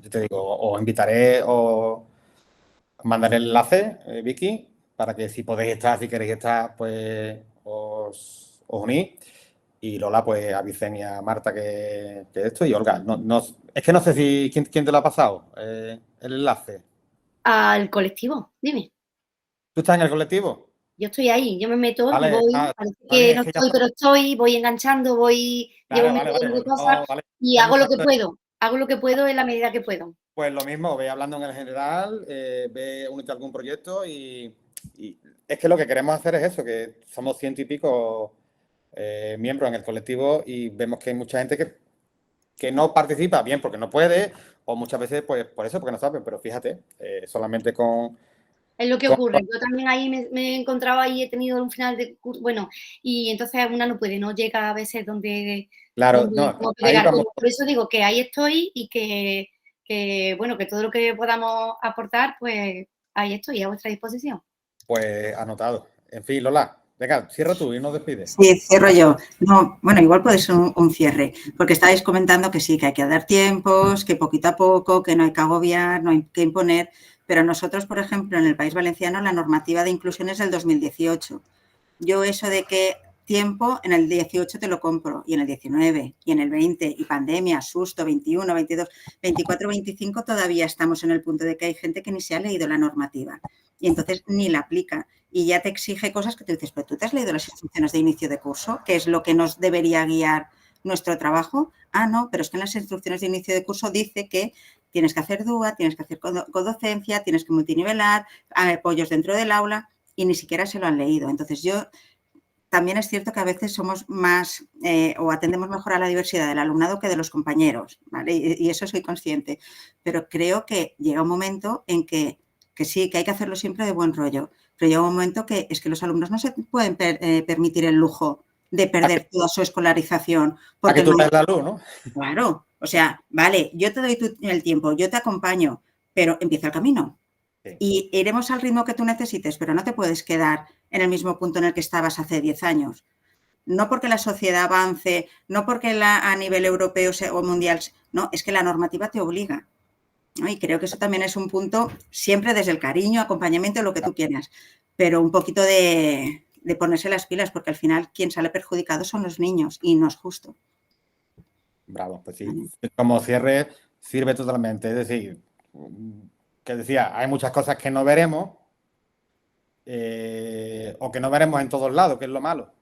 S1: yo te digo, os invitaré o mandaré el enlace, Vicky, para que si podéis estar, si queréis estar, pues... Os unís y Lola pues a Vicen y a Marta que esto y Olga, es que no sé si quién te lo ha pasado el enlace.
S12: Al colectivo, dime.
S1: ¿Tú estás en el colectivo?
S12: Yo estoy ahí, yo me meto,
S1: vale,
S12: voy, parece que no estoy, pero estoy, voy enganchando, llevo metiendo cosas y hago lo que puedo en la medida que puedo.
S1: Pues lo mismo, ve hablando en el general, ve unirte a algún proyecto y es que lo que queremos hacer es eso, que somos 100 y pico miembros en el colectivo y vemos que hay mucha gente que no participa bien porque no puede o muchas veces pues por eso, porque no saben, pero fíjate, solamente con...
S12: Es lo que ocurre, yo también ahí me he encontrado ahí, he tenido un final de curso, bueno, y entonces una no puede, no llega a veces donde...
S1: Claro,
S12: Por eso digo que ahí estoy y que, bueno, que todo lo que podamos aportar, pues ahí estoy, a vuestra disposición.
S1: Pues anotado. En fin, Lola, venga, cierra tú y nos despides.
S7: Sí, cierro yo. No, bueno, igual puede ser un cierre, porque estáis comentando que sí, que hay que dar tiempos, que poquito a poco, que no hay que agobiar, no hay que imponer, pero nosotros, por ejemplo, en el País Valenciano, la normativa de inclusión es del 2018. Yo eso de que tiempo en el 18 te lo compro, y en el 19, y en el 20, y pandemia, susto, 21, 22, 24, 25, todavía estamos en el punto de que hay gente que ni se ha leído la normativa. Y entonces ni la aplica y ya te exige cosas que te dices, pero tú te has leído las instrucciones de inicio de curso, que es lo que nos debería guiar nuestro trabajo. Ah, no, pero es que en las instrucciones de inicio de curso dice que tienes que hacer DUA, tienes que hacer codocencia, tienes que multinivelar, apoyos dentro del aula y ni siquiera se lo han leído. Entonces también es cierto que a veces somos más o atendemos mejor a la diversidad del alumnado que de los compañeros, ¿vale? Y eso soy consciente. Pero creo que llega un momento en que sí, que hay que hacerlo siempre de buen rollo. Pero llega un momento que es que los alumnos no se pueden permitir el lujo de perder toda su escolarización.
S1: Porque tú das la luz, ¿no?
S7: Claro. O sea, vale, yo te doy el tiempo, yo te acompaño, pero empieza el camino. Sí. Y iremos al ritmo que tú necesites, pero no te puedes quedar en el mismo punto en el que estabas hace 10 años. No porque la sociedad avance, no porque a nivel europeo o mundial, no, es que la normativa te obliga, ¿no? Y creo que eso también es un punto, siempre desde el cariño, acompañamiento, lo que tú quieras, pero un poquito de ponerse las pilas, porque al final quien sale perjudicado son los niños y no es justo.
S1: Bravo, pues sí. Como cierre sirve totalmente, es decir, que decía, hay muchas cosas que no veremos o que no veremos en todos lados, que es lo malo.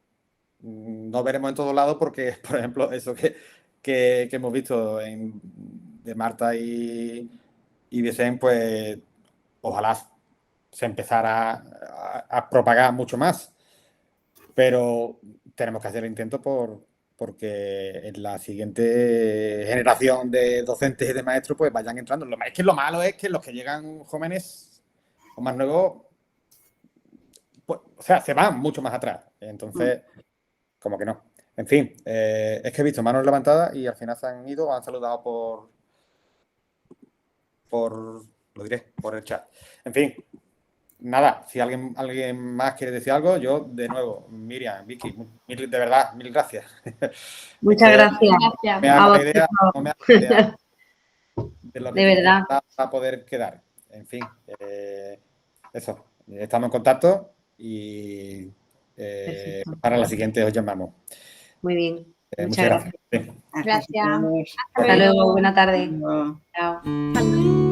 S1: No veremos en todos lados porque, por ejemplo, eso que hemos visto de Marta y Vicente, pues ojalá se empezara a propagar mucho más. Pero tenemos que hacer el intento porque en la siguiente generación de docentes y de maestros pues vayan entrando. Es que lo malo es que los que llegan jóvenes o más nuevos, pues, o sea, se van mucho más atrás. Entonces, como que no. En fin, es que he visto manos levantadas y al final se han ido o han saludado lo diré, por el chat. En fin. Nada, si alguien más quiere decir algo, yo de nuevo, Miriam, Vicky, de verdad, mil gracias.
S6: Muchas gracias.
S1: No me hago idea de lo que
S6: de verdad
S1: va a poder quedar. En fin, eso, estamos en contacto y para la siguiente os llamamos.
S6: Muy bien, muchas gracias.
S5: Gracias.
S6: Hasta luego, buena tarde. Chao.